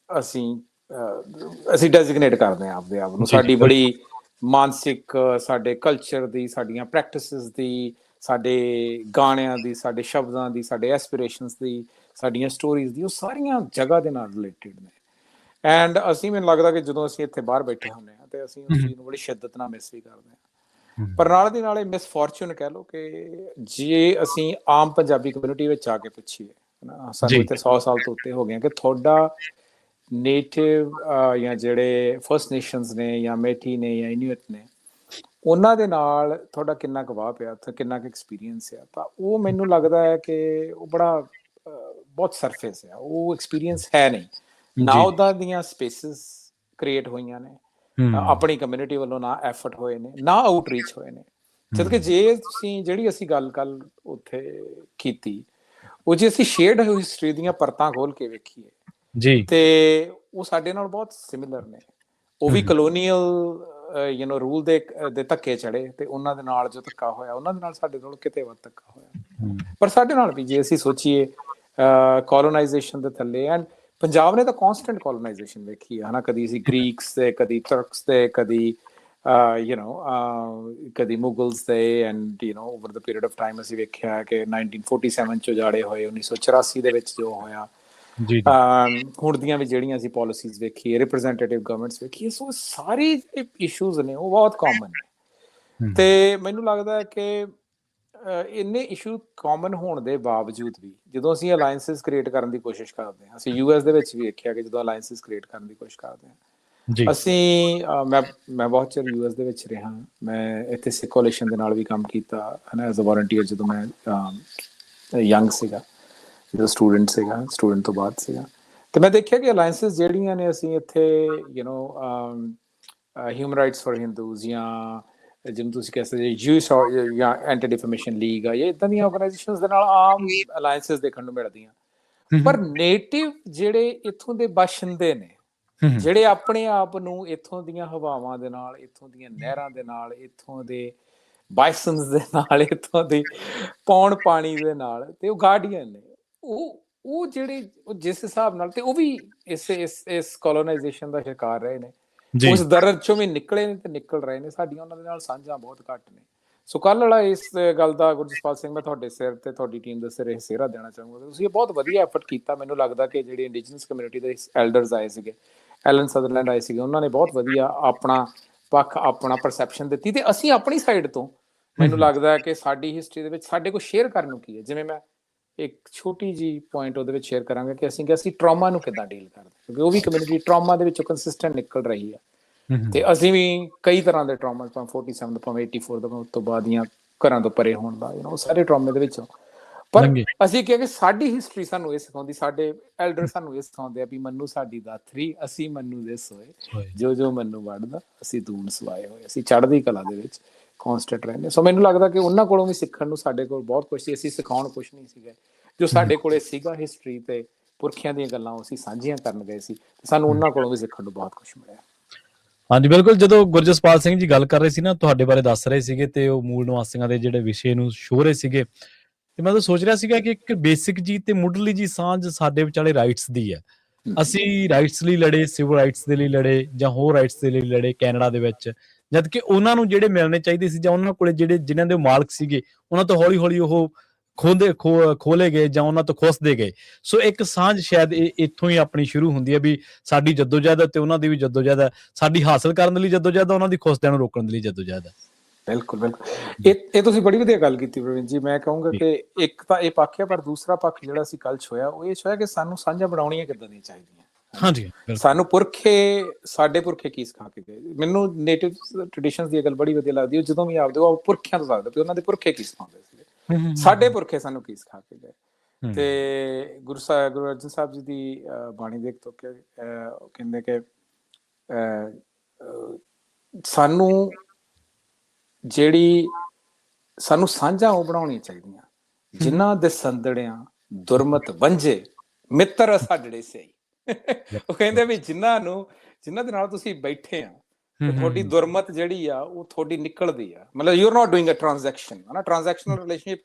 ਅਸੀਂ ਡੈਜ਼ਿਗਨੇਟ ਕਰਦੇ ਹਾਂ ਆਪਦੇ ਆਪ ਨੂੰ। ਸਾਡੀ ਬੜੀ ਮਾਨਸਿਕ, ਸਾਡੇ ਕਲਚਰ ਦੀ, ਸਾਡੀਆਂ ਪ੍ਰੈਕਟਿਸਿਸ ਦੀ, ਸਾਡੇ ਗਾਣਿਆਂ ਦੀ, ਸਾਡੇ ਸ਼ਬਦਾਂ ਦੀ, ਸਾਡੇ ਐਸਪੀਰੇਸ਼ਨਸ ਦੀ, ਸਾਡੀਆਂ ਸਟੋਰੀਜ਼ ਦੀ, ਉਹ ਸਾਰੀਆਂ ਜਗ੍ਹਾ ਦੇ ਨਾਲ ਰਿਲੇਟਿਡ ਨੇ। ਐਂਡ ਅਸੀਂ, ਮੈਨੂੰ ਲੱਗਦਾ ਕਿ ਜਦੋਂ ਅਸੀਂ ਇੱਥੇ ਬਾਹਰ ਬੈਠੇ ਹੁੰਦੇ ਹਾਂ ਤੇ ਅਸੀਂ ਉਸ ਚੀਜ਼ ਨੂੰ ਬੜੀ ਸ਼ਿੱਦਤ ਨਾਲ ਮਿਸ ਵੀ ਕਰਦੇ ਹਾਂ। ਪਰ ਨਾਲ ਦੀ ਨਾਲ ਇਹ ਮਿਸਫੋਰਚੂਨ ਕਹਿ ਲਓ ਕਿ ਜੇ ਅਸੀਂ ਆਮ ਪੰਜਾਬੀ ਕਮਿਊਨਿਟੀ ਵਿੱਚ ਆ ਕੇ ਪੁੱਛੀਏ, ਸਾਨੂੰ ਇੱਥੇ 100 ਸਾਲ ਤੋਂ ਉੱਤੇ ਹੋ ਗਏ ਕਿ ਤੁਹਾਡਾ ਨੇਟਿਵ ਜਾਂ ਜਿਹੜੇ ਫਸਟ ਨੇਸ਼ਨਸ ਨੇ ਜਾਂ ਮੇਟੀ ਨੇ ਜਾਂ ਇਨੂਇਟ ਨੇ, ਉਹਨਾਂ ਦੇ ਨਾਲ ਤੁਹਾਡਾ ਕਿੰਨਾ ਕੁ ਵਾਹ ਪਿਆ, ਕਿੰਨਾ ਕੁ ਐਕਸਪੀਰੀਅੰਸ ਆ, ਤਾਂ ਉਹ ਮੈਨੂੰ ਲੱਗਦਾ ਹੈ ਕਿ ਉਹ ਬੜਾ ਬਹੁਤ ਸਰਫੇਸ ਆ, ਉਹ ਐਕਸਪੀਰੀਅੰਸ ਹੈ ਨਹੀਂ। ਨਾ ਉੱਦਾਂ ਦੀਆਂ ਸਪੇਸਿਸ ਕ੍ਰੀਏਟ ਹੋਈਆਂ ਨੇ ਆਪਣੀ ਕਮਿਊਨਿਟੀ ਵੱਲੋਂ, ਨਾ ਐਫਰਟ ਹੋਏ ਨੇ, ਨਾ ਆਊਟਰੀਚ ਹੋਏ ਨੇ। ਜਦ ਕਿ ਜੇ ਤੁਸੀਂ ਜਿਹੜੀ ਅਸੀਂ ਗੱਲ ਕੱਲ ਉੱਥੇ ਕੀਤੀ, ਉਹ ਜੇ ਅਸੀਂ ਸ਼ੇਅਰਡ ਹਿਸਟਰੀ ਦੀਆਂ ਪਰਤਾਂ ਖੋਲ ਕੇ ਵੇਖੀਏ ਤੇ ਉਹ ਸਾਡੇ ਨਾਲ ਬਹੁਤ ਸਿਮਿਲਰ ਨੇ। ਉਹ ਵੀ ਕਲੋਨੀਅਲ ਰੂਲ ਦੇ ਧੱਕੇ ਚੜੇ ਤੇ ਉਹਨਾਂ ਦੇ ਨਾਲ ਜੋ ਧੱਕਾ ਹੋਇਆ, ਉਹਨਾਂ ਦੇ ਨਾਲ ਸਾਡੇ ਨਾਲ ਕਿਤੇ ਵੱਧ ਧੱਕਾ ਹੋਇਆ। ਪਰ ਸਾਡੇ ਨਾਲ ਵੀ ਜੇ ਅਸੀਂ ਸੋਚੀਏ ਕੋਲੋਨਾਈਜੇਸ਼ਨ ਦੇ ਥੱਲੇ, ਐਂਡ ਪੰਜਾਬ ਨੇ ਤਾਂ ਕਾਂਸਟੈਂਟ ਕੋਲੋਨਾਈਜੇਸ਼ਨ ਵੇਖੀ ਹੈ ਨਾ, ਕਦੀ ਅਸੀਂ ਗ੍ਰੀਕਸ ਤੇ, ਕਦੀ ਤੁਰਕਸ ਤੇ, ਕਦੀ ਕਦੀ ਮੁਗਲਸ ਤੇ, and over the period of time ਅਸੀਂ ਵੇਖਿਆ ਕਿ 1947 ਚ ਉਜਾੜੇ ਹੋਏ, 1984 ਦੇ ਵਿੱਚ ਜੋ ਹੋਇਆ, ਹੁਣ ਦੀਆਂ ਵੀ ਜਿਹੜੀਆਂ ਅਸੀਂ ਪਾਲਿਸੀਜ਼ ਵੇਖੀਏ, ਰਿਪਰੈਜ਼ੈਂਟੇਟਿਵ ਗਵਰਨਮੈਂਟਸ ਵੇਖੀਏ, ਸੋ ਸਾਰੇ ਇਸ਼ੂਜ਼ ਨੇ ਉਹ ਬਹੁਤ ਕਾਮਨ ਨੇ। ਤੇ ਮੈਨੂੰ ਲੱਗਦਾ ਹੈ ਕਿ ਇੰਨੇ ਇਸ਼ੂ ਕਾਮਨ ਹੋਣ ਦੇ ਬਾਵਜੂਦ ਵੀ ਜਦੋਂ ਅਸੀਂ ਅਲਾਇੰਸਿਸ ਕ੍ਰੀਏਟ ਕਰਨ ਦੀ ਕੋਸ਼ਿਸ਼ ਕਰਦੇ ਹਾਂ, ਅਸੀਂ US ਦੇ ਵਿੱਚ ਵੀ ਵੇਖਿਆ ਕਿ ਜਦੋਂ ਅਲਾਇੰਸਿਸ ਕ੍ਰੀਏਟ ਕਰਨ ਦੀ ਕੋਸ਼ਿਸ਼ ਕਰਦੇ ਹਾਂ, ਅਸੀਂ ਮੈਂ ਬਹੁਤ ਚਿਰ US ਦੇ ਵਿੱਚ ਰਿਹਾ, ਮੈਂ ਇੱਥੇ ਸਿੱਖ ਕੋਲੀਸ਼ਨ ਦੇ ਨਾਲ ਵੀ ਕੰਮ ਕੀਤਾ ਹੈ ਨਾ, ਐਜ਼ ਅ ਵਾਲੰਟੀਅਰ, ਜਦੋਂ ਮੈਂ ਯੰਗ ਸੀਗਾ, ਜਦੋਂ ਸਟੂਡੈਂਟ ਤੋਂ ਬਾਅਦ ਸੀਗਾ। ਤੇ ਮੈਂ ਦੇਖਿਆ ਕਿ ਅਲਾਇੰਸਿਸ ਜਿਹੜੀਆਂ ਨੇ ਅਸੀਂ ਇੱਥੇ ਹਿਊਮਨ ਰਾਈਟਸ ਫॉर ਹਿੰਦੂਜ਼ ਜਾਂ ਜਿਹਨੂੰ ਤੁਸੀਂ ਕਹਿ ਸਕਦੇ ਜੂਇਸ਼ ਜਾਂ ਐਂਟੀ ਡਿਫੈਮੇਸ਼ਨ ਲੀਗ ਆ, ਜਾਂ ਇੱਦਾਂ ਦੀਆਂ ਆਰਗੇਨਾਈਜੇਸ਼ਨਸ ਦੇ ਨਾਲ ਆਮ ਅਲਾਇੰਸਿਸ ਦੇਖਣ ਨੂੰ ਮਿਲਦੀਆਂ। ਪਰ ਨੇਟਿਵ ਜਿਹੜੇ ਇੱਥੋਂ ਦੇ ਬਾਸ਼ਿੰਦੇ ਨੇ, ਜਿਹੜੇ ਆਪਣੇ ਆਪ ਨੂੰ ਇੱਥੋਂ ਦੀਆਂ ਹਵਾਵਾਂ ਦੇ ਨਾਲ, ਇੱਥੋਂ ਦੀਆਂ ਨਹਿਰਾਂ ਦੇ ਨਾਲ, ਇੱਥੋਂ ਦੇ ਬਾਇਸਨਸ ਦੇ ਨਾਲ, ਇੱਥੋਂ ਦੀ ਪੌਣ ਪਾਣੀ ਦੇ ਨਾਲ, ਤੇ ਉਹ ਗਾਰਡੀਅਨ ਨੇ, ਉਹ ਜਿਹੜੇ ਜਿਸ ਹਿਸਾਬ ਨਾਲ, ਤੇ ਉਹ ਵੀ ਇਸ ਕੋਲੋਨਾਈਜੇਸ਼ਨ ਦਾ ਸ਼ਿਕਾਰ ਰਹੇ ਨੇ, ਉਸ ਦਰਦ ਚੋਂ ਵੀ ਨਿਕਲੇ ਨੇ ਤੇ ਨਿਕਲ ਰਹੇ ਨੇ। ਸਾਡੀਆਂ ਉਹਨਾਂ ਦੇ ਨਾਲ ਸਾਂਝਾਂ ਬਹੁਤ ਘੱਟ ਨੇ। ਸੋ ਕੱਲ੍ਹ ਵਾਲਾ ਇਸ ਗੱਲ ਦਾ, ਗੁਰਜਸਪਾਲ ਸਿੰਘ, ਮੈਂ ਤੁਹਾਡੇ ਸਿਰ ਤੇ ਤੁਹਾਡੀ ਟੀਮ ਦੇ ਸਿਰ ਇਹ ਸਿਹਰਾ ਦੇਣਾ ਚਾਹੂੰਗਾ। ਤੁਸੀਂ ਇਹ ਬਹੁਤ ਵਧੀਆ ਐਫਰਟ ਕੀਤਾ। ਮੈਨੂੰ ਲੱਗਦਾ ਕਿ ਜਿਹੜੇ ਇੰਡੀਜਨਸ ਕਮਿਊਨਿਟੀ ਦੇ ਐਲਡਰਸ ਆਏ ਸੀਗੇ, ਐਲਨ ਸਦਰਲੈਂਡ ਆਏ ਸੀਗੇ, ਉਹਨਾਂ ਨੇ ਬਹੁਤ ਵਧੀਆ ਆਪਣਾ ਪੱਖ, ਆਪਣਾ ਪਰਸੈਪਸ਼ਨ ਦਿੱਤੀ। ਤੇ ਅਸੀਂ ਆਪਣੀ ਸਾਈਡ ਤੋਂ, ਮੈਨੂੰ ਲੱਗਦਾ ਹੈ ਕਿ ਸਾਡੀ ਹਿਸਟਰੀ ਦੇ ਵਿੱਚ ਸਾਡੇ ਕੋਲ ਸ਼ੇਅਰ ਕਰਨ ਨੂੰ ਕੀ ਹੈ। ਜਿਵੇਂ ਮੈਂ ਇੱਕ ਛੋਟੀ ਜਿਹੀ ਪੁਆਇੰਟ ਉਹਦੇ ਵਿੱਚ ਸ਼ੇਅਰ ਕਰਾਂਗਾ ਕਿ ਅਸੀਂ ਟਰਾਮਾ ਨੂੰ ਕਿੱਦਾਂ ਡੀਲ ਕਰਦੇ, ਕਿਉਂਕਿ ਉਹ ਵੀ ਕਮਿਊਨਿਟੀ ਟਰਾਮਾ ਦੇ ਵਿੱਚੋਂ ਕੰਸਿਸਟੈਂਟ ਨਿਕਲ ਰਹੀ ਹੈ। ਤੇ ਅਸੀਂ ਵੀ ਕਈ ਤਰ੍ਹਾਂ ਦੇ ਟਰਾਮਾ, ਭਾਵੇਂ 47 ਦਾ, ਭਾਵੇਂ 84 ਦਾ, ਉਸ ਤੋਂ ਬਾਅਦ ਦੀਆਂ ਘਰਾਂ ਤੋਂ ਪਰੇ ਹੋਣ ਦਾ, ਉਹ ਸਾਰੇ ਟਰਾਮੇ ਦੇ ਵਿੱਚੋਂ। ਪਰ ਅਸੀਂ ਕਿਹਾ ਕਿ ਸਾਡੀ ਹਿਸਟਰੀ ਸਾਨੂੰ ਇਹ ਸਿਖਾਉਂਦੀ, ਸਾਡੇ ਐਲਡਰ ਸਾਨੂੰ ਇਹ ਸਿਖਾਉਂਦੇ ਆ ਵੀ ਮੰਨੂ ਸਾਡੀ ਦਾਤਰੀ, ਅਸੀਂ ਮੰਨੂ ਦੇ ਸੋਏ, ਜੋ ਮੰਨੂ ਵੜਦਾ ਅਸੀਂ ਦੂਣ ਸਵਾਏ ਹੋਏ, ਅਸੀਂ ਚੜ੍ਹਦੀ ਕਲਾ ਦੇ ਵਿੱਚ ਕੌਂਸਟੈਂਟ ਰਹਿੰਦੇ। ਸੋ ਮੈਨੂੰ ਲੱਗਦਾ ਕਿ ਉਹਨਾਂ ਕੋਲੋਂ ਵੀ ਸਿੱਖਣ ਨੂੰ ਸਾਡੇ ਕੋਲ ਬਹੁਤ ਕੁਛ ਸੀ। ਅਸੀਂ ਸਿਖਾਉਣ ਕੁਛ ਨਹੀਂ ਸੀਗੇ, ਜੋ ਸਾਡੇ ਕੋਲੇ ਸੀਗਾ ਹਿਸਟਰੀ ਤੇ ਪੁਰਖਿਆਂ ਦੀਆਂ ਗੱਲਾਂ, ਉਹ ਅਸੀਂ ਸਾਂਝੀਆਂ ਕਰਨ ਗਏ ਸੀ। ਸਾਨੂੰ ਉਹਨਾਂ ਕੋਲੋਂ ਵੀ ਸਿੱਖਣ ਨੂੰ ਬਹੁਤ ਕੁਛ ਮਿਲਿਆ। ਹਾਂਜੀ, ਬਿਲਕੁਲ। ਜਦੋਂ ਗੁਰਜਸਪਾਲ ਸਿੰਘ ਜੀ ਗੱਲ ਕਰ ਰਹੇ ਸੀ ਨਾ, ਤੁਹਾਡੇ ਬਾਰੇ ਦੱਸ ਰਹੇ ਸੀਗੇ, ਤੇ ਉਹ ਮੂਲ ਨਿਵਾਸੀਆਂ ਦੇ ਜਿਹੜੇ ਵਿਸ਼ੇ ਨੂੰ ਛੋਹ ਰਹੇ ਸੀਗੇ, ਤੇ ਮੈਂ ਤਾਂ ਸੋਚ ਰਿਹਾ ਸੀਗਾ ਕਿ ਇੱਕ ਬੇਸਿਕ ਜੀ ਤੇ ਮੁੱਢਲੀ ਜੀ ਸਾਂਝ ਸਾਡੇ ਵਿਚਾਲੇ ਰਾਈਟਸ ਦੀ ਹੈ। ਅਸੀਂ ਰਾਈਟਸ ਲਈ ਲੜੇ, ਸਿਵਲ ਰਾਈਟਸ ਦੇ ਲਈ ਲੜੇ, ਜਾਂ ਹੋਰ ਰਾਈਟਸ ਦੇ ਲਈ ਲੜੇ ਕੈਨੇਡਾ ਦੇ ਵਿੱਚ, ਜਦ ਕਿ ਉਹਨਾਂ ਨੂੰ ਜਿਹੜੇ ਮਿਲਣੇ ਚਾਹੀਦੇ ਸੀ, ਜਾਂ ਉਹਨਾਂ ਕੋਲੇ ਜਿਨ੍ਹਾਂ ਦੇ ਮਾਲਕ ਸੀਗੇ, ਉਹਨਾਂ ਤੋਂ ਹੌਲੀ ਹੌਲੀ ਉਹ ਖੋਲੇ ਗਏ ਜਾਂ ਉਹਨਾਂ ਤੋਂ ਖੁੱਸਦੇ ਗਏ। ਸੋ ਇੱਕ ਸਾਂਝ ਸ਼ਾਇਦ ਇੱਥੋਂ ਹੀ ਆਪਣੀ ਸ਼ੁਰੂ ਹੁੰਦੀ ਹੈ, ਵੀ ਸਾਡੀ ਜੱਦੋਜਹਿਦ ਤੇ ਉਹਨਾਂ ਦੀ ਵੀ ਜੱਦੋਜਹਿਦ ਹੈ, ਸਾਡੀ ਹਾਸਲ ਕਰਨ ਦੇ ਲਈ ਜੱਦੋਜਹਿਦ, ਉਹਨਾਂ ਦੀ ਖੁੱਸਦਿਆਂ ਨੂੰ ਰੋਕਣ ਦੇ ਲਈ ਜੱਦੋਜਹਿਦ ਹੈ। ਬਿਲਕੁਲ ਬਿਲਕੁਲ, ਇਹ ਤੁਸੀਂ ਬੜੀ ਵਧੀਆ ਗੱਲ ਕੀਤੀ ਪ੍ਰਵੀਨ ਜੀ। ਮੈਂ ਕਹੂੰਗਾ ਕਿ ਇੱਕ ਤਾਂ ਇਹ ਪੱਖ ਹੈ, ਪਰ ਦੂਸਰਾ ਪੱਖ ਜਿਹੜਾ ਸੀ ਕੱਲ੍ਹ ਹੋਇਆ, ਉਹ ਇਹ ਹੋਇਆ ਕਿ ਸਾਨੂੰ ਸਾਂਝਾਂ ਬਣਾਉਣੀਆਂ ਕਿੱਦਾਂ ਦੀਆਂ ਚਾਹੀਦੀਆਂ। ਹਾਂਜੀ, ਸਾਨੂੰ ਸਾਡੇ ਪੁਰਖੇ ਕੀ ਸਿਖਾ ਕੇ ਗਏ। ਮੈਨੂੰ ਨੇਟਿਵ ਟ੍ਰੈਡੀਸ਼ਨਸ ਦੀ ਗੱਲ ਬੜੀ ਵਧੀਆ ਲੱਗਦੀ ਹੈ। ਜਦੋਂ ਵੀ ਆਪਦੇ ਉਹ ਪੁਰਖਿਆਂ ਤੋਂ ਸਕਦੇ ਵੀ ਉਹਨਾਂ ਦੇ ਪੁਰਖੇ ਕੀ ਸਿਖਾਉਂਦੇ ਸੀਗੇ, ਸਾਡੇ ਪੁਰਖੇ ਸਾਨੂੰ ਕੀ ਸਿਖਾ ਕੇ ਗਏ। ਤੇ ਗੁਰੂ ਅਰਜਨ ਸਾਹਿਬ ਜੀ ਦੀ ਬਾਣੀ ਦੇਖ ਤੋਂ ਕਹਿੰਦੇ ਕਿ ਸਾਨੂੰ ਸਾਂਝਾਂ ਉਹ ਬਣਾਉਣੀਆਂ ਚਾਹੀਦੀਆਂ, ਜਿਨ੍ਹਾਂ ਦੇ ਸੰਦੜਿਆਂ ਦੁਰਮਤ ਵੰਝੇ ਮਿੱਤਰ ਸਾਡੜੇ ਸਹੀ। ਉਹ ਕਹਿੰਦੇ ਵੀ ਜਿਨ੍ਹਾਂ ਦੇ ਨਾਲ ਤੁਸੀਂ ਬੈਠੇ ਆ, ਤੇ ਤੁਹਾਡੀ ਦੁਰਮਤ ਜਿਹੜੀ ਆ ਉਹ ਤੁਹਾਡੀ ਨਿਕਲਦੀ ਆ, ਮਤਲਬ you are not doing a transaction. Transactional relationship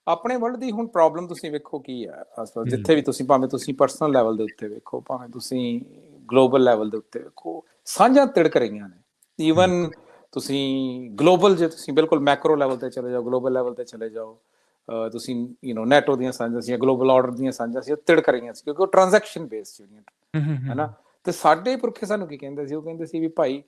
ਆਪਣੇ ਵਰਲਡ ਦੀ ਹੁਣ ਪ੍ਰੋਬਲਮ ਤੁਸੀਂ ਵੇਖੋ ਕੀ ਹੈ ਜਿੱਥੇ ਵੀ ਤੁਸੀਂ, ਭਾਵੇਂ ਤੁਸੀਂ ਪਰਸਨਲ ਲੈਵਲ ਦੇ ਉੱਤੇ ਵੇਖੋ, ਭਾਵੇਂ ਤੁਸੀਂ ਗਲੋਬਲ ਲੈਵਲ ਦੇ ਉੱਤੇ ਵੇਖੋ, ਸਾਂਝਾਂ ਤਿੜਕ ਰਹੀਆਂ ਨੇ। ਈਵਨ ਤੁਸੀਂ ਗਲੋਬਲ, ਜੇ ਤੁਸੀਂ ਬਿਲਕੁਲ ਮੈਕਰੋ ਲੈਵਲ ਤੇ ਚਲੇ ਜਾਓ, ਗਲੋਬਲ ਲੈਵਲ ਤੇ ਚਲੇ ਜਾਓ, ਤੁਸੀਂ ਨੈਟੋ ਦੀਆਂ ਸਾਂਝਾਂ ਸੀ, ਗਲੋਬਲ ਆਰਡਰ ਦੀਆਂ ਸਾਂਝਾਂ ਸੀ, ਉਹ ਤਿੜਕ ਰਹੀਆਂ ਸੀ, ਕਿਉਂਕਿ ਉਹ ਟ੍ਰਾਂਜੈਕਸ਼ਨ ਬੇਸਡ ਜਿਹੜੀਆਂ ਹੈ ਨਾ। ਤੇ ਸਾਡੇ ਪੁਰਖੇ ਸਾਨੂੰ ਕੀ ਕਹਿੰਦੇ ਸੀ? ਉਹ ਕਹਿੰਦੇ ਸੀ ਵੀ ਭਾਈ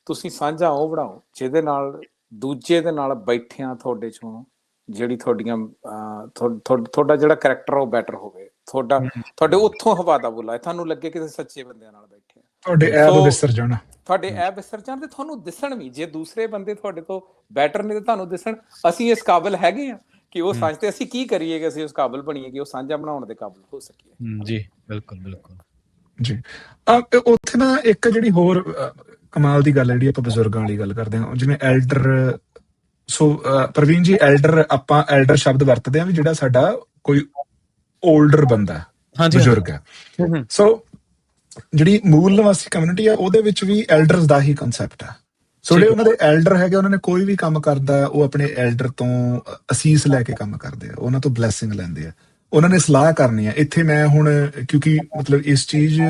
ਤੁਸੀਂ ਸਾਂਝਾਂ ਉਹ ਬਣਾਓ ਜਿਹਦੇ ਨਾਲ ਦੂਜੇ ਦੇ ਨਾਲ ਬੈਠਿਆਂ ਤੁਹਾਡੇ ਚੋਂ ਜਿਹੜੀ ਤੁਹਾਡਾ ਜਿਹੜਾ ਕਰੈਕਟਰ ਉਹ ਬੈਟਰ ਹੋਵੇ, ਤੁਹਾਡੇ ਉੱਥੋਂ ਹਵਾ ਦਾ ਬੁੱਲਾ ਤੁਹਾਨੂੰ ਲੱਗੇ ਕਿ ਸੱਚੇ ਬੰਦਿਆਂ ਨਾਲ ਬੈਠੇ, ਤੁਹਾਡੇ ਐਬ ਵਿਸਰ ਜਾਣ, ਤੁਹਾਡੇ ਐਬ ਵਿਸਰ ਜਾਣ, ਤੇ ਤੁਹਾਨੂੰ ਦਿਸਣ ਵੀ, ਜੇ ਦੂਸਰੇ ਬੰਦੇ ਤੁਹਾਡੇ ਤੋਂ ਬੈਟਰ ਨੇ ਤੇ ਤੁਹਾਨੂੰ ਦਿਸਣ ਅਸੀਂ ਇਸ ਕਾਬਿਲ ਹੈਗੇ ਆ ਕਿ ਉਹ ਸਾਂਝ, ਤੇ ਅਸੀਂ ਕੀ ਕਰੀਏ ਕਿ ਅਸੀਂ ਉਸ ਕਾਬਿਲ ਬਣੀਏ ਕਿ ਉਹ ਸਾਂਝਾ ਬਣਾਉਣ ਦੇ ਕਾਬਿਲ ਹੋ ਸਕੀਏ। ਜੀ ਬਿਲਕੁਲ ਬਿਲਕੁਲ ਜੀ। ਉੱਥੇ ਨਾ ਇੱਕ ਜਿਹੜੀ ਹੋਰ ਕਮਾਲ ਦੀ ਗੱਲ ਹੈ, ਜਿਹੜੀ ਆਪਾਂ ਬਜ਼ੁਰਗਾਂ ਵਾਲੀ ਗੱਲ ਕਰਦੇ ਹਾਂ, ਜਿਵੇਂ ਐਲਡਰ। ਸੋ ਪ੍ਰਵੀਨ ਜੀ, ਆਪਾਂ ਐਲਡਰ ਸ਼ਬਦ ਵਰਤਦੇ ਹਾਂ ਵੀ ਜਿਹੜਾ ਸਾਡਾ ਕੋਈ ਓਲਡਰ ਬੰਦਾ, ਬਜ਼ੁਰਗ ਹੈ। ਸੋ ਜਿਹੜੀ ਮੂਲ ਨਿਵਾਸੀ ਕਮਿਊਨਿਟੀ ਆ, ਉਹਦੇ ਵਿੱਚ ਵੀ ਐਲਡਰਸ ਦਾ ਹੀ ਕੰਸੈਪਟ ਹੈ। ਸੋ ਜਿਹੜੇ ਉਹਨਾਂ ਦੇ ਐਲਡਰ ਹੈਗੇ, ਉਹਨਾਂ ਨੇ ਕੋਈ ਵੀ ਕੰਮ ਕਰਦਾ, ਉਹ ਆਪਣੇ ਐਲਡਰ ਤੋਂ ਅਸੀਸ ਲੈ ਕੇ ਕੰਮ ਕਰਦੇ ਆ, ਉਹਨਾਂ ਤੋਂ ਬਲੈਸਿੰਗ ਲੈਂਦੇ ਆ, ਉਹਨਾਂ ਨੇ ਸਲਾਹ ਕਰਨੀ ਆ। ਇੱਥੇ ਮੈਂ ਹੁਣ, ਕਿਉਂਕਿ ਮਤਲਬ ਇਸ ਚੀਜ਼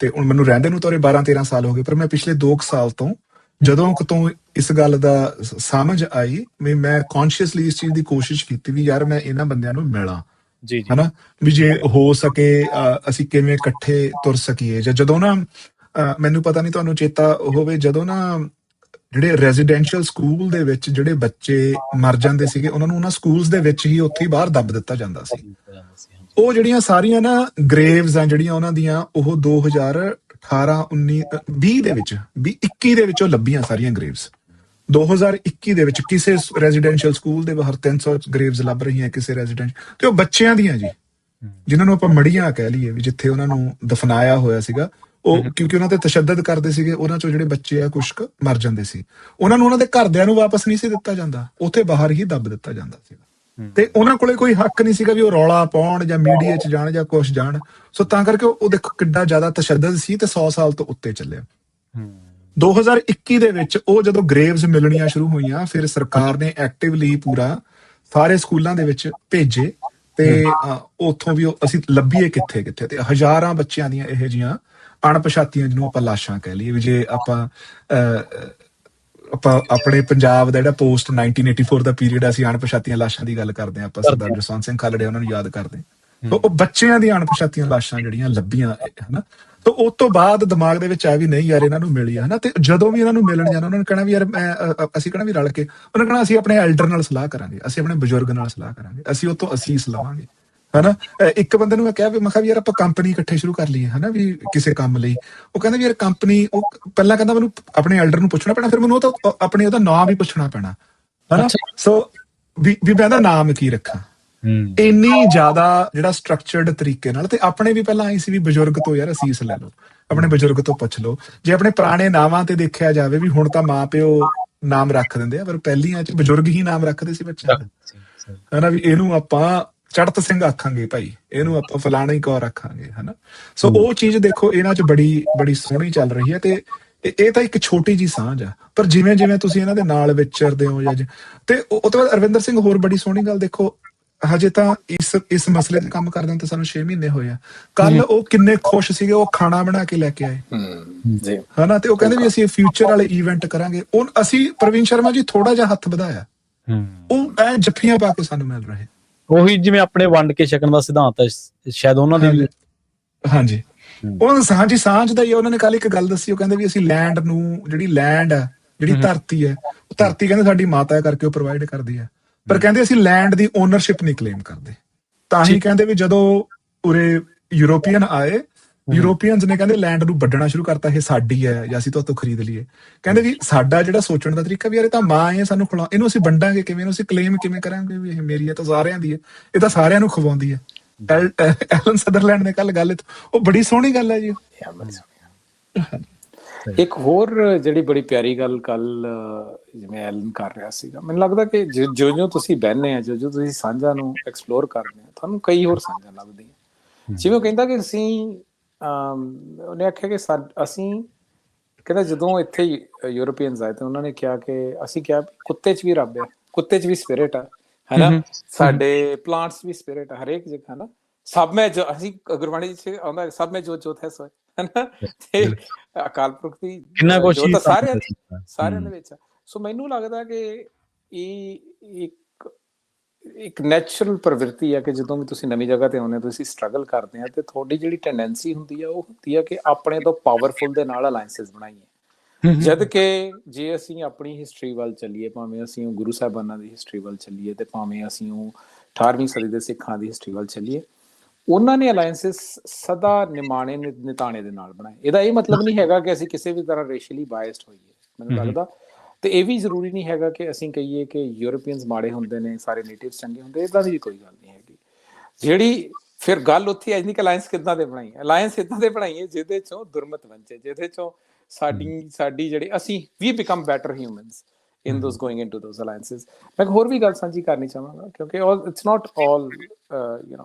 ਤੇ ਹੁਣ ਮੈਨੂੰ ਰਹਿੰਦੇ ਨੂੰ ਤਾਂ 12-13 ਸਾਲ ਹੋ ਗਏ, ਪਰ ਮੈਂ ਪਿਛਲੇ 2 ਸਾਲ ਤੋਂ ਜਦੋਂ ਤੋਂ ਇਸ ਗੱਲ ਦਾ ਸਮਝ ਆਈ, ਮੈਂ ਕੌਨਸ਼ੀਅਸਲੀ ਇਸ ਚੀਜ਼ ਦੀ ਕੋਸ਼ਿਸ਼ ਕੀਤੀ ਵੀ ਯਾਰ ਮੈਂ ਇਹਨਾਂ ਬੰਦਿਆਂ ਨੂੰ ਮਿਲਾਂ, ਹਨਾ, ਵੀ ਜੇ ਹੋ ਸਕੇ ਅਸੀਂ ਕਿਵੇਂ ਇਕੱਠੇ ਤੁਰ ਸਕੀਏ। ਜਾਂ ਜਦੋਂ ਨਾ ਮੈਨੂੰ ਪਤਾ ਨਹੀਂ ਤੁਹਾਨੂੰ ਚੇਤਾ ਹੋਵੇ, ਜਦੋਂ ਨਾ ਜਿਹੜੇ ਰੈਜ਼ੀਡੈਂਸ਼ੀਅਲ ਸਕੂਲ ਦੇ ਵਿੱਚ ਜਿਹੜੇ ਬੱਚੇ ਮਰ ਜਾਂਦੇ ਸੀਗੇ, ਉਹਨਾਂ ਨੂੰ ਉਹਨਾਂ ਸਕੂਲਸ ਦੇ ਵਿੱਚ ਹੀ ਉੱਥੇ ਹੀ ਬਾਹਰ ਦੱਬ ਦਿੱਤਾ ਜਾਂਦਾ ਸੀ। ਉਹ ਜਿਹੜੀਆਂ ਸਾਰੀਆਂ ਨਾ ਗ੍ਰੇਵਜ਼ ਆ ਜਿਹੜੀਆਂ ਉਹਨਾਂ ਦੀਆਂ, ਉਹ 2018, 19, 20 ਦੇ ਵਿੱਚ 21 ਦੇ ਵਿੱਚ ਉਹ ਲੱਭੀਆਂ ਸਾਰੀਆਂ ਗ੍ਰੇਵਜ਼। 2021 ਦੇ ਵਿੱਚ ਕਿਸੇ ਰੈਜ਼ੀਡੈਂਸ਼ੀਅਲ ਸਕੂਲ ਦੇ ਬਾਹਰ 300 ਗ੍ਰੇਵਜ਼ ਲੱਭ ਰਹੀਆਂ ਕਿਸੇ ਰੈਜ਼ੀਡੈਂਟ, ਤੇ ਉਹ ਬੱਚਿਆਂ ਦੀਆਂ ਜੀ, ਜਿਨ੍ਹਾਂ ਨੂੰ ਆਪਾਂ ਮੜੀਆਂ ਕਹਿ ਲਈਏ, ਵੀ ਜਿੱਥੇ ਉਹਨਾਂ ਨੂੰ ਦਫਨਾਇਆ ਹੋਇਆ ਸੀਗਾ। ਉਹ ਕਿਉਂਕਿ ਉਹਨਾਂ ਤੇ ਤਸ਼ੱਦਦ ਕਰਦੇ ਸੀਗੇ, ਉਹਨਾਂ ਚੋਂ ਜਿਹੜੇ ਬੱਚੇ ਆ ਕੁਛ ਕੁ ਮਰ ਜਾਂਦੇ ਸੀ, ਉਹਨਾਂ ਨੂੰ ਉਹਨਾਂ ਦੇ ਘਰਦਿਆਂ ਨੂੰ ਵਾਪਸ ਨਹੀਂ ਸੀ ਦਿੱਤਾ ਜਾਂਦਾ, ਉੱਥੇ ਬਾਹਰ ਹੀ ਦੱਬ ਦਿੱਤਾ ਜਾਂਦਾ ਸੀਗਾ। ਤੇ ਉਹਨਾਂ ਕੋਲੇ ਕੋਈ ਹੱਕ ਨਹੀਂ ਸੀਗਾ ਵੀ ਉਹ ਰੌਲਾ ਪਾਉਣ ਜਾਂ ਮੀਡੀਆ 'ਚ ਜਾਣ ਜਾਂ ਕੁਛ ਜਾਣ। ਸੋ ਤਾਂ ਕਰਕੇ ਉਹ ਦੇਖੋ ਕਿੱਡਾ ਜ਼ਿਆਦਾ ਤਸ਼ੱਦਦ ਸੀ, ਤੇ 100 ਸਾਲ ਤੋਂ ਉੱਤੇ ਚੱਲਿਆ। 2021 ਦੇ ਵਿੱਚ ਉਹ ਜਦੋਂ ਗ੍ਰੇਵਜ਼ ਮਿਲਣੀਆਂ ਸ਼ੁਰੂ ਹੋਈਆਂ, ਫਿਰ ਸਰਕਾਰ ਨੇ ਐਕਟਿਵਲੀ ਪੂਰਾ ਸਾਰੇ ਸਕੂਲਾਂ ਦੇ ਵਿੱਚ ਭੇਜੇ, ਤੇ ਉੱਥੋਂ ਵੀ ਅਸੀਂ ਲੱਭੀਏ ਕਿੱਥੇ ਕਿੱਥੇ, ਤੇ ਹਜ਼ਾਰਾਂ ਬੱਚਿਆਂ ਦੀਆਂ ਇਹੋ ਜਿਹੀਆਂ ਅਣਪਛਾਤੀਆਂ, ਜਿਹਨੂੰ ਆਪਾਂ ਲਾਸ਼ਾਂ ਕਹਿ ਲਈਏ, ਵੀ ਜੇ ਆਪਾਂ ਆਪਣੇ ਪੰਜਾਬ ਦਾ ਜਿਹੜਾ ਪੋਸਟ 1984 ਦਾ ਪੀਰੀਅਡ, ਅਸੀਂ ਅਣਪਛਾਤੀਆਂ ਲਾਸ਼ਾਂ ਦੀ ਗੱਲ ਕਰਦੇ ਹਾਂ, ਆਪਾਂ ਸਰਦਾਰ ਜਸਵੰਤ ਸਿੰਘ ਖਾਲੜੇ ਉਹਨਾਂ ਨੂੰ ਯਾਦ ਕਰਦੇ, ਉਹ ਬੱਚਿਆਂ ਦੀਆਂ ਅਣਪਛਾਤੀਆਂ ਲਾਸ਼ਾਂ ਜਿਹੜੀਆਂ ਲੱਭੀਆਂ, ਹਨਾ। ਤਾਂ ਉਸ ਤੋਂ ਬਾਅਦ ਦਿਮਾਗ ਦੇ ਵਿੱਚ ਆ ਵੀ ਨਹੀਂ ਯਾਰ ਇਹਨਾਂ ਨੂੰ ਮਿਲੀ, ਹਨਾ। ਤੇ ਜਦੋਂ ਵੀ ਇਹਨਾਂ ਨੂੰ ਮਿਲਣ ਜਾਣਾ, ਉਹਨਾਂ ਨੇ ਕਹਿਣਾ ਵੀ ਯਾਰ ਅਸੀਂ ਕਹਿਣਾ ਵੀ ਰਲ ਕੇ, ਉਹਨਾਂ ਕਹਿਣਾ ਅਸੀਂ ਆਪਣੇ ਐਲਡਰ ਨਾਲ ਸਲਾਹ ਕਰਾਂਗੇ, ਅਸੀਂ ਆਪਣੇ ਬਜ਼ੁਰਗ ਨਾਲ ਸਲਾਹ ਕਰਾਂਗੇ, ਅਸੀਂ ਉਹ ਤੋਂ ਅਸੀਸ ਲਵਾਂਗੇ, ਹਨਾ। ਇੱਕ ਬੰਦੇ ਨੂੰ ਮੈਂ ਕਿਹਾ ਵੀ, ਮੈਂ ਕਿਹਾ ਵੀ ਯਾਰ ਆਪਾਂ ਕੰਪਨੀ ਇਕੱਠੇ ਸ਼ੁਰੂ ਕਰ ਲਈਏ, ਹਨਾ, ਵੀ ਕਿਸੇ ਕੰਮ ਲਈ। ਉਹ ਕਹਿੰਦਾ ਵੀ ਯਾਰ ਕੰਪਨੀ, ਉਹ ਪਹਿਲਾਂ ਕਹਿੰਦਾ ਮੈਨੂੰ ਆਪਣੇ ਐਲਡਰ ਨੂੰ ਪੁੱਛਣਾ ਪੈਣਾ, ਫਿਰ ਮੈਨੂੰ ਉਹ ਤਾਂ ਆਪਣੇ ਉਹਦਾ ਨਾਮ ਵੀ ਪੁੱਛਣਾ ਪੈਣਾ, ਹਨਾ। ਸੋ ਵੀ ਮੈਂ ਇਹਦਾ ਨਾਮ ਕੀ ਰੱਖਾਂ, ਇੰਨੀ ਜ਼ਿਆਦਾ ਜਿਹੜਾ ਸਟਰਕਚਰਡ ਤਰੀਕੇ ਨਾਲ। ਤੇ ਆਪਣੇ ਵੀ ਪਹਿਲਾਂ ਆਈ ਸੀ ਵੀ ਬਜ਼ੁਰਗ ਤੋਂ ਯਾਰ ਅਸੀਸ ਲੈ ਲਓ, ਆਪਣੇ ਬਜ਼ੁਰਗ ਤੋਂ ਪੁੱਛ ਲਓ। ਜੇ ਆਪਣੇ ਪੁਰਾਣੇ ਨਾਵਾਂ ਤੇ ਦੇਖਿਆ ਜਾਵੇ, ਵੀ ਹੁਣ ਤਾਂ ਮਾਂ ਪਿਓ ਨਾਮ ਰੱਖ ਦਿੰਦੇ ਆ, ਪਰ ਪਹਿਲੀਆਂ 'ਚ ਬਜ਼ੁਰਗ ਹੀ ਨਾਮ ਰੱਖਦੇ ਸੀ ਬੱਚਿਆਂ ਦੇ, ਹਨਾ। ਵੀ ਇਹਨੂੰ ਆਪਾਂ ਚੜਤ ਸਿੰਘ ਆਖਾਂਗੇ ਭਾਈ, ਇਹਨੂੰ ਆਪਾਂ ਫਲਾਣੀ ਕੌਰ ਆਖਾਂਗੇ, ਹਨਾ। ਸੋ ਉਹ ਚੀਜ਼ ਦੇਖੋ ਇਹਨਾਂ 'ਚ ਬੜੀ ਸੋਹਣੀ ਚੱਲ ਰਹੀ ਹੈ। ਤੇ ਇਹ ਤਾਂ ਇੱਕ ਛੋਟੀ ਜੀ ਸਾਂਝ ਆ, ਪਰ ਜਿਵੇਂ ਜਿਵੇਂ ਤੁਸੀਂ ਇਹਨਾਂ ਦੇ ਨਾਲ ਵਿਚਰਦੇ ਹੋ, ਜਾਂ ਤੇ ਉਹ ਤੋਂ ਬਾਅਦ ਅਰਵਿੰਦਰ ਸਿੰਘ ਹੋਰ ਬੜੀ ਸੋਹਣੀ ਗੱਲ ਦੇਖੋ, ਹਜੇ ਤਾਂ ਇਸ ਮਸਲੇ ਤੇ ਕੰਮ ਕਰਦੇ ਤਾਂ ਸਾਨੂੰ 6 ਮਹੀਨੇ ਹੋਏ ਆ। ਕੱਲ ਉਹ ਕਿੰਨੇ ਖੁਸ਼ ਸੀਗੇ, ਉਹ ਖਾਣਾ ਬਣਾ ਕੇ ਲੈ ਕੇ ਆਏ, ਹਨਾ। ਤੇ ਉਹ ਕਹਿੰਦੇ ਵੀ ਅਸੀਂ ਫਿਊਚਰ ਵਾਲੇ ਈਵੈਂਟ ਕਰਾਂਗੇ। ਉਹ ਅਸੀਂ ਪ੍ਰਵੀਨ ਸ਼ਰਮਾ ਜੀ ਥੋੜਾ ਜਿਹਾ ਹੱਥ ਵਧਾਇਆ, ਉਹ ਐ ਜੱਫੀਆਂ ਪਾ ਕੇ ਸਾਨੂੰ ਮਿਲ ਰਹੇ। ਉਹੀ ਜਿਵੇਂ ਆਪਣੇ ਵੰਡ ਕੇ ਛਕਣ ਦਾ ਸਿਧਾਂਤ ਹੈ, ਸ਼ਾਇਦ ਉਹਨਾਂ ਦੀ। ਹਾਂਜੀ, ਉਹ ਸਾਂਝ ਦਾ ਹੀ। ਉਹਨਾਂ ਨੇ ਕੱਲ ਇੱਕ ਗੱਲ ਦੱਸੀ, ਉਹ ਕਹਿੰਦੇ ਵੀ ਅਸੀਂ ਲੈਂਡ ਨੂੰ, ਜਿਹੜੀ ਲੈਂਡ ਹੈ, ਜਿਹੜੀ ਧਰਤੀ ਹੈ, ਉਹ ਧਰਤੀ ਕਹਿੰਦੇ ਸਾਡੀ ਮਾਤਾ ਕਰਕੇ ਉਹ ਪ੍ਰੋਵਾਈਡ ਕਰਦੀ ਹੈ, ਪਰ ਕਹਿੰਦੇ ਅਸੀਂ ਲੈਂਡ ਦੀ ਓਨਰਸ਼ਿਪ ਨਹੀਂ ਕਲੇਮ ਕਰਦੇ। ਤਾਂ ਹੀ ਕਹਿੰਦੇ ਵੀ ਜਦੋਂ ਉਰੇ ਯੂਰੋਪੀਅਨ ਆਏ, ਯੂਰੋਪੀਅਨਸ ਨੇ ਕਹਿੰਦੇ ਲੈਂਡ ਨੂੰ ਵੱਢਣਾ ਸ਼ੁਰੂ ਕਰਤਾ, ਇਹ ਸਾਡੀ ਹੈ ਜਾਂ ਅਸੀਂ ਤੁਹਾਤੋਂ ਖਰੀਦ ਲਈਏ। ਕਹਿੰਦੇ ਵੀ ਸਾਡਾ ਜਿਹੜਾ ਸੋਚਣ ਦਾ ਤਰੀਕਾ ਵੀ ਯਾਰ ਇਹ ਤਾਂ ਮਾਂ ਹੈ, ਸਾਨੂੰ ਖਿਲਾ, ਇਹਨੂੰ ਅਸੀਂ ਵੰਡਾਂਗੇ ਕਿਵੇਂ, ਇਹਨੂੰ ਅਸੀਂ ਕਲੇਮ ਕਿਵੇਂ ਕਰਾਂਗੇ ਵੀ ਇਹ ਮੇਰੀ ਹੈ, ਤਾਂ ਸਾਰਿਆਂ ਦੀ ਹੈ, ਇਹ ਤਾਂ ਸਾਰਿਆਂ ਨੂੰ ਖਵਾਉਂਦੀ ਹੈ। ਐਲਨ ਸਦਰਲੈਂਡ ਨੇ ਕੱਲ ਗੱਲ, ਉਹ ਬੜੀ ਸੋਹਣੀ ਗੱਲ ਹੈ ਜੀ। ਇੱਕ ਹੋਰ ਜਿਹੜੀ ਬੜੀ ਪਿਆਰੀ ਗੱਲ ਕੱਲ ਜਿਵੇਂ ਐਲਨ ਕਰ ਰਿਹਾ ਸੀਗਾ, ਮੈਨੂੰ ਲੱਗਦਾ ਕਿ ਜੋ ਤੁਸੀਂ ਬਹਿਨੇ ਆ, ਜੋ ਤੁਸੀਂ ਸਾਂਝਾਂ ਨੂੰ ਐਕਸਪਲੋਰ ਕਰਦੇ ਆ, ਤੁਹਾਨੂੰ ਕਈ ਹੋਰ ਸਾਂਝਾਂ ਲੱਭਦੀਆਂ। ਜਿਵੇਂ ਉਹ ਕਹਿੰਦਾ ਕਿ ਅਸੀਂ, ਉਹਨੇ ਆਖਿਆ ਕਿ ਅਸੀਂ, ਕਹਿੰਦਾ ਜਦੋਂ ਇੱਥੇ ਯੂਰੋਪੀਅਨਸ ਆਏ ਤਾਂ ਉਹਨਾਂ ਨੇ ਕਿਹਾ ਕਿ ਅਸੀਂ ਕਿਹਾ ਕੁੱਤੇ 'ਚ ਵੀ ਰੱਬ ਆ, ਕੁੱਤੇ 'ਚ ਵੀ ਸਪਿਰਿਟ ਆ, ਹਨਾ, ਸਾਡੇ ਪਲਾਂਟਸ ਵੀ ਸਪਿਰਿਟ ਹਰੇਕ ਜਗ੍ਹਾ ਨਾ, ਸਭ ਮੈਂ ਜੋ ਅਸੀਂ ਗੁਰਬਾਣੀ ਚ ਆਉਂਦਾ ਸਭ ਮੈਂ ਜੋਤ ਹੈ ਸੋਏ, ਹਨਾ, ਤੇ ਅਕਾਲ ਪੁਰਖ ਦੀ ਜੋਤ ਸਾਰਿਆਂ ਦੇ ਵਿੱਚ ਆ। ਸੋ ਮੈਨੂੰ ਲੱਗਦਾ ਕਿ ਇਹ ਇੱਕ ਨੈਚੁਰਲ ਪ੍ਰਵਿਰਤੀ ਆ ਕਿ ਜਦੋਂ ਵੀ ਤੁਸੀਂ ਨਵੀਂ ਜਗ੍ਹਾ ਤੇ ਆਉਂਦੇ ਹੋ, ਤੁਸੀਂ ਸਟਰਗਲ ਕਰਦੇ ਆ, ਤੇ ਤੁਹਾਡੀ ਜਿਹੜੀ ਟੈਂਡੈਂਸੀ ਹੁੰਦੀ ਆ ਉਹ ਹੁੰਦੀ ਆ ਕਿ ਆਪਣੇ ਤੋਂ ਪਾਵਰਫੁਲ ਦੇ ਨਾਲ ਅਲਾਈਅੰਸਿਸ ਬਣਾਈਏ। ਜਦ ਕਿ ਜੇ ਅਸੀਂ ਆਪਣੀ ਹਿਸਟਰੀ ਵੱਲ ਚੱਲੀਏ, ਭਾਵੇਂ ਅਸੀਂ ਉਹ ਗੁਰੂ ਸਾਹਿਬਾਨਾਂ ਦੀ ਹਿਸਟਰੀ ਵੱਲ ਚੱਲੀਏ, ਤੇ ਭਾਵੇਂ ਅਸੀਂ ਉਹ 18ਵੀਂ ਸਦੀ ਦੇ ਸਿੱਖਾਂ ਦੀ ਹਿਸਟਰੀ ਵੱਲ ਚੱਲੀਏ, ਉਹਨਾਂ ਨੇ ਅਲਾਈਅੰਸਿਸ ਸਦਾ ਨਿਮਾਣੇ ਨਿਤਾਣੇ ਦੇ ਨਾਲ ਬਣਾਏ। ਇਹਦਾ ਇਹ ਮਤਲਬ ਨਹੀਂ ਹੈਗਾ ਕਿ ਅਸੀਂ ਕਿਸੇ ਵੀ ਤਰ੍ਹਾਂ ਰੇਸ਼ੀਅਲੀ ਬਾਇਸਡ ਹੋਈਏ, ਮੈਨੂੰ ਲੱਗਦਾ। ਤੇ ਇਹ ਵੀ ਜ਼ਰੂਰੀ ਨਹੀਂ ਹੈਗਾ ਕਿ ਅਸੀਂ ਕਹੀਏ ਕਿ ਯੂਰਪੀਅਨਸ ਮਾੜੇ ਹੁੰਦੇ ਨੇ, ਸਾਰੇ ਨੇਟਿਵਸ ਚੰਗੇ ਹੁੰਦੇ, ਇੱਦਾਂ ਦੀ ਕੋਈ ਗੱਲ ਨਹੀਂ ਹੈਗੀ। ਜਿਹੜੀ ਫਿਰ ਗੱਲ ਉੱਥੇ ਆ ਜਾਂਦੀ ਕਿ ਅਲਾਇੰਸ ਕਿੱਦਾਂ ਦੇ ਬਣਾਈਏ। ਅਲਾਇੰਸ ਇੱਦਾਂ ਦੇ ਬਣਾਈਏ ਜਿਹਦੇ ਚੋਂ ਦੁਰਮਤ ਬਚੇ, ਜਿਹਦੇ ਚੋਂ ਸਾਡੀ ਜਿਹੜੀ ਅਸੀਂ we become better humans in those going into those alliances. ਮੈਂ ਹੋਰ ਵੀ ਗੱਲ ਸਾਂਝੀ ਕਰਨੀ ਚਾਹਾਂਗਾ, ਕਿਉਂਕਿ ਇਟਸ ਨਾਟ ਆਲ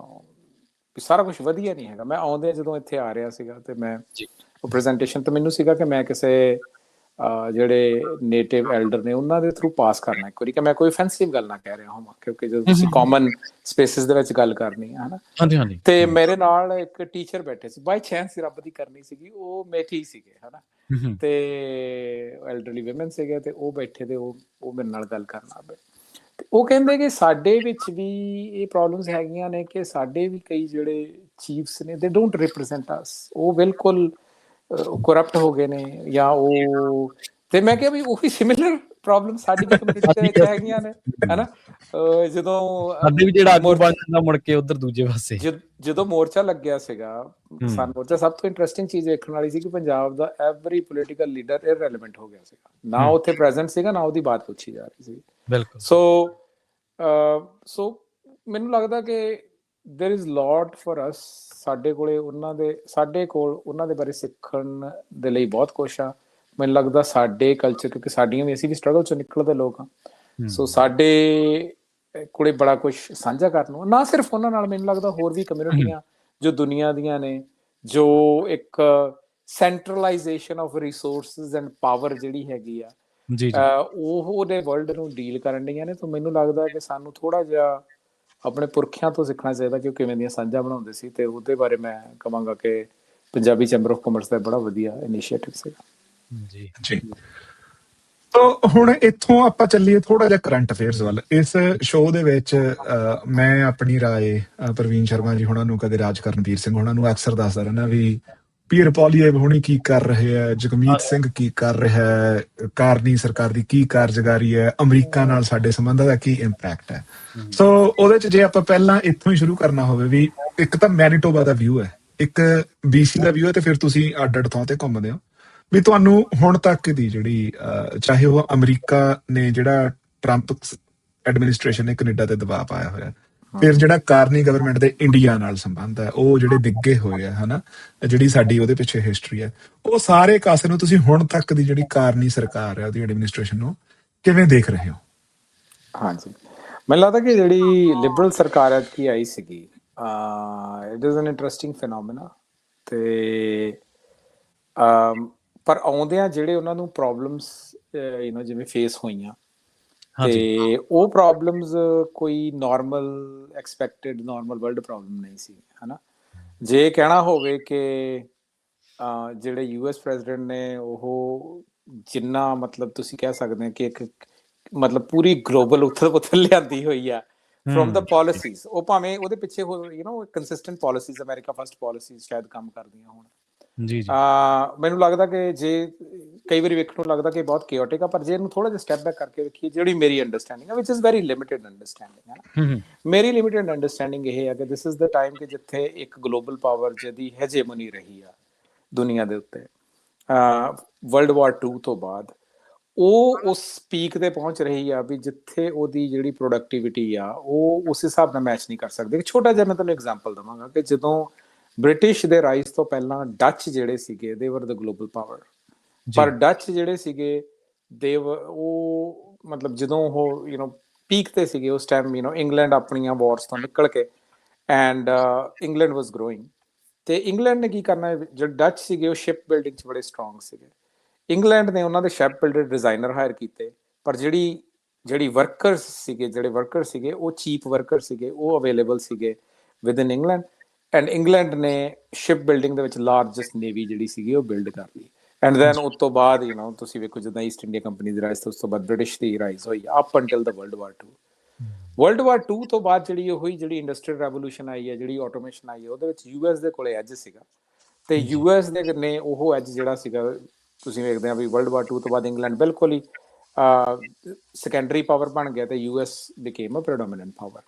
ਸਾਰਾ ਕੁਛ ਵਧੀਆ ਨਹੀਂ ਹੈਗਾ। ਮੈਂ ਆਉਂਦੇ ਜਦੋਂ ਇੱਥੇ ਆ ਰਿਹਾ ਸੀਗਾ, ਤੇ ਮੈਂ ਉਹ ਪ੍ਰੈਜੈਂਟੇਸ਼ਨ ਤੇ ਮੈਨੂੰ ਸੀਗਾ ਕਿ ਮੈਂ ਕਿਸੇ ਜਿਹੜੇ ਨੇਟਿਵ ਐਲਡਰ ਨੇ ਉਹਨਾਂ ਦੇ ਥਰੂ ਪਾਸ ਕਰਨਾ ਇੱਕ ਵਾਰੀ, ਕਿ ਮੈਂ ਕੋਈ ਅਫੈਂਸਿਵ ਗੱਲ ਨਾ ਕਹਿ ਰਿਹਾ ਹੋਵਾਂ, ਕਿਉਂਕਿ ਜਦੋਂ ਤੁਸੀਂ ਕਾਮਨ ਸਪੇਸਿਸ ਦੇ ਵਿੱਚ ਗੱਲ ਕਰਨੀ ਹੈ, ਹਨਾ। ਤੇ ਮੇਰੇ ਨਾਲ ਇੱਕ ਟੀਚਰ ਬੈਠੇ ਸੀ, ਬਾਈ ਚਾਂਸ ਰੱਬ ਦੀ ਕਰਨੀ ਸੀਗੀ, ਉਹ ਮੇਠੀ ਸੀਗੇ, ਹਨਾ, ਤੇ ਐਲਡਰਲੀ ਵਿਮਨ ਸੀਗੇ, ਤੇ ਉਹ ਬੈਠੇ ਤੇ ਉਹ ਮੇਰੇ ਨਾਲ ਗੱਲ ਕਰਨ ਲੱਗ ਪਏ। ਤੇ ਉਹ ਕਹਿੰਦੇ ਕਿ ਸਾਡੇ ਵਿੱਚ ਵੀ ਇਹ ਪ੍ਰੋਬਲਮਸ ਹੈਗੀਆਂ ਨੇ, ਕਿ ਸਾਡੇ ਵੀ ਕਈ ਜਿਹੜੇ ਚੀਫਸ ਨੇ, ਦੇ ਡੋਂਟ ਰਿਪਰੈਜ਼ੈਂਟ ਅਸ, ਉਹ ਬਿਲਕੁਲ ਕਰਪਟ ਹੋ ਗਏ ਨੇ, ਜਾਂ ਉਹ, ਤੇ ਮੈਂ ਕਿਹਾ ਵੀ ਉਹ ਵੀ ਸਿਮਿਲਰ ਪ੍ਰੋਬਲਮ ਸਾਡੀ ਵੀ ਕਮਿਊਨਿਟੀ ਦੇ ਵਿੱਚ ਹੈਗੀਆਂ ਨੇ, ਹਨਾ। ਜਦੋਂ ਮੁੜ ਕੇ ਉਧਰ ਦੂਜੇ ਪਾਸੇ ਜਦੋਂ ਮੋਰਚਾ ਲੱਗਿਆ ਸੀਗਾ, ਕਿਸਾਨ ਮੋਰਚਾ, ਸਭ ਤੋਂ ਇੰਟਰਸਟਿੰਗ ਚੀਜ਼ ਵੇਖਣ ਵਾਲੀ ਸੀ ਕਿ ਪੰਜਾਬ ਦਾ ਐਵਰੀ ਪੋਲੀਟੀਕਲ ਲੀਡਰ ਇਰਰੈਲੇਵੈਂਟ ਹੋ ਗਿਆ ਸੀਗਾ, ਨਾ ਉੱਥੇ ਪ੍ਰੈਜ਼ੈਂਟ ਸੀਗਾ, ਨਾ ਉਹਦੀ ਬਾਤ ਪੁੱਛੀ ਜਾ ਰਹੀ ਸੀ। ਬਿਲਕੁਲ। ਸੋ ਮੈਨੂੰ ਲੱਗਦਾ ਕਿ there is lot for us, ਸਾਡੇ ਕੋਲ ਉਹਨਾਂ ਦੇ ਬਾਰੇ ਸਿੱਖਣ ਦੇ ਲਈ ਬਹੁਤ ਕੁਛ ਆ। ਮੈਨੂੰ ਲੱਗਦਾ ਸਾਡੇ ਕਲਚਰ, ਕਿਉਂਕਿ ਸਾਡੀਆਂ ਵੀ, ਅਸੀਂ ਵੀ ਸਟਰਗਲ ਚੋਂ ਨਿਕਲਦੇ ਲੋਕ ਹਾਂ, ਸੋ ਸਾਡੇ ਕੋਲੇ ਬੜਾ ਕੁਛ ਸਾਂਝਾ ਕਰਨ ਨੂੰ, ਨਾ ਸਿਰਫ ਉਹਨਾਂ ਨਾਲ, ਮੈਨੂੰ ਲੱਗਦਾ ਹੋਰ ਵੀ ਕਮਿਊਨਿਟੀਆਂ ਜੋ ਦੁਨੀਆ ਦੀਆਂ ਨੇ, ਜੋ ਇੱਕ centralisation of resources and power ਜਿਹੜੀ ਹੈਗੀ ਆ, ਉਹਦੇ ਵਰਲਡ ਨੂੰ ਡੀਲ ਕਰਨ ਡੀਆਂ ਨੇ। ਤਾਂ ਮੈਨੂੰ ਲੱਗਦਾ ਕਿ ਸਾਨੂੰ ਥੋੜਾ ਜਿਹਾ ਆਪਣੇ ਪੁਰਖਿਆਂ ਤੋਂ ਸਿੱਖਣਾ ਚਾਹੀਦਾ ਕਿ ਉਹ ਕਿਵੇਂ ਦੀਆਂ ਸਾਂਝਾਂ ਬਣਾਉਂਦੇ ਸੀ, ਤੇ ਉਹਦੇ ਬਾਰੇ ਮੈਂ ਕਹਾਂਗਾ ਕਿ ਪੰਜਾਬੀ ਚੈਂਬਰ ਆਫ ਕਾਮਰਸ ਦਾ ਬੜਾ ਵਧੀਆ ਇਨੀਸ਼ੀਏਟਿਵ ਸੀਗਾ। ਜੀ। ਤਾਂ ਹੁਣ ਇੱਥੋਂ ਆਪਾਂ ਚੱਲੀਏ ਥੋੜਾ ਜਿਹਾ ਕਰੰਟ ਅਫੇਅਰਸ ਵੱਲ। ਇਸ ਸ਼ੋਅ ਦੇ ਵਿੱਚ ਮੈਂ ਆਪਣੀ ਰਾਏ ਪ੍ਰਵੀਨ ਸ਼ਰਮਾ ਜੀ ਹੋਣਾ ਨੂੰ, ਕਦੇ ਰਾਜ ਕਰਨਵੀਰ ਸਿੰਘ ਹੋਣਾ ਨੂੰ ਅਕਸਰ ਦੱਸਦਾ ਰਹਿਣਾ ਵੀ ਪੀਰ ਪੋਲੀਏਵ ਹੁਣੀ ਕੀ ਕਰ ਰਹੇ ਹੈ, ਜਗਮੀਤ ਸਿੰਘ ਕੀ ਕਰ ਰਿਹਾ ਹੈ, ਕਾਰਨੀ ਸਰਕਾਰ ਦੀ ਕੀ ਕਾਰਜਕਾਰੀ ਹੈ, ਅਮਰੀਕਾ ਨਾਲ ਸਾਡੇ ਸੰਬੰਧਾਂ ਦਾ ਕੀ ਇੰਪੈਕਟ ਹੈ। ਸੋ ਉਹਦੇ ਚ ਜੇ ਆਪਾਂ ਪਹਿਲਾਂ ਇੱਥੋਂ ਹੀ ਸ਼ੁਰੂ ਕਰਨਾ ਹੋਵੇ, ਵੀ ਇੱਕ ਤਾਂ ਮੈਨੀਟੋਬਾ ਦਾ ਵਿਊ ਹੈ, ਇੱਕ BC ਦਾ ਵਿਊ ਹੈ, ਤੇ ਫਿਰ ਤੁਸੀਂ ਅੱਡ ਥਾਂ ਤੇ ਘੁੰਮਦੇ ਹੋ, ਵੀ ਤੁਹਾਨੂੰ ਹੁਣ ਤੱਕ ਦੀ ਜਿਹੜੀ ਚਾਹੇ ਉਹ ਅਮਰੀਕਾ ਨੇ ਜਿਹੜਾ ਟਰੰਪ ਐਡਮਿਨਿਸਟ੍ਰੇਸ਼ਨ ਨੇ ਕੈਨੇਡਾ ਤੇ ਦਬਾਅ ਪਾਇਆ ਹੋਇਆ, ਫਿਰ ਜਿਹੜਾ ਕਾਰਨੀ ਗਵਰਨਮੈਂਟ ਦੇ ਇੰਡੀਆ ਨਾਲ ਸੰਬੰਧ ਹੈ, ਉਹ ਜਿਹੜੇ ਡਿੱਗੇ ਹੋਏ ਆ, ਹਨਾ, ਜਿਹੜੀ ਸਾਡੀ ਉਹਦੇ ਪਿੱਛੇ ਹਿਸਟਰੀ ਹੈ, ਉਹ ਸਾਰੇ ਕਾਸੇ ਨੂੰ ਤੁਸੀਂ ਹੁਣ ਤੱਕ ਦੀ ਜਿਹੜੀ ਕਾਰਨੀ ਸਰਕਾਰ ਹੈ, ਉਹਦੀ ਐਡਮਿਨਿਸਟ੍ਰੇਸ਼ਨ ਨੂੰ ਕਿਵੇਂ ਦੇਖ ਰਹੇ ਹੋ? ਹਾਂਜੀ, ਮੈਨੂੰ ਲੱਗਦਾ ਕਿ ਜਿਹੜੀ ਲਿਬਰਲ ਸਰਕਾਰ ਐਤਕੀ ਆਈ ਸੀਗੀ, ਇਟ ਇਜ਼ ਐਨ ਇੰਟਰਸਟਿੰਗ ਫਿਨੋਮੀਨਾ, ਤੇ ਪਰ ਆਉਂਦਿਆਂ ਜਿਹੜੇ ਉਹਨਾਂ ਨੂੰ ਪ੍ਰੋਬਲਮਸ ਜਿਵੇਂ ਫੇਸ ਹੋਈਆਂ, ਤੇ ਉਹ ਪ੍ਰੋਬਲਮਸ ਕੋਈ normal expected normal world problem ਨਹੀਂ ਸੀ, ਹਨਾ। ਜੇ ਕਹਿਣਾ ਹੋਵੇ ਕਿ ਜਿਹੜੇ US ਪ੍ਰੈਜ਼ੀਡੈਂਟ ਨੇ, ਉਹ ਜਿੰਨਾ ਮਤਲਬ ਤੁਸੀਂ ਕਹਿ ਸਕਦੇ ਹੋ ਕਿ ਇੱਕ ਮਤਲਬ ਪੂਰੀ ਗਲੋਬਲ ਉਥਲ ਲਿਆਂਦੀ ਹੋਈ ਆ ਫਰੋਮ ਦਾ ਪਾਲਿਸੀਜ਼, ਉਹ ਭਾਵੇਂ ਉਹਦੇ ਪਿੱਛੇ consistent policies, America first policies ਸ਼ਾਇਦ ਕੰਮ ਕਰਦੀਆਂ ਹੋਣ। ਮੈਨੂੰ ਲੱਗਦਾ ਕਿ ਜੇ ਕਈ ਵਾਰੀ ਵੇਖਣ ਨੂੰ ਲੱਗਦਾ ਕਿ ਬਹੁਤ ਕੇਓਟਿਕ ਆ, ਪਰ ਜੇ ਇਹਨੂੰ ਥੋੜਾ ਜਿਹਾ ਸਟੈਪ ਬੈਕ ਕਰਕੇ ਵੇਖੀਏ, ਜਿਹੜੀ ਮੇਰੀ ਅੰਡਰਸਟੈਂਡਿੰਗ ਹੈ, ਵਿਚ ਇਜ਼ ਵੈਰੀ ਲਿਮਿਟਿਡ ਅੰਡਰਸਟੈਂਡਿੰਗ ਹੈ, ਮੇਰੀ ਲਿਮਿਟਿਡ ਅੰਡਰਸਟੈਂਡਿੰਗ ਇਹ ਹੈ ਕਿ ਦਿਸ ਇਜ਼ ਦਾ ਟਾਈਮ ਕਿ ਜਿੱਥੇ ਇੱਕ ਗਲੋਬਲ ਪਾਵਰ ਜਿਹਦੀ ਹੈਜੇਮਨੀ ਰਹੀ ਆ ਦੁਨੀਆ ਦੇ ਉੱਤੇ ਵਰਲਡ ਵਾਰ 2 ਤੋਂ ਬਾਅਦ, ਉਹ ਉਸ ਪੀਕ ਤੇ ਪਹੁੰਚ ਰਹੀ ਆ ਵੀ ਜਿੱਥੇ ਉਹਦੀ ਜਿਹੜੀ ਪ੍ਰੋਡਕਟਿਵਿਟੀ ਆ ਉਹ ਉਸ ਹਿਸਾਬ ਨਾਲ ਮੈਚ ਨਹੀਂ ਕਰ ਸਕਦੇ। ਇੱਕ ਛੋਟਾ ਜਿਹਾ ਮੈਂ ਤੁਹਾਨੂੰ ਐਗਜ਼ਾਮਪਲ ਦਵਾਂਗਾ ਕਿ ਜਦੋਂ ਬ੍ਰਿਟਿਸ਼ ਦੇ ਰਾਈਜ਼ ਤੋਂ ਪਹਿਲਾਂ ਡੱਚ ਜਿਹੜੇ ਸੀਗੇ, ਦੇ ਵਰ ਦ ਗਲੋਬਲ ਪਾਵਰ, ਪਰ ਡੱਚ ਜਿਹੜੇ ਸੀਗੇ ਉਹ ਮਤਲਬ ਜਦੋਂ ਉਹ ਪੀਕ ਤੇ ਸੀਗੇ ਉਸ ਟਾਈਮ, ਇੰਗਲੈਂਡ ਆਪਣੀਆਂ ਵਾਰਸ ਤੋਂ ਨਿਕਲ ਕੇ, ਐਂਡ ਇੰਗਲੈਂਡ ਵਾਜ਼ ਗਰੋਇੰਗ, ਤੇ ਇੰਗਲੈਂਡ ਨੇ ਕੀ ਕਰਨਾ, ਜਿਹੜੇ ਡੱਚ ਸੀਗੇ ਉਹ ਸ਼ਿਪ ਬਿਲਡਿੰਗ 'ਚ ਬੜੇ ਸਟਰੋਂਗ ਸੀਗੇ, ਇੰਗਲੈਂਡ ਨੇ ਉਹਨਾਂ ਦੇ ਸ਼ਿਪ ਬਿਲਡਰ ਡਿਜ਼ਾਈਨਰ ਹਾਇਰ ਕੀਤੇ, ਪਰ ਜਿਹੜੀ ਜਿਹੜੀ ਵਰਕਰਸ ਸੀਗੇ ਉਹ ਚੀਪ ਵਰਕਰ ਸੀਗੇ, ਉਹ ਅਵੇਲੇਬਲ ਸੀਗੇ with in England, and England ਨੇ ਸ਼ਿਪ ਬਿਲਡਿੰਗ ਦੇ ਵਿੱਚ ਲਾਰਜੈਸਟ ਨੇਵੀ ਜਿਹੜੀ ਸੀਗੀ ਉਹ ਬਿਲਡ ਕਰ ਲਈ। ਐਂਡ ਦੈਨ ਉਸ ਤੋਂ ਬਾਅਦ ਤੁਸੀਂ ਵੇਖੋ ਜਿੱਦਾਂ ਈਸਟ ਇੰਡੀਆ ਕੰਪਨੀ ਦੀ ਰਾਈਜ਼ ਤੋਂ ਉਸ ਤੋਂ ਬਾਅਦ ਬ੍ਰਿਟਿਸ਼ ਦੀ ਰਾਈਜ਼ ਹੋਈ ਅਪ ਅੰਟਿਲ ਦਾ ਵਰਲਡ ਵਾਰ 2। ਵਰਲਡ ਵਾਰ 2 ਤੋਂ ਬਾਅਦ ਜਿਹੜੀ ਇੰਡਸਟਰੀਅਲ ਰੈਵੋਲੂਸ਼ਨ ਆਈ ਹੈ, ਜਿਹੜੀ ਆਟੋਮੇਸ਼ਨ ਆਈ ਹੈ, ਉਹਦੇ ਵਿੱਚ ਯੂਐਸ ਦੇ ਕੋਲੇ ਐਜ ਸੀਗਾ, ਤੇ ਯੂਐਸ ਦੇ ਨੇ ਉਹ ਐਜ ਜਿਹੜਾ ਸੀਗਾ ਤੁਸੀਂ ਵੇਖਦੇ ਆ ਵੀ ਵਰਲਡ ਵਾਰ 2 ਤੋਂ ਬਾਅਦ ਇੰਗਲੈਂਡ ਬਿਲਕੁਲ ਹੀ ਸੈਕੰਡਰੀ ਪਾਵਰ ਬਣ ਗਿਆ ਤੇ ਯੂਐਸ ਬਿਕੇਮ ਅ ਪ੍ਰੈਡੋਮੀਨੈਂਟ ਪਾਵਰ।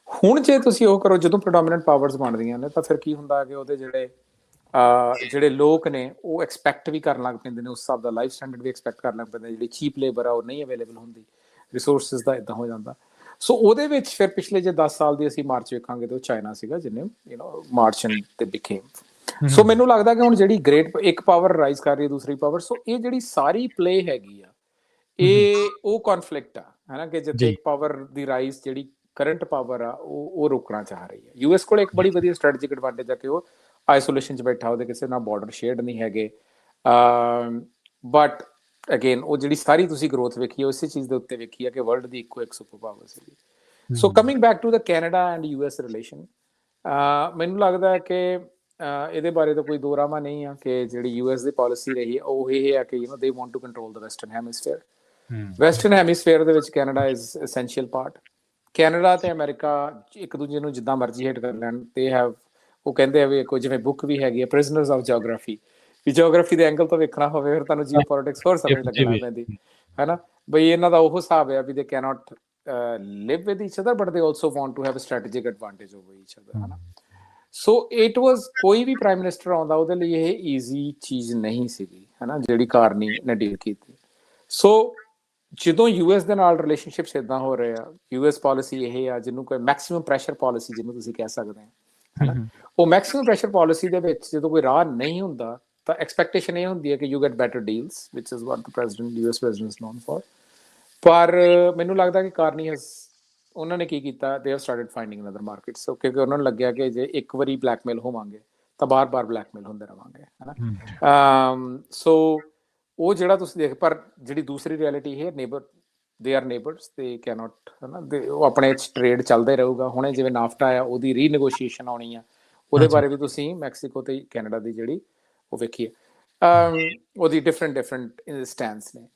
ਹੁਣ ਜੇ ਤੁਸੀਂ ਉਹ ਕਰੋ, ਜਦੋਂ ਪ੍ਰੈਡੋਮੀਨੈਂਟ ਪਾਵਰਸ ਬਣਦੀਆਂ ਨੇ ਤਾਂ ਫਿਰ ਕੀ ਹੁੰਦਾ ਕਿ ਉਹਦੇ ਜਿਹੜੇ ਲੋਕ ਨੇ ਉਹ ਐਕਸਪੈਕਟ ਵੀ ਕਰਨ ਲੱਗ ਪੈਂਦੇ ਨੇ, ਉਸ ਹਿਸਾਬ ਦਾ ਲਾਈਫ ਸਟੈਂਡਰਡ ਵੀ ਐਕਸਪੈਕਟ ਕਰਨ ਲੱਗ ਪੈਂਦੇ, ਜਿਹੜੀ ਚੀਪ ਲੇਬਰ ਆ ਉਹ ਨਹੀਂ ਅਵੇਲੇਬਲ ਹੁੰਦੀ, ਰਿਸੋਰਸਿਸ ਦਾ ਇਦਾਂ ਹੋ ਜਾਂਦਾ। ਸੋ ਉਹਦੇ ਵਿੱਚ ਫਿਰ ਪਿਛਲੇ ਜੇ 10 ਸਾਲ ਦੀ ਅਸੀਂ ਮਾਰਚ ਵੇਖਾਂਗੇ ਤੇ ਉਹ ਚਾਈਨਾ ਸੀਗਾ ਜਿਹਨੇ ਮਾਰਚ ਤੇ ਬਿਕੇਮ। ਸੋ ਮੈਨੂੰ ਲੱਗਦਾ ਕਿ ਹੁਣ ਜਿਹੜੀ ਗ੍ਰੇਟ ਇੱਕ ਪਾਵਰ ਰਾਈਜ਼ ਕਰ ਰਹੀ ਹੈ ਦੂਸਰੀ ਪਾਵਰ, ਸੋ ਇਹ ਜਿਹੜੀ ਸਾਰੀ ਪਲੇ ਹੈਗੀ ਆ ਇਹ ਉਹ ਕਨਫਲਿਕਟ ਆ, ਹੈ ਨਾ, ਕਿ ਜਿੱਥੇ ਇੱਕ ਪਾਵਰ ਦੀ ਰਾਈਜ਼ ਜਿਹੜੀ ਕਰੰਟ ਪਾਵਰ ਆ ਉਹ ਰੋਕਣਾ ਚਾਹ ਰਹੀ ਹੈ। ਯੂਐਸ ਕੋਲ ਇੱਕ ਬੜੀ ਵਧੀਆ ਸਟ੍ਰੈਟੇਜਿਕ ਐਡਵਾਂਟੇਜ ਆ ਕਿ ਉਹ ਆਈਸੋਲੇਸ਼ਨ 'ਚ ਬੈਠਾ, ਉਹਦੇ ਕਿਸੇ ਨਾਲ ਬਾਰਡਰ ਸ਼ੇਅਰਡ ਨਹੀਂ ਹੈਗੇ, ਬਟ ਅਗੇਨ ਉਹ ਜਿਹੜੀ ਸਾਰੀ ਤੁਸੀਂ ਗਰੋਥ ਵੇਖੀ ਉਸੇ ਚੀਜ਼ ਦੇ ਉੱਤੇ ਵੇਖੀ ਆ ਕਿ ਵਰਲਡ ਦੀ ਇੱਕੋ ਇੱਕ ਸੁਪਰ ਪਾਵਰ ਸੀਗੀ। So coming back to the Canada and US relation, ਮੈਨੂੰ ਲੱਗਦਾ ਹੈ ਕਿ ਇਹਦੇ ਬਾਰੇ ਤਾਂ ਕੋਈ ਦੋ ਰਾਮਾ ਨਹੀਂ ਆ ਕਿ ਜਿਹੜੀ ਯੂਐਸ ਦੀ ਪਾਲਿਸੀ ਰਹੀ ਹੈ ਉਹ ਇਹ ਹੈ ਕਿ they want to control the western hemisphere. Western hemisphere ਦੇ ਵਿੱਚ Canada is essential part. Canada ਤੇ ਅਮਰੀਕਾ ਇੱਕ ਦੂਜੇ ਨੂੰ ਜਿੱਦਾਂ ਮਰਜ਼ੀ ਹਿੱਟ ਕਰ ਲੈਣ, ਤੇ ਹੈਵ ਉਹ ਕਹਿੰਦੇ ਆ ਵੀ ਕੋਈ ਜਿਵੇਂ ਬੁੱਕ ਵੀ ਹੈਗੀ ਹੈ ਪ੍ਰਿਜ਼ਨਰਸ ਆਫ ਜਿਓਗ੍ਰਾਫੀ, ਵੀ ਜਿਓਗ੍ਰਾਫੀ ਦੇ ਐਂਗਲ ਤੋਂ ਵੇਖਣਾ ਹੋਵੇ ਫਿਰ ਤੁਹਾਨੂੰ ਜੀਓ ਪੋਲਿਟਿਕਸ ਹੋਰ ਸਮਝ ਲੱਗਣਾ ਪੈਂਦੀ ਹੈ ਨਾ, ਬਈ ਇਹਨਾਂ ਦਾ ਉਹ ਹਿਸਾਬ ਹੈ ਵੀ they cannot live with each other but they also want to have a strategic advantage over each other, ਹੈ ਨਾ। ਸੋ ਇਟ ਵਾਜ਼ ਕੋਈ ਵੀ ਪ੍ਰਾਈਮ ਮਿਨਿਸਟਰ ਆਉਂਦਾ ਉਹਦੇ ਲਈ ਇਹ ਈਜ਼ੀ ਚੀਜ਼ ਨਹੀਂ ਸੀਗੀ, ਹੈ ਨਾ, ਜਿਹੜੀ ਕਾਰਨੀ ਨੇ ਡੀਲ ਕੀਤੀ। ਸੋ ਜਦੋਂ ਯੂਐਸ ਦੇ ਨਾਲ ਰਿਲੇਸ਼ਨਸ਼ਿਪਸ ਇੱਦਾਂ ਹੋ ਰਹੇ ਆ, ਯੂਐਸ ਪਾਲਿਸੀ ਇਹ ਆ ਜਿਹਨੂੰ ਕੋਈ ਮੈਕਸਿਮਮ ਪ੍ਰੈਸ਼ਰ ਪਾਲਿਸੀ ਜਿਹਨੂੰ ਤੁਸੀਂ ਕਹਿ ਸਕਦੇ ਹੋ, ਹੈ ਨਾ, ਉਹ ਮੈਕਸਿਮਮ ਪ੍ਰੈਸ਼ਰ ਪਾਲਿਸੀ ਦੇ ਵਿੱਚ ਜਦੋਂ ਕੋਈ ਰਾਹ ਨਹੀਂ ਹੁੰਦਾ ਤਾਂ ਐਕਸਪੈਕਟੇਸ਼ਨ ਇਹ ਹੁੰਦੀ ਹੈ ਕਿ you get better deals which is what the president US president is non for. ਪਰ ਮੈਨੂੰ ਲੱਗਦਾ ਕਿ ਕਾਰਨੀ ਹੈਜ਼ ਉਹਨਾਂ ਨੇ ਕੀ ਕੀਤਾ, they have started finding another markets, ਕਿਉਂਕਿ ਉਹਨਾਂ ਨੂੰ ਲੱਗਿਆ ਕਿ ਜੇ ਇੱਕ ਵਾਰੀ ਬਲੈਕਮੇਲ ਹੋਵਾਂਗੇ ਤਾਂ ਬਾਰ-ਬਾਰ ਬਲੈਕਮੇਲ ਹੁੰਦੇ ਰਵਾਂਗੇ, ਹੈ ਨਾ। ਸੋ ਉਹ ਜਿਹੜਾ ਤੁਸੀਂ ਦੇਖ, ਪਰ ਜਿਹੜੀ ਦੂਸਰੀ ਰਿਐਲਿਟੀ ਹੈ ਨੇਬਰ, ਦੇ ਆਰ ਨੇਬਰਸ, ਦੇ ਕੈਨੋਟ, ਹੈ ਨਾ, ਉਹ ਆਪਣੇ ਟ੍ਰੇਡ ਚੱਲਦਾ ਹੀ ਰਹੂਗਾ। ਹੁਣੇ ਜਿਵੇਂ ਨਾਫਟਾ ਆ ਉਹਦੀ ਰੀਨੈਗੋਸ਼ੀਏਸ਼ਨ ਆਉਣੀ ਆ, ਉਹਦੇ ਬਾਰੇ ਵੀ ਤੁਸੀਂ ਮੈਕਸੀਕੋ ਤੇ ਕੈਨੇਡਾ ਦੀ ਜਿਹੜੀ ਉਹ ਵੇਖੀ ਹੈ, ਉਹਦੀ ਡਿਫਰੈਂਟ ਸਟੈਂਡਸ ਨੇ।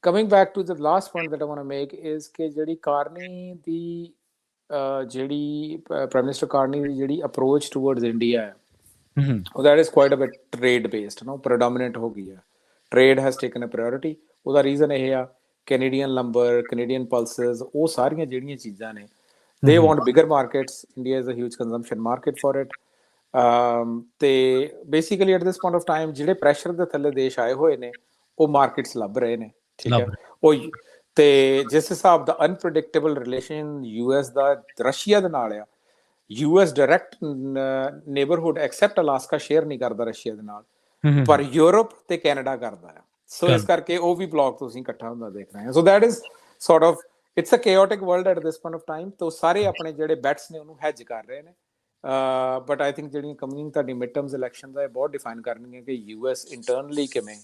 Coming back to the last point that I want to make is ਕਿ ਜਿਹੜੀ ਕਾਰਨੀ ਦੀ ਜਿਹੜੀ ਪ੍ਰਾਈਮ ਮਿਨਿਸਟਰ ਕਾਰਨੀ ਦੀ ਜਿਹੜੀ ਅਪਰੋਚ ਟੂਵਰਡਸ ਇੰਡੀਆ ਹੈ, that is quite a bit trade based, no, predominant ਹੋ ਗਈ ਹੈ, trade has taken a priority। ਉਹਦਾ reason ਇਹ ਆ ਕੈਨੇਡੀਅਨ ਲੰਬਰ, ਕੈਨੇਡੀਅਨ ਪਲਸਸ, ਉਹ ਸਾਰੀਆਂ ਜਿਹੜੀਆਂ ਚੀਜ਼ਾਂ ਨੇ they want bigger markets, India is a huge consumption market for it। ਤੇ basically at this point of time ਜਿਹੜੇ ਪ੍ਰੈਸ਼ਰ ਦੇ ਥੱਲੇ ਦੇਸ਼ ਆਏ ਹੋਏ ਨੇ ਉਹ ਮਾਰਕੀਟਸ ਲੱਭ ਰਹੇ ਨੇ, ਠੀਕ ਹੈ। ਉਹ ਤੇ ਜਿਸ ਹਿਸਾਬ ਦਾ ਅਨਪ੍ਰੈਡਿਕਟੇਬਲ ਰਿਲੇਸ਼ਨ ਯੂਐਸ ਦਾ ਰਸ਼ੀਆ ਦੇ ਨਾਲ ਆ, US direct neighbourhood accept Alaska share ਨਹੀਂ ਕਰਦਾ ਰਸ਼ੀਆ ਦੇ ਨਾਲ, ਪਰ ਯੂਰਪ ਤੇ ਕੈਨੇਡਾ ਕਰਦਾ ਆ। ਸੋ ਇਸ ਕਰਕੇ ਉਹ ਵੀ ਬਲੌਕ ਤੁਸੀਂ ਇਕੱਠਾ ਹੁੰਦਾ ਦੇਖ ਰਹੇ ਹੋ। So that is sort of it's a chaotic world at this point of time. ਤਾਂ ਸਾਰੇ ਆਪਣੇ ਜਿਹੜੇ ਬੈਟਸ ਨੇ ਉਹਨੂੰ ਹੈਜ ਕਰ ਰਹੇ ਨੇ, ਬਟ ਆਈ ਥਿੰਕ ਜਿਹੜੀਆਂ ਕਮਿੰਗ ਤੁਹਾਡੀ ਮਿਡ ਟਰਮਸ ਇਲੈਕਸ਼ਨ ਦਾ ਇਹ ਬਹੁਤ ਡਿਫਾਈਨ ਕਰਨਗੀਆਂ ਕਿ ਯੂਐਸ ਇੰਟਰਨਲੀ ਕਿਵੇਂ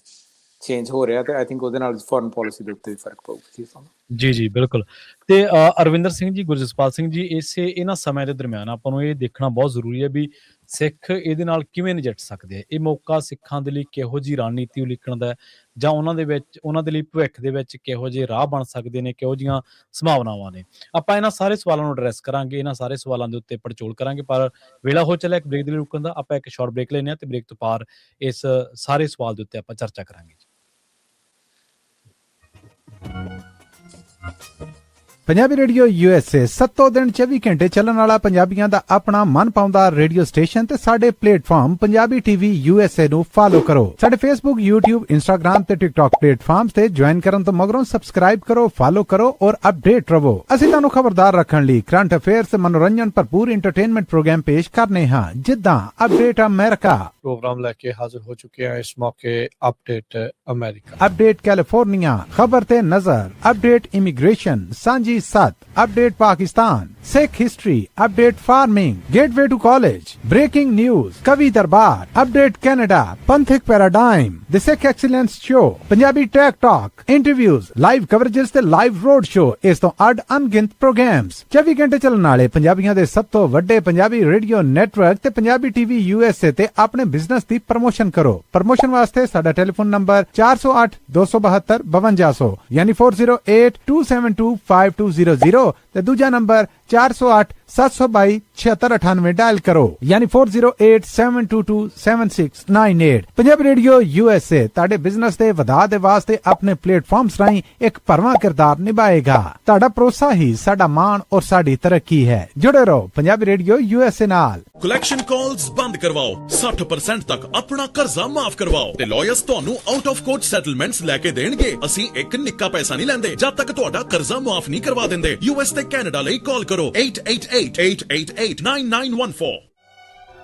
ਚੇਂਜ ਹੋ ਰਿਹਾ, ਤੇ ਆਈ ਥਿੰਕ ਉਹਦੇ ਨਾਲ ਫੋਰਨ ਪੋਲਿਸੀ ਦੇ ਉੱਤੇ ਵੀ ਫਰਕ ਪਊਗਾ। ਜੀ ਬਿਲਕੁਲ। ਤੇ ਅਰਵਿੰਦਰ ਸਿੰਘ ਜੀ, ਗੁਰਜਸਪਾਲ ਸਿੰਘ ਜੀ, ਇਹਨਾਂ ਸਮੇਂ ਦੇ ਦਰਮਿਆਨ ਆਪਾਂ ਨੂੰ ਇਹ ਦੇਖਣਾ ਬਹੁਤ ਜ਼ਰੂਰੀ ਹੈ ਵੀ ਸਿੱਖ ਇਹਦੇ ਨਾਲ ਕਿਵੇਂ ਨਜਿੱਠ ਸਕਦੇ ਆ। ਇਹ ਮੌਕਾ ਸਿੱਖਾਂ ਦੇ ਲਈ ਕਿਹੋ ਜਿਹੀ ਰਣਨੀਤੀ ਉਲੀਕਣ ਦਾ, ਜਾਂ ਉਹਨਾਂ ਦੇ ਲਈ ਭਵਿੱਖ ਦੇ ਵਿੱਚ ਕਿਹੋ ਜਿਹੇ ਰਾਹ ਬਣ ਸਕਦੇ ਨੇ, ਕਿਹੋ ਜਿਹੀਆਂ ਸੰਭਾਵਨਾਵਾਂ ਨੇ। ਆਪਾਂ ਇਹਨਾਂ ਸਾਰੇ ਸਵਾਲਾਂ ਨੂੰ ਐਡਰੈਸ ਕਰਾਂਗੇ, ਇਹਨਾਂ ਸਾਰੇ ਸਵਾਲਾਂ ਦੇ ਉੱਤੇ ਪੜਚੋਲ ਕਰਾਂਗੇ, ਪਰ ਵੇਲਾ ਹੋ ਚੱਲਿਆ ਇੱਕ ਬ੍ਰੇਕ ਦੇ ਲਈ ਰੁਕਣ ਦਾ। ਆਪਾਂ ਇੱਕ ਸ਼ਾਰਟ ਬ੍ਰੇਕ ਲੈਂਦੇ ਹਾਂ ਤੇ ਬ੍ਰੇਕ ਤੋਂ ਪਾਰ ਇਸ ਸਾਰੇ ਸਵਾਲ ਦੇ ਉੱਤੇ ਆਪਾਂ ਚਰਚਾ ਕਰਾਂਗੇ। ਪੰਜਾਬੀ ਰੇਡੀਓ USA 7 ਦਿਨ 24 ਘੰਟੇ ਚੱਲਣ ਵਾਲਾ ਪੰਜਾਬੀਆਂ ਦਾ ਆਪਣਾ ਮਨ ਪਾਉਂਦਾ ਰੇਡੀਓ ਸਟੇਸ਼ਨ, ਤੇ ਸਾਡੇ ਪਲੇਟਫਾਰਮ ਪੰਜਾਬੀ TV USA ਨੂੰ ਫਾਲੋ ਕਰੋ। ਸਾਡੇ Facebook, YouTube, Instagram ਤੇ TikTok ਪਲੇਟਫਾਰਮਸ ਤੇ ਜੁਆਇਨ ਕਰਨ ਤੋਂ ਮਗਰੋਂ ਸਬਸਕ੍ਰਾਈਬ ਕਰੋ, ਫਾਲੋ ਕਰੋ ਔਰ ਅਪਡੇਟ ਰਹੋ। ਅਸੀਂ ਤੁਹਾਨੂੰ ਖਬਰਦਾਰ ਰੱਖਣ ਲਈ ਕਰੰਟ ਅਫੇਅਰਸ, ਮਨੋਰੰਜਨ ਭਰਪੂਰ ਇੰਟਰਟੇਨਮੈਂਟ ਪ੍ਰੋਗਰਾਮ ਪੇਸ਼ ਕਰਨੇ ਹਾਂ, ਜਿੱਦਾਂ ਅਪਡੇਟ ਅਮਰੀਕਾ, ਪ੍ਰੋਗਰਾਮ ਲੈ ਕੇ ਹਾਜ਼ਰ ਹੋ ਚੁੱਕੇ ਹਾਂ ਇਸ ਮੌਕੇ ਅਪਡੇਟ ਅਮਰੀਕਾ। अपडेट कैलिफोर्निया, खबर ते नजर, update immigration, Sanjhi Sath, update Pakistan, Sikh history, update farming, gateway to college, breaking news, Kavi Darbar, update Canada, Panthic paradigm, the Sikh excellence show, Punjabi tech talk, interviews, live coverages ते लाइव रोड शो, इस तो अड अनगिनत प्रोग्राम्स 24 घंटे ਚੱਲਣ ਵਾਲੇ ਪੰਜਾਬੀਆਂ ਦੇ ਸਭ ਤੋਂ ਵੱਡੇ ਪੰਜਾਬੀ ਰੇਡੀਓ ਨੈਟਵਰਕ ਤੇ ਪੰਜਾਬੀ ਟੀਵੀ USA ਤੇ ਆਪਣੇ ਬਿਜ਼ਨਸ ਦੀ ਪ੍ਰਮੋਸ਼ਨ ਕਰੋ। ਪ੍ਰਮੋਸ਼ਨ ਵਾਸਤੇ ਸਾਡਾ ਟੈਲੀਫੋਨ ਨੰਬਰ 408 272 5200 ਯਾਨੀ 4082725200 ਤੇ ਦੂਜਾ ਨੰਬਰ 408 722 7698 ਡਾਇਲ ਕਰੋ ਯਾਨੀ 4087227698। ਪੰਜਾਬੀ ਰੇਡੀਓ USA ਤੁਹਾਡੇ ਬਿਜ਼ਨਸ ਦੇ ਵਧਾ ਦੇ ਵਾਸਤੇ ਆਪਣੇ ਪਲੇਟਫਾਰਮਸ ਰਾਹੀਂ ਇੱਕ ਭਰਵਾਂ ਕਿਰਦਾਰ ਨਿਭਾਏਗਾ। ਤੁਹਾਡਾ ਭਰੋਸਾ ਹੀ ਸਾਡਾ ਮਾਣ ਔਰ ਸਾਡੀ ਤਰੱਕੀ ਹੈ। ਜੁੜੇ ਰਹੋ ਪੰਜਾਬੀ ਰੇਡੀਓ USA ਨਾਲ। ਕਲੈਕਸ਼ਨ ਕਾਲਸ ਬੰਦ ਕਰਵਾਓ, 60% ਤੱਕ ਆਪਣਾ ਕਰਜ਼ਾ ਮਾਫ ਕਰਵਾਓ ਤੇ ਲਾਇਰਸ ਤੁਹਾਨੂੰ ਆਊਟ ਆਫ ਕੋਰਟ ਸੈਟਲਮੈਂਟਸ ਲੈ ਕੇ ਦੇਣਗੇ। ਅਸੀਂ ਇੱਕ ਨਿੱਕਾ ਪੈਸਾ ਨਹੀਂ ਲੈਂਦੇ ਜਦ ਤੱਕ ਤੁਹਾਡਾ ਕਰਜ਼ਾ ਮਾਫ ਨਹੀਂ ਕਰਵਾ ਦਿੰਦੇ। US ਤੇ ਕੈਨੇਡਾ ਲਈ ਕਾਲ ਕਰੋ 888-888-9914।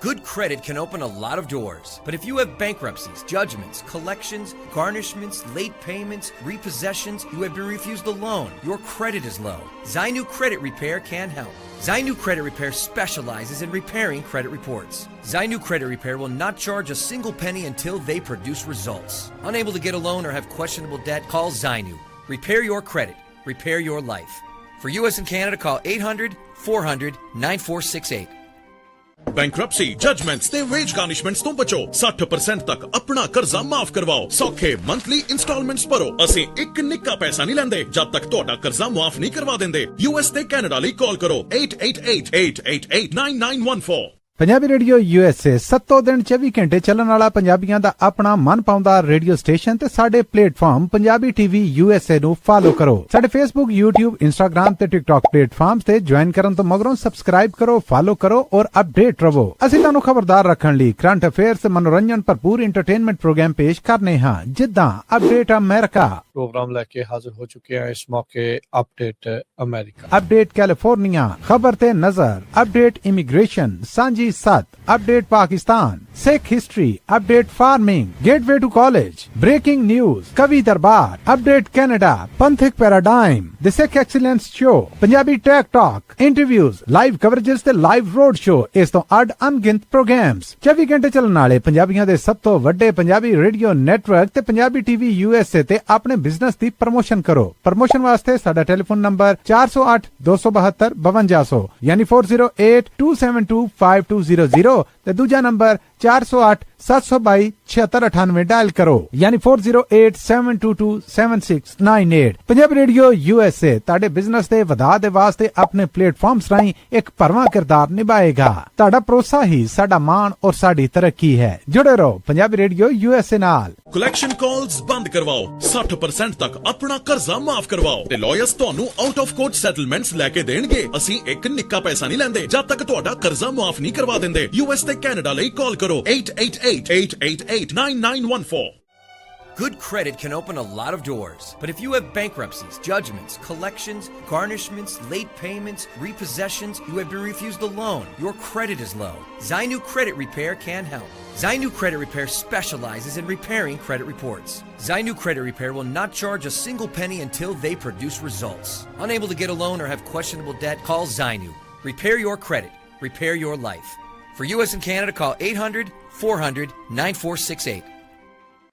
Good credit can open a lot of doors, but if you have bankruptcies, judgments, collections, garnishments, late payments, repossessions, you have been refused a loan, your credit is low, Zainu Credit Repair can help. Zainu Credit Repair specializes in repairing credit reports. Zainu Credit Repair will not charge a single penny until they produce results. Unable to get a loan or have questionable debt, call Zainu. Repair your credit. Repair your life. For US and Canada, call 800-400-9468. Bankruptcy, judgements ਤੇ veg ਗਾਰਨਿਸ਼ਮੈਂਟਸ ਤੋਂ ਬਚੋ। 60% ਤੱਕ ਆਪਣਾ ਕਰਜ਼ਾ ਮਾਫ ਕਰਵਾਓ। ਸੌਖੇ monthly instalments ਭਰੋ। ਅਸੀਂ ਇੱਕ ਨਿੱਕਾ ਪੈਸਾ ਨਹੀਂ ਲੈਂਦੇ ਜਦ ਤੱਕ ਤੁਹਾਡਾ ਕਰਜ਼ਾ ਮਾਫ ਨਹੀਂ ਕਰਵਾ ਦਿੰਦੇ। US ਤੇ ਕੈਨੇਡਾ ਲਈ ਕਾਲ ਕਰੋ 888-888-9914। ਪੰਜਾਬੀ ਰੇਡੀਓ USA 7 ਦਿਨ 24 ਘੰਟੇ ਚੱਲਣ ਵਾਲਾ ਪੰਜਾਬੀਆਂ ਦਾ ਆਪਣਾ ਮਨਪਾਉਂਦਾ ਰੇਡੀਓ ਸਟੇਸ਼ਨ ਤੇ ਸਾਡੇ ਪਲੇਟਫਾਰਮ ਪੰਜਾਬੀ ਟੀਵੀ USA ਨੂੰ ਫਾਲੋ ਕਰੋ। ਸਾਡੇ Facebook, YouTube, Instagram ਤੇ TikTok ਪਲੇਟਫਾਰਮਸ ਤੇ ਜੁਆਇਨ ਕਰਨ ਤੋਂ ਮਗਰੋਂ ਸਬਸਕ੍ਰਾਈਬ ਕਰੋ, ਫਾਲੋ ਕਰੋ ਔਰ ਅਪਡੇਟ ਰਹੋ। ਅਸੀਂ ਤੁਹਾਨੂੰ ਖਬਰਦਾਰ ਰੱਖਣ ਲਈ ਕਰੰਟ ਅਫੇਅਰਸ, ਮਨੋਰੰਜਨ ਭਰਪੂਰ ਐਂਟਰਟੇਨਮੈਂਟ ਪ੍ਰੋਗਰਾਮ ਪੇਸ਼ ਕਰਨੇ ਹਾਂ ਜਿੱਦਾਂ ਅਪਡੇਟ ਅਮਰੀਕਾ, ਪ੍ਰੋਗਰਾਮ ਲੈ ਕੇ ਹਾਜ਼ਰ ਹੋ ਚੁੱਕੇ ਹਾਂ ਇਸ ਮੌਕੇ ਅਪਡੇਟ ਅਮਰੀਕਾ। अपडेट कैलिफोर्निया, खबर ते नजर, update immigration, Sanjhi Sath, update Pakistan, Sikh history, update farming, gateway to college, breaking news, Kavi Darbar, update Canada, Panthic paradigm, the Sikh excellence show, Punjabi tech talk, interviews, live coverages ते लाइव रोड शो, इस तो अड अनगिनत प्रोग्राम्स 24 घंटे ਚੱਲਣ ਵਾਲੇ ਪੰਜਾਬੀਆਂ ਦੇ ਸਭ ਤੋਂ ਵੱਡੇ ਪੰਜਾਬੀ ਰੇਡੀਓ ਨੈਟਵਰਕ ਤੇ ਪੰਜਾਬੀ ਟੀਵੀ USA ਤੇ ਆਪਣੇ ਬਿਜ਼ਨਸ ਦੀ ਪ੍ਰਮੋਸ਼ਨ ਕਰੋ। ਪ੍ਰਮੋਸ਼ਨ ਵਾਸਤੇ ਸਾਡਾ ਟੈਲੀਫੋਨ ਨੰਬਰ 408 272 5200 ਯਾਨੀ 4082725200 ਤੇ ਦੂਜਾ ਨੰਬਰ 408 722 7698 ਡਾਇਲ ਕਰੋ ਯਾਨੀ 4087227698। ਪੰਜਾਬੀ ਰੇਡੀਓ USA ਤੁਹਾਡੇ ਬਿਜ਼ਨਸ ਦੇ ਵਧਾ ਦੇ ਵਾਸਤੇ ਆਪਣੇ ਪਲੇਟਫਾਰਮਸ ਰਾਹੀਂ ਇੱਕ ਭਰਵਾਂ ਕਿਰਦਾਰ ਨਿਭਾਏਗਾ। ਤੁਹਾਡਾ ਭਰੋਸਾ ਹੀ ਸਾਡਾ ਮਾਣ ਔਰ ਸਾਡੀ ਤਰੱਕੀ ਹੈ। ਜੁੜੇ ਰਹੋ ਪੰਜਾਬੀ ਰੇਡੀਓ USA ਨਾਲ। ਕਲੈਕਸ਼ਨ ਕਾਲਸ ਬੰਦ ਕਰਵਾਓ, 60% ਤੱਕ ਆਪਣਾ ਕਰਜ਼ਾ ਮਾਫ ਕਰਵਾਓ ਤੇ ਲਾਇਰਸ ਤੁਹਾਨੂੰ ਆਊਟ ਆਫ ਕੋਰਟ ਸੈਟਲਮੈਂਟਸ ਲੈ ਕੇ ਦੇਣਗੇ। ਅਸੀਂ ਇੱਕ ਨਿੱਕਾ ਪੈਸਾ ਨਹੀਂ ਲੈਂਦੇ ਜਦ ਤੱਕ ਤੁਹਾਡਾ ਕਰਜ਼ਾ ਮਾਫ ਨਹੀਂ ਕਰਵਾ ਦਿੰਦੇ। US ਤੇ ਕੈਨੇਡਾ ਲਈ ਕਾਲ ਕਰੋ 888-888-9914। Good credit can open a lot of doors, but if you have bankruptcies, judgments, collections, garnishments, late payments, repossessions, you have been refused a loan, your credit is low, Zainu Credit Repair can help. Zainu Credit Repair specializes in repairing credit reports. Zainu Credit Repair will not charge a single penny until they produce results. Unable to get a loan or have questionable debt, call Zainu. Repair your credit. Repair your life. For US and Canada, call 800-400-9468.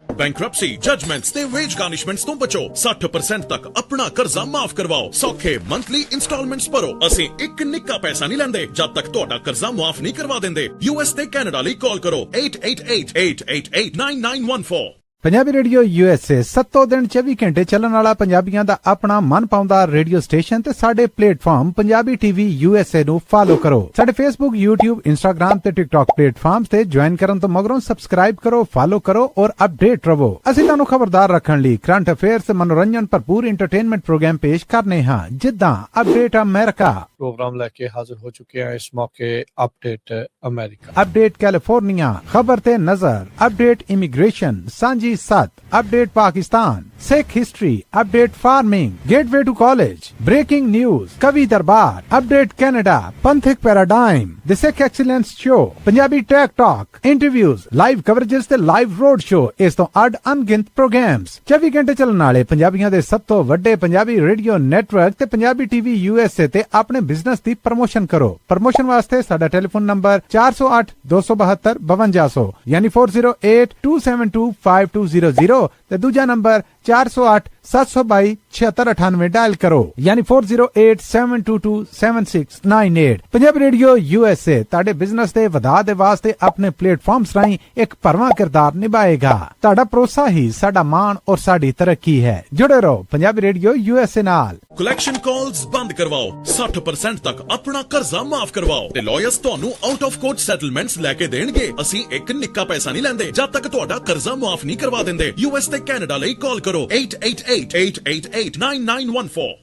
Bankruptcy, judgements ਤੇ veg ਗਾਰਨਿਸ਼ਮੈਂਟਸ ਤੋਂ ਬਚੋ। 60% ਤੱਕ ਆਪਣਾ ਕਰਜ਼ਾ ਮਾਫ ਕਰਵਾਓ। ਸੌਖੇ monthly instalments ਭਰੋ। ਅਸੀਂ ਇੱਕ ਨਿੱਕਾ ਪੈਸਾ ਨਹੀਂ ਲੈਂਦੇ ਜਦ ਤੱਕ ਤੁਹਾਡਾ ਕਰਜ਼ਾ ਮਾਫ ਨਹੀਂ ਕਰਵਾ ਦਿੰਦੇ। US ਤੇ ਕੈਨੇਡਾ ਲਈ ਕਾਲ ਕਰੋ 888-888-9914। ਪੰਜਾਬੀ ਰੇਡੀਓ USA 7 ਦਿਨ 24 ਘੰਟੇ ਚੱਲਣ ਵਾਲਾ ਪੰਜਾਬੀਆਂ ਦਾ ਆਪਣਾ ਮਨਪਾਉਂਦਾ ਰੇਡੀਓ ਸਟੇਸ਼ਨ ਤੇ ਸਾਡੇ ਪਲੇਟਫਾਰਮ ਪੰਜਾਬੀ ਟੀਵੀ USA ਨੂੰ ਫਾਲੋ ਕਰੋ। ਸਾਡੇ Facebook, YouTube, Instagram ਤੇ TikTok ਪਲੇਟਫਾਰਮਸ ਤੇ ਜੁਆਇਨ ਕਰਨ ਤੋਂ ਮਗਰੋਂ ਸਬਸਕ੍ਰਾਈਬ ਕਰੋ, ਫਾਲੋ ਕਰੋ ਔਰ ਅਪਡੇਟ ਰਹੋ। ਅਸੀਂ ਤੁਹਾਨੂੰ ਖਬਰਦਾਰ ਰੱਖਣ ਲਈ ਕਰੰਟ ਅਫੇਅਰਸ, ਮਨੋਰੰਜਨ ਭਰਪੂਰ ਐਂਟਰਟੇਨਮੈਂਟ ਪ੍ਰੋਗਰਾਮ ਪੇਸ਼ ਕਰਨੇ ਹਾਂ ਜਿੱਦਾਂ ਅਪਡੇਟ ਅਮਰੀਕਾ, ਪ੍ਰੋਗਰਾਮ ਲੈ ਕੇ ਹਾਜ਼ਰ ਹੋ ਚੁੱਕੇ ਹਾਂ ਇਸ ਮੌਕੇ ਅਪਡੇਟ ਅਮਰੀਕਾ। अपडेट कैलिफोर्निया, खबर ते नजर, update immigration, Sanjhi 7 update Pakistan, Sikh history update, farming, gateway to college, breaking news, Kavi Darbar update, Canada, Panthic paradigm, the Sikh excellence show, Punjabi tech talk, interviews, live coverages ते लाइव रोड शो, इस तो अड अनगिनत प्रोग्राम्स, 24 घंटे चलने वाले पंजाबियों के सब तो वड्डे पंजाबी रेडियो नेटवर्क ते पंजाबी टीवी यूएसए ते अपने बिजनेस की प्रमोशन करो। प्रमोशन वास्ते साडा टेलीफोन नंबर 408 272 5200 यानी 4082725200 ते दूजा नंबर 408 722 7698 डायल करो यानी 408 722 7698। पंजाबी रेडियो यूएसए ताड़े बिजनेस दे वधा दे वास्ते अपने प्लेटफॉर्म्स राही एक भरवां किरदार निभाएगा। ताड़ा भरोसा ही साडा मान और साडी तरक्की है। जुड़े रहो पंजाबी रेडियो यूएसए नाल। कलैक्शन कॉल्स बंद करवाओ, 60% तक अपना कर्जा माफ करवाओ ते लॉयर्स ਤੁਹਾਨੂੰ ਆਊਟ ਆਫ ਕੋਰਟ ਸੈਟਲਮੈਂਟਸ ਲੈ ਕੇ ਦੇਣਗੇ। ਅਸੀਂ ਇੱਕ ਨਿੱਕਾ ਪੈਸਾ ਨਹੀਂ ਲੈਂਦੇ ਜਦ ਤੱਕ ਤੁਹਾਡਾ ਕਰਜ਼ਾ ਮਾਫ ਨਹੀਂ ਕਰਵਾ ਦਿੰਦੇ। ਯੂਐਸ ਤੇ ਕੈਨੇਡਾ ਲਈ ਕਾਲ ਕਰੋ 888-888-9914।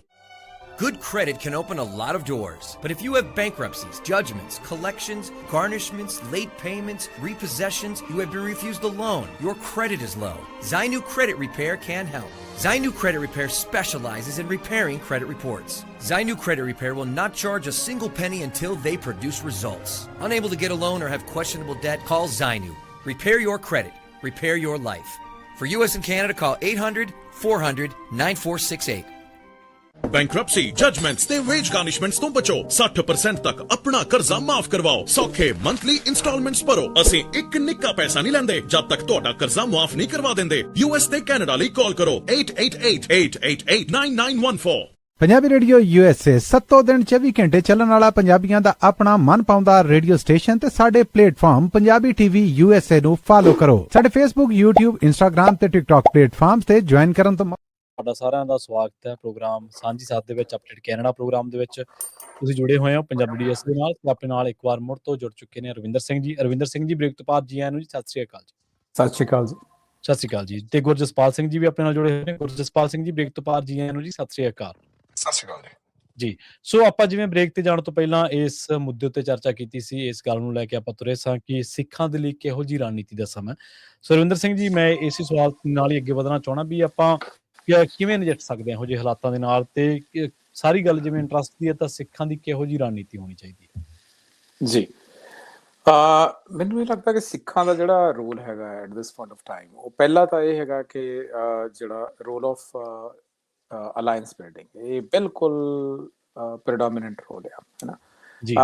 Good credit can open a lot of doors, but if you have bankruptcies, judgments, collections, garnishments, late payments, repossessions, you have been refused a loan, your credit is low, Zainu Credit Repair can help. Zainu Credit Repair specializes in repairing credit reports. Zainu Credit Repair will not charge a single penny until they produce results. Unable to get a loan or have questionable debt, call Zainu. Repair your credit. Repair your life. For U.S. and Canada, call 800-400-9468. Bankruptcy, judgements ਤੇ veg ਗਾਰਨਿਸ਼ਮੈਂਟਸ ਤੋਂ ਬਚੋ। 60% ਤੱਕ ਆਪਣਾ ਕਰਜ਼ਾ ਮਾਫ ਕਰਵਾਓ। ਸੌਖੇ monthly instalments ਭਰੋ। ਅਸੀਂ ਇੱਕ ਨਿੱਕਾ ਪੈਸਾ ਨਹੀਂ ਲੈਂਦੇ ਜਦ ਤੱਕ ਤੁਹਾਡਾ ਕਰਜ਼ਾ ਮਾਫ ਨਹੀਂ ਕਰਵਾ ਦਿੰਦੇ। ਯੂਐਸ ਤੇ ਕੈਨੇਡਾ ਲਈ ਕਾਲ ਕਰੋ 888-888-9914। पंजाबी रेडियो यूएसए 7 दिन 24 घंटे चलने वाला पंजाबियों का अपना मन पाउंदा रेडियो स्टेशन ते साडे प्लेटफॉर्म पंजाबी टीवी यूएसए नु फॉलो करो। साडे फेसबुक, यूट्यूब, इंस्टाग्राम ते टिकटॉक प्लेटफॉर्म्स ते ज्वाइन करन तो ਤੁਹਾਡਾ ਸਾਰਿਆਂ ਦਾ ਸਵਾਗਤ ਹੈ ਪ੍ਰੋਗਰਾਮ ਸਾਂਝੀ ਸਾਥ ਦੇ ਵਿੱਚ ਅਪਡੇਟ ਕੈਨੇਡਾ ਪ੍ਰੋਗਰਾਮ ਦੇ ਵਿੱਚ ਤੁਸੀਂ ਜੁੜੇ ਹੋਏ ਹੋ ਪੰਜਾਬੀ ਡੀਐਸ ਦੇ ਨਾਲ ਤੇ ਆਪਣੇ ਨਾਲ ਇੱਕ ਵਾਰ ਮੁੜ ਤੋਂ ਜੁੜ ਚੁੱਕੇ ਨੇ ਰਵਿੰਦਰ ਸਿੰਘ ਜੀ। ਰਵਿੰਦਰ ਸਿੰਘ ਜੀ ਬ੍ਰੇਕ ਤੋਂ ਬਾਅਦ ਜੀ ਆਇਆਂ ਨੂੰ ਜੀ। ਸਤਿ ਸ੍ਰੀ ਅਕਾਲ ਜੀ। ਸਤਿ ਸ਼੍ਰੀ ਅਕਾਲ ਜੀ। ਸਤਿ ਸ੍ਰੀ ਅਕਾਲ ਜੀ। ਤੇ ਗੁਰਜਸਪਾਲ ਸਿੰਘ ਜੀ ਵੀ ਆਪਣੇ ਨਾਲ ਜੁੜੇ ਹੋਏ ਨੇ। ਗੁਰਜਸਪਾਲ ਸਿੰਘ ਜੀ ਬ੍ਰੇਕ ਤੋਂ ਬਾਅਦ ਜੀ ਆਇਆਂ ਨੂੰ ਜੀ। ਸਤਿ ਸ੍ਰੀ ਅਕਾਲ। ਸਤਿ ਸ਼੍ਰੀ ਅਕਾਲ ਜੀ। ਸੋ ਆਪਾਂ ਜਿਵੇਂ ਬ੍ਰੇਕ ਤੇ ਜਾਣ ਤੋਂ ਪਹਿਲਾਂ ਇਸ ਮੁੱਦੇ ਉੱਤੇ ਚਰਚਾ ਕੀਤੀ ਸੀ, ਇਸ ਗੱਲ ਨੂੰ ਲੈ ਕੇ ਆਪਾਂ ਤੁਰੇ ਸਾਂ ਕਿ ਸਿੱਖਾਂ ਦੇ ਲਈ ਕਿਹੋ ਜਿਹੀ ਰਣਨੀਤੀ ਦਾ ਸਮਾਂ। ਸੋ ਰਵਿੰਦਰ ਸਿੰਘ ਜੀ, ਮੈਂ ਇਸੇ ਸਵਾਲ ਨਾਲ ਹੀ ਅੱਗੇ ਵਧਣਾ ਚਾਹਣਾ ਵੀ ਆਪਾਂ ਕਿਵੇਂ ਨਜਿੱਠ ਸਕਦੇ ਹਾਂ ਇਹੋ ਜਿਹੇ ਹਾਲਾਤਾਂ ਦੇ ਨਾਲ, ਤੇ ਸਾਰੀ ਗੱਲ ਜਿਵੇਂ ਇੰਟਰਸਟ ਦੀ ਹੈ ਤਾਂ ਸਿੱਖਾਂ ਦੀ ਕਿਹੋ ਜਿਹੀ ਰਣਨੀਤੀ ਹੋਣੀ ਚਾਹੀਦੀ ਹੈ ਜੀ। ਮੈਨੂੰ ਇਹ ਲੱਗਦਾ ਕਿ ਸਿੱਖਾਂ ਦਾ ਜਿਹੜਾ ਰੋਲ ਹੈਗਾ at this point of time, ਉਹ ਪਹਿਲਾ ਤਾਂ ਇਹ ਹੈਗਾ ਕਿ ਜਿਹੜਾ ਰੋਲ ਆਫ ਅਲਾਈਅੰਸ ਬਿਲਡਿੰਗ, ਇਹ ਬਿਲਕੁਲ ਪ੍ਰੀਡੋਮੀਨੈਂਟ ਰੋਲ ਆ, ਹੈ ਨਾ ਜੀ।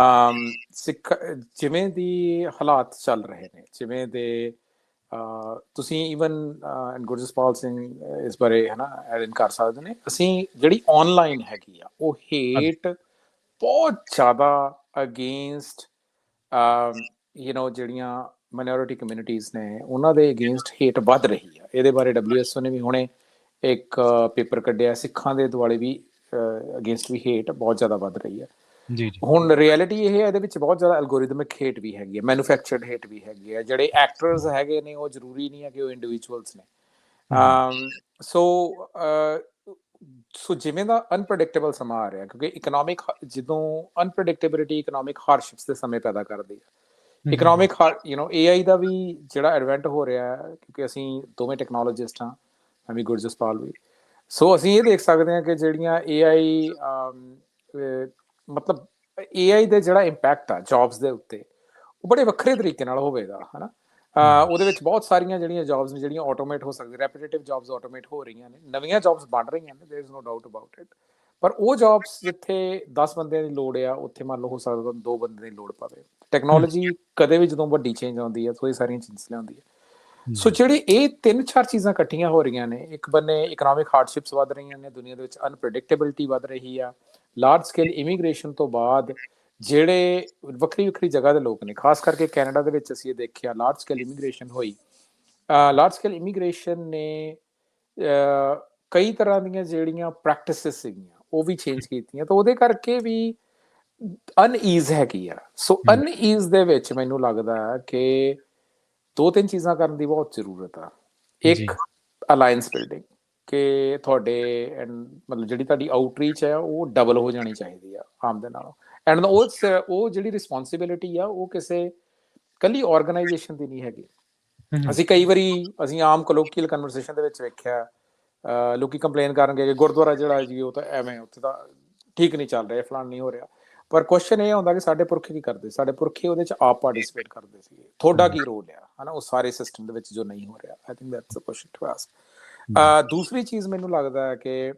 ਸਿੱਖ ਜਿਵੇਂ ਦੀ ਹਾਲਾਤ ਚੱਲ ਰਹੇ ਨੇ, ਜਿਵੇਂ ਦੇ ਤੁਸੀਂ ਈਵਨ ਗੁਰਜਸਪਾਲ ਸਿੰਘ ਇਸ ਬਾਰੇ ਹੈ ਨਾ ਐਡ ਕਰ ਸਕਦੇ ਨੇ, ਅਸੀਂ ਜਿਹੜੀ ਆਨਲਾਈਨ ਹੈਗੀ ਆ ਉਹ ਹੇਟ ਬਹੁਤ ਜ਼ਿਆਦਾ ਅਗੇਂਸਟ ਜਿਹੜੀਆਂ ਮਾਈਨੋਰਿਟੀ ਕਮਿਊਨਿਟੀਜ਼ ਨੇ ਉਹਨਾਂ ਦੇ ਅਗੇਂਸਟ ਹੇਟ ਵੱਧ ਰਹੀ ਆ। ਇਹਦੇ ਬਾਰੇ WHO ਨੇ ਵੀ ਹੁਣੇ ਇੱਕ ਪੇਪਰ ਕੱਢਿਆ, ਸਿੱਖਾਂ ਦੇ ਦੁਆਲੇ ਵੀ ਅਗੇਂਸਟ ਵੀ ਹੇਟ ਬਹੁਤ ਜ਼ਿਆਦਾ ਵੱਧ ਰਹੀ ਹੈ ਜੀ। ਹੁਣ ਰਿਐਲਿਟੀ ਇਹ ਹੈ, ਇਹਦੇ ਵਿੱਚ ਬਹੁਤ ਜ਼ਿਆਦਾ ਐਲਗੋਰਿਦਮਿਕ ਹੇਟ ਵੀ ਹੈਗੀ ਹੈ, ਮੈਨੂਫੈਕਚਰਡ ਹੇਟ ਵੀ ਹੈਗੀ ਹੈ। ਜਿਹੜੇ ਐਕਟਰਸ ਹੈਗੇ ਨੇ ਉਹ ਜ਼ਰੂਰੀ ਨਹੀਂ ਹੈ ਕਿ ਉਹ ਇੰਡੀਵਿਜੂਅਲਸ ਨੇ। ਸੋ ਜਿਵੇਂ ਦਾ ਅਨਪ੍ਰੈਡਿਕਟੇਬਲ ਸਮਾਂ ਆ ਰਿਹਾ, ਕਿਉਂਕਿ ਇਕਨੋਮਿਕ ਜਦੋਂ ਅਨਪ੍ਰੈਡਿਕਟੇਬਿਲਿਟੀ ਇਕਨੋਮਿਕ ਹਾਰਡਸ਼ਿਪਸ ਦੇ ਸਮੇਂ ਪੈਦਾ ਕਰਦੀ ਹੈ। ਇਕਨੋਮਿਕ AI ਦਾ ਵੀ ਜਿਹੜਾ ਐਡਵੈਂਟ ਹੋ ਰਿਹਾ ਹੈ, ਕਿਉਂਕਿ ਅਸੀਂ ਦੋਵੇਂ ਟੈਕਨੋਲੋਜਿਸਟ ਹਾਂ, ਮੈਂ ਵੀ ਗੁਰਜਸਪਾਲ ਵੀ। ਸੋ ਅਸੀਂ ਇਹ ਦੇਖ ਸਕਦੇ ਹਾਂ ਕਿ ਜਿਹੜੀਆਂ AI ਮਤਲਬ AI ਦੇ ਜਿਹੜਾ ਇੰਪੈਕਟ ਆ ਜੌਬਸ ਦੇ ਉੱਤੇ, ਉਹ ਬੜੇ ਵੱਖਰੇ ਤਰੀਕੇ ਨਾਲ ਹੋਵੇਗਾ, ਹੈ ਨਾ। ਉਹਦੇ ਵਿੱਚ ਬਹੁਤ ਸਾਰੀਆਂ ਜਿਹੜੀਆਂ ਜੌਬਸ ਨੇ ਜਿਹੜੀਆਂ ਆਟੋਮੇਟ ਹੋ ਸਕਦੀਆਂ, ਰੈਪੀਟੇਟਿਵ ਜੌਬਸ ਆਟੋਮੇਟ ਹੋ ਰਹੀਆਂ ਨੇ, ਨਵੀਆਂ ਜੌਬਸ ਬਣ ਰਹੀਆਂ ਨੇ, there is no doubt about it. ਪਰ ਉਹ ਜੌਬਸ ਜਿੱਥੇ 10 ਬੰਦਿਆਂ ਦੀ ਲੋੜ ਆ, ਉੱਥੇ ਮੰਨ ਲਓ ਹੋ ਸਕਦਾ 2 ਬੰਦੇ ਦੀ ਲੋੜ ਪਵੇ। ਟੈਕਨੋਲੋਜੀ ਕਦੇ ਵੀ ਜਦੋਂ ਵੱਡੀ ਚੇਂਜ ਆਉਂਦੀ ਹੈ, ਥੋੜੀ ਸਾਰੀਆਂ ਚੀਜ਼ਾਂ ਲਿਆਉਂਦੀ ਹੈ। ਸੋ ਜਿਹੜੇ ਇਹ 3-4 ਚੀਜ਼ਾਂ ਇਕੱਠੀਆਂ ਹੋ ਰਹੀਆਂ ਨੇ, ਇੱਕ ਬੰਨੇ ਇਕਨੋਮਿਕ ਹਾਰਡਸ਼ਿਪਸ ਵੱਧ ਰਹੀਆਂ ਨੇ, ਦੁਨੀਆ ਦੇ ਵਿੱਚ ਅਨਪ੍ਰੈਡਿਕਟੇਬਿਲਿਟੀ ਵੱਧ ਰਹੀ ਆ, ਲਾਰਜ ਸਕੇਲ ਇਮੀਗ੍ਰੇਸ਼ਨ ਤੋਂ ਬਾਅਦ ਜਿਹੜੇ ਵੱਖਰੀ ਜਗ੍ਹਾ ਦੇ ਲੋਕ ਨੇ, ਖਾਸ ਕਰਕੇ ਕੈਨੇਡਾ ਦੇ ਵਿੱਚ ਅਸੀਂ ਇਹ ਦੇਖਿਆ ਲਾਰਜ ਸਕੇਲ ਇਮੀਗ੍ਰੇਸ਼ਨ ਹੋਈ। ਲਾਰਜ ਸਕੇਲ ਇਮੀਗ੍ਰੇਸ਼ਨ ਨੇ ਕਈ ਤਰ੍ਹਾਂ ਦੀਆਂ ਜਿਹੜੀਆਂ ਪ੍ਰੈਕਟਿਸਿਸ ਸੀਗੀਆਂ ਉਹ ਵੀ ਚੇਂਜ ਕੀਤੀਆਂ, ਤਾਂ ਉਹਦੇ ਕਰਕੇ ਵੀ ਅਨਈਜ਼ ਹੈਗੀ ਆ। ਸੋ ਅਨਈਜ਼ ਦੇ ਵਿੱਚ ਮੈਨੂੰ ਲੱਗਦਾ ਕਿ 2-3 ਚੀਜ਼ਾਂ ਕਰਨ ਦੀ ਬਹੁਤ ਜ਼ਰੂਰਤ ਆ। ਇੱਕ ਅਲਾਈਅੰਸ ਬਿਲਡਿੰਗ, ਕਿ ਤੁਹਾਡੇ ਮਤਲਬ ਜਿਹੜੀ ਤੁਹਾਡੀ ਆਊਟਰੀਚ ਹੈ ਉਹ ਡਬਲ ਹੋ ਜਾਣੀ ਚਾਹੀਦੀ ਆ ਆਮ ਦੇ ਨਾਲੋਂ। ਐਂਡ ਉਹ ਜਿਹੜੀ ਰਿਸਪੋਂਸਿਬਿਲਿਟੀ ਆ ਉਹ ਕਿਸੇ ਇਕੱਲੀ ਆਰਗੇਨਾਈਜੇਸ਼ਨ ਦੀ ਨਹੀਂ ਹੈਗੀ, ਅਸੀਂ ਕਈ ਵਾਰੀ ਅਸੀਂ ਆਮ ਕਲੋਕੀਅਲ ਕਨਵਰਸੇਸ਼ਨ ਦੇ ਵਿੱਚ ਵੇਖਿਆ ਲੋਕੀ ਕੰਪਲੇਨ ਕਰਨਗੇ ਕਿ ਗੁਰਦੁਆਰਾ ਜਿਹੜਾ ਜੀ ਉਹ ਤਾਂ ਐਵੇਂ ਉੱਥੇ ਤਾਂ ਠੀਕ ਨਹੀਂ ਚੱਲ ਰਿਹਾ, ਫਲਾਣ ਨਹੀਂ ਹੋ ਰਿਹਾ। ਪਰ ਕੁਐਸਚਨ ਇਹ ਹੁੰਦਾ ਕਿ ਸਾਡੇ ਪੁਰਖੇ ਕੀ ਕਰਦੇ? ਸਾਡੇ ਪੁਰਖੇ ਉਹਦੇ ਚ ਆਪ ਪਾਰਟਿਸਿਪੇਟ ਕਰਦੇ ਸੀਗੇ। ਤੁਹਾਡਾ ਕੀ ਰੋਲ ਆ ਹਨਾ ਉਹ ਸਾਰੇ ਸਿਸਟਮ ਦੇ ਵਿੱਚ ਜੋ ਨਹੀਂ ਹੋ ਰਿਹਾ? I think that's a question to ask. ਦੂਸਰੀ ਚੀਜ਼ ਮੈਨੂੰ ਲੱਗਦਾ ਹੈ ਕਿ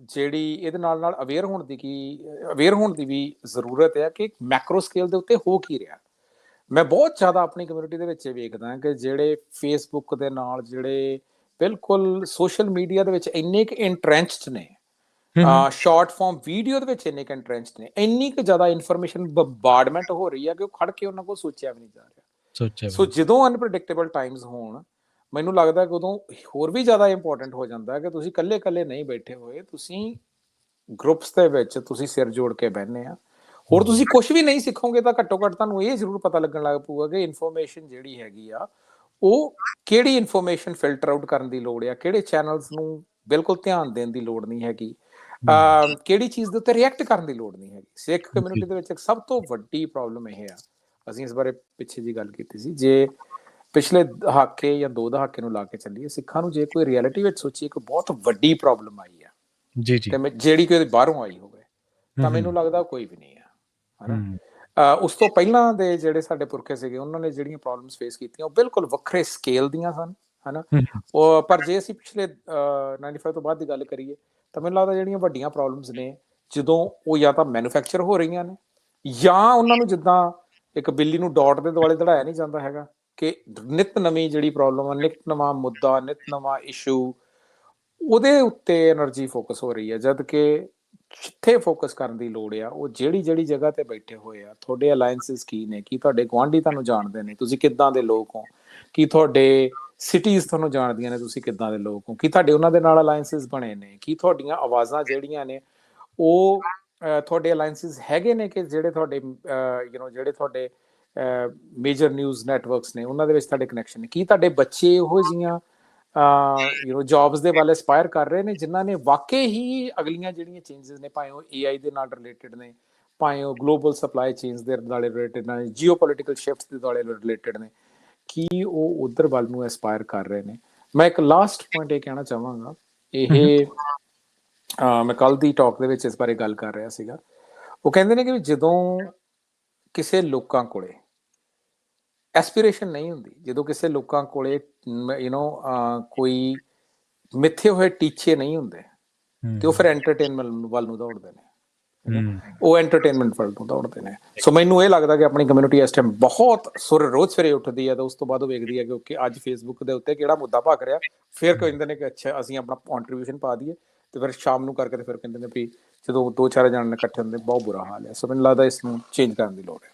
ਜਿਹੜੀ ਇਹਦੇ ਨਾਲ ਅਵੇਅਰ ਹੋਣ ਦੀ ਵੀ ਜ਼ਰੂਰਤ ਹੈ ਕਿ ਮੈਕਰੋ ਸਕੇਲ ਦੇ ਉੱਤੇ ਹੋ ਕੀ ਰਿਹਾ। ਮੈਂ ਬਹੁਤ ਜ਼ਿਆਦਾ ਆਪਣੀ ਕਮਿਊਨਿਟੀ ਦੇ ਵਿੱਚ ਵੇਖਦਾ ਕਿ ਜਿਹੜੇ ਫੇਸਬੁੱਕ ਦੇ ਨਾਲ ਜਿਹੜੇ ਬਿਲਕੁਲ ਸੋਸ਼ਲ ਮੀਡੀਆ ਦੇ ਵਿੱਚ ਇੰਨੇ ਕੁ ਇੰਟਰੈਂਚਡ ਨੇ, ਸ਼ਾਰਟ ਫਾਰਮ ਵੀਡੀਓ ਦੇ ਵਿੱਚ ਇੰਨੇ ਕੁ ਇੰਟਰੈਂਚਡ ਨੇ, ਇੰਨੀ ਕੁ ਜ਼ਿਆਦਾ ਇਨਫੋਰਮੇਸ਼ਨ ਬੰਬਾਰਡਮੈਂਟ ਹੋ ਰਹੀ ਹੈ ਕਿ ਉਹ ਖੜ ਕੇ ਉਹਨਾਂ ਕੋਲ ਸੋਚਿਆ ਵੀ ਨਹੀਂ ਜਾ ਰਿਹਾ। ਸੋ ਜਦੋਂ ਅਨਪ੍ਰੈਡਿਕਟੇਬਲ ਟਾਈਮਸ ਹੋਣ, ਮੈਨੂੰ ਲੱਗਦਾ ਕਿ ਉਦੋਂ ਹੋਰ ਵੀ ਜ਼ਿਆਦਾ ਇੰਪੋਰਟੈਂਟ ਹੋ ਜਾਂਦਾ ਕਿ ਤੁਸੀਂ ਇਕੱਲੇ ਨਹੀਂ ਬੈਠੇ ਹੋਏ, ਤੁਸੀਂ ਗਰੁੱਪਸ ਦੇ ਵਿੱਚ ਤੁਸੀਂ ਸਿਰ ਜੋੜ ਕੇ ਬਹਿੰਦੇ ਆ। ਹੋਰ ਤੁਸੀਂ ਕੁਝ ਵੀ ਨਹੀਂ ਸਿੱਖੋਗੇ ਤਾਂ ਘੱਟੋ ਘੱਟ ਤੁਹਾਨੂੰ ਇਹ ਜ਼ਰੂਰ ਪਤਾ ਲੱਗਣ ਲੱਗ ਪਊਗਾ ਕਿ ਇਨਫੋਰਮੇਸ਼ਨ ਜਿਹੜੀ ਹੈਗੀ ਆ ਉਹ ਕਿਹੜੀ ਇਨਫੋਰਮੇਸ਼ਨ ਫਿਲਟਰ ਆਊਟ ਕਰਨ ਦੀ ਲੋੜ ਆ, ਕਿਹੜੇ ਚੈਨਲਸ ਨੂੰ ਬਿਲਕੁਲ ਧਿਆਨ ਦੇਣ ਦੀ ਲੋੜ ਨਹੀਂ ਹੈਗੀ, ਕਿਹੜੀ ਚੀਜ਼ ਦੇ ਉੱਤੇ ਰਿਐਕਟ ਕਰਨ ਦੀ ਲੋੜ ਨਹੀਂ ਹੈਗੀ। ਸਿੱਖ ਕਮਿਊਨਿਟੀ ਦੇ ਵਿੱਚ ਇੱਕ ਸਭ ਤੋਂ ਵੱਡੀ ਪ੍ਰੋਬਲਮ ਇਹ ਆ, ਅਸੀਂ ਇਸ ਬਾਰੇ ਪਿੱਛੇ ਜੀ ਗੱਲ ਕੀਤੀ ਸੀ, ਜੇ ਪਿਛਲੇ ਦਹਾਕੇ ਜਾਂ 2 ਦਹਾਕੇ ਨੂੰ ਲਾ ਕੇ ਚੱਲੀਏ, ਸਿੱਖਾਂ ਨੂੰ ਜੇ ਕੋਈ ਰਿਐਲਿਟੀ ਵਿੱਚ ਸੋਚੀਏ ਕੋਈ ਬਹੁਤ ਵੱਡੀ ਪ੍ਰੋਬਲਮ ਆਈ ਆ ਜੀ ਤੇ ਜਿਹੜੀ ਕਿ ਬਾਹਰੋਂ ਆਈ ਹੋਵੇ ਤਾਂ ਮੈਨੂੰ ਲੱਗਦਾ ਕੋਈ ਵੀ ਨਹੀਂ ਆ ਹਨਾ। ਉਸ ਤੋਂ ਪਹਿਲਾਂ ਦੇ ਜਿਹੜੇ ਸਾਡੇ ਪੁਰਖੇ ਸੀਗੇ ਉਹਨਾਂ ਨੇ ਜਿਹੜੀਆਂ ਪ੍ਰੋਬਲਮਸ ਫੇਸ ਕੀਤੀਆਂ ਉਹ ਬਿਲਕੁਲ ਵੱਖਰੇ ਸਕੇਲ ਦੀਆਂ ਸਨ ਹਨਾ। ਉਹ ਪਰ ਜੇ ਅਸੀਂ ਪਿਛਲੇ 95 ਤੋਂ ਬਾਅਦ ਦੀ ਗੱਲ ਕਰੀਏ ਤਾਂ ਮੈਨੂੰ ਲੱਗਦਾ ਜਿਹੜੀਆਂ ਵੱਡੀਆਂ ਪ੍ਰੋਬਲਮਸ ਨੇ ਜਦੋਂ ਉਹ ਜਾਂ ਤਾਂ ਮੈਨੂਫੈਕਚਰ ਹੋ ਰਹੀਆਂ ਨੇ ਜਾਂ ਉਹਨਾਂ ਨੂੰ ਜਿੱਦਾਂ ਇੱਕ ਬਿੱਲੀ ਨੂੰ ਡਾਟ ਦੇ ਦੁਆਲੇ ਦੜਾਇਆ ਨਹੀਂ ਜਾਂਦਾ ਹੈਗਾ ਕਿ ਨਿਤ ਨਵੀਂ ਜਿਹੜੀ ਪ੍ਰੋਬਲਮ ਆ, ਨਿਤ ਨਵਾਂ ਮੁੱਦਾ, ਨਿਤ ਨਵਾਂ ਇਸ਼ੂ, ਉਹਦੇ ਉੱਤੇ એનર્ਜੀ ਫੋਕਸ ਹੋ ਰਹੀ ਹੈ। ਜਦ ਕਿ ਜਿੱਥੇ ਫੋਕਸ ਕਰਨ ਦੀ ਲੋੜ ਆ ਉਹ ਜਿਹੜੀ ਜਗ੍ਹਾ ਤੇ ਬੈਠੇ ਹੋਏ ਆ, ਤੁਹਾਡੇ ਅਲਾਈਅੰਸਿਸ ਕੀ ਨੇ, ਕੀ ਤੁਹਾਡੇ ਗੁਆਂਢੀ ਤੁਹਾਨੂੰ ਜਾਣਦੇ ਨੇ, ਤੁਸੀਂ ਕਿੱਦਾਂ ਦੇ ਲੋਕ ਹੋ, ਕੀ ਤੁਹਾਡੇ ਸਿਟੀਜ਼ ਤੁਹਾਨੂੰ ਜਾਣਦੀਆਂ ਨੇ, ਤੁਸੀਂ ਕਿੱਦਾਂ ਦੇ ਲੋਕ ਹੋ, ਕੀ ਤੁਹਾਡੇ ਉਹਨਾਂ ਦੇ ਨਾਲ ਅਲਾਈਅੰਸਿਸ ਬਣੇ ਨੇ, ਕੀ ਤੁਹਾਡੀਆਂ ਆਵਾਜ਼ਾਂ ਜਿਹੜੀਆਂ ਨੇ ਉਹ ਤੁਹਾਡੇ ਅਲਾਈਅੰਸਿਸ ਹੈਗੇ ਨੇ ਕਿ ਜਿਹੜੇ ਤੁਹਾਡੇ ਜਿਹੜੇ ਤੁਹਾਡੇ ਮੇਜਰ ਨਿਊਜ਼ ਨੈਟਵਰਕਸ ਨੇ ਉਹਨਾਂ ਦੇ ਵਿੱਚ ਤੁਹਾਡੇ ਕਨੈਕਸ਼ਨ ਨੇ, ਕੀ ਤੁਹਾਡੇ ਬੱਚੇ ਇਹੋ ਜਿਹੀਆਂ ਜੌਬਸ ਦੇ ਵੱਲ ਐਸਪਾਇਰ ਕਰ ਰਹੇ ਨੇ ਜਿਨ੍ਹਾਂ ਨੇ ਵਾਕਈ ਹੀ ਅਗਲੀਆਂ ਜਿਹੜੀਆਂ ਚੇਂਜਸ ਨੇ, ਭਾਵੇਂ ਉਹ AI ਦੇ ਨਾਲ ਰਿਲੇਟਡ ਨੇ, ਭਾਵੇਂ ਉਹ ਗਲੋਬਲ ਸਪਲਾਈ ਚੇਨਸ ਦੇ ਨਾਲ ਰਿਲੇਟਡ ਨੇ, ਜੀਓਪੋਲਿਟੀਕਲ ਸ਼ਿਫਟਸ ਦੇ ਨਾਲ ਰਿਲੇਟਡ ਨੇ, ਕੀ ਉਹ ਉਧਰ ਵੱਲ ਨੂੰ ਐਸਪਾਇਰ ਕਰ ਰਹੇ ਨੇ। ਮੈਂ ਇੱਕ ਲਾਸਟ ਪੁਆਇੰਟ ਇਹ ਕਹਿਣਾ ਚਾਹਾਂਗਾ, ਇਹ ਮੈਂ ਕੱਲ ਦੀ ਟਾਕ ਦੇ ਵਿੱਚ ਇਸ ਬਾਰੇ ਗੱਲ ਕਰ ਰਿਹਾ ਸੀਗਾ। ਉਹ ਕਹਿੰਦੇ ਨੇ ਕਿ ਜਦੋਂ ਕਿਸੇ ਲੋਕਾਂ ਕੋਲੇ ਐਸਪੀਰੇਸ਼ਨ ਨਹੀਂ ਹੁੰਦੀ, ਜਦੋਂ ਕਿਸੇ ਲੋਕਾਂ ਕੋਲੇ ਕੋਈ ਮਿੱਥੇ ਹੋਏ ਟੀਚੇ ਨਹੀਂ ਹੁੰਦੇ ਤੇ ਉਹ ਫਿਰ ਐਂਟਰਟੇਨਮੈਂਟ ਵੱਲ ਨੂੰ ਦੌੜਦੇ ਨੇ, ਉਹ ਐਂਟਰਟੇਨਮੈਂਟ ਵੱਲ ਨੂੰ ਦੌੜਦੇ ਨੇ। ਸੋ ਮੈਨੂੰ ਇਹ ਲੱਗਦਾ ਕਿ ਆਪਣੀ ਕਮਿਊਨਿਟੀ ਇਸ ਟਾਈਮ ਬਹੁਤ ਰੋਜ਼ ਸਵੇਰੇ ਉੱਠਦੀ ਹੈ ਤਾਂ ਉਸ ਤੋਂ ਬਾਅਦ ਉਹ ਵੇਖਦੀ ਹੈ ਕਿ ਅੱਜ ਫੇਸਬੁੱਕ ਦੇ ਉੱਤੇ ਕਿਹੜਾ ਮੁੱਦਾ ਭਖ ਰਿਹਾ, ਫਿਰ ਕਹਿੰਦੇ ਨੇ ਕਿ ਅੱਛਾ ਅਸੀਂ ਆਪਣਾ ਕੰਟਰੀਬਿਊਸ਼ਨ ਪਾ ਦਈਏ, ਤੇ ਫਿਰ ਸ਼ਾਮ ਨੂੰ ਕਰਕੇ ਤੇ ਫਿਰ ਕਹਿੰਦੇ ਨੇ ਵੀ ਜਦੋਂ 2-4 ਜਣੇ ਇਕੱਠੇ ਹੁੰਦੇ ਬਹੁਤ ਬੁਰਾ ਹਾਲ ਹੈ। ਸੋ ਮੈਨੂੰ ਲੱਗਦਾ ਇਸ ਨੂੰ ਚੇਂਜ ਕਰਨ ਦੀ ਲੋੜ ਹੈ।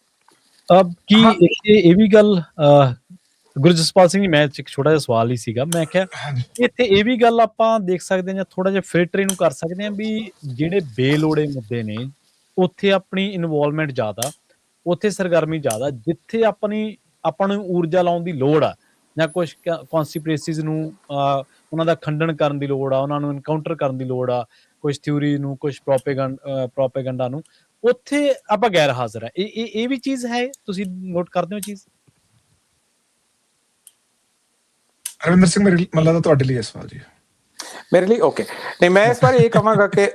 ਕੀ ਇਹ ਵੀ ਗੱਲ ਗੁਰਜਸਪਾਲ ਸਿੰਘ ਜੀ, ਮੈਂ ਇੱਕ ਛੋਟਾ ਜਿਹਾ ਸਵਾਲ ਹੀ ਸੀਗਾ, ਮੈਂ ਕਿਹਾ ਇੱਥੇ ਇਹ ਵੀ ਗੱਲ ਆਪਾਂ ਦੇਖ ਸਕਦੇ ਹਾਂ ਜਾਂ ਥੋੜਾ ਜਿਹਾ ਫਿਲਟਰ ਇਹਨੂੰ ਕਰ ਸਕਦੇ ਹਾਂ ਵੀ ਜਿਹੜੇ ਬੇਲੋੜੇ ਮੁੱਦੇ ਨੇ ਉੱਥੇ ਆਪਣੀ ਇਨਵੋਲਵਮੈਂਟ ਜ਼ਿਆਦਾ, ਉੱਥੇ ਸਰਗਰਮੀ ਜ਼ਿਆਦਾ, ਜਿੱਥੇ ਆਪਾਂ ਨੂੰ ਊਰਜਾ ਲਾਉਣ ਦੀ ਲੋੜ ਆ ਜਾਂ ਕੁਝ ਕਨਸਪੀਰੇਸੀਜ਼ ਨੂੰ ਉਹਨਾਂ ਦਾ ਖੰਡਨ ਕਰਨ ਦੀ ਲੋੜ ਆ, ਉਹਨਾਂ ਨੂੰ ਐਨਕਾਊਂਟਰ ਕਰਨ ਦੀ ਲੋੜ ਆ, ਕੁਝ ਥਿਊਰੀ ਨੂੰ, ਕੁਝ ਪ੍ਰੋਪੇਗੈਂਡਾ ਨੂੰ, ਉੱਥੇ ਆਪਾਂ ਗੈਰ ਹਾਜ਼ਰ ਹੈ। ਇਹ ਵੀ ਚੀਜ਼ ਹੈ, ਤੁਸੀਂ ਨੋਟ ਕਰਦੇ ਹੋ ਚੀਜ਼? ਰਵਿੰਦਰ ਸਿੰਘ, ਮੈਨੂੰ ਲੱਗਦਾ ਤੁਹਾਡੇ ਲਈ ਸਵਾਲ ਜੀ। ਮੇਰੇ ਲਈ ਓਕੇ ਨਹੀਂ, ਮੈਂ ਇਸ ਬਾਰੇ ਇਹ ਕਹਾਂਗਾ ਕਿ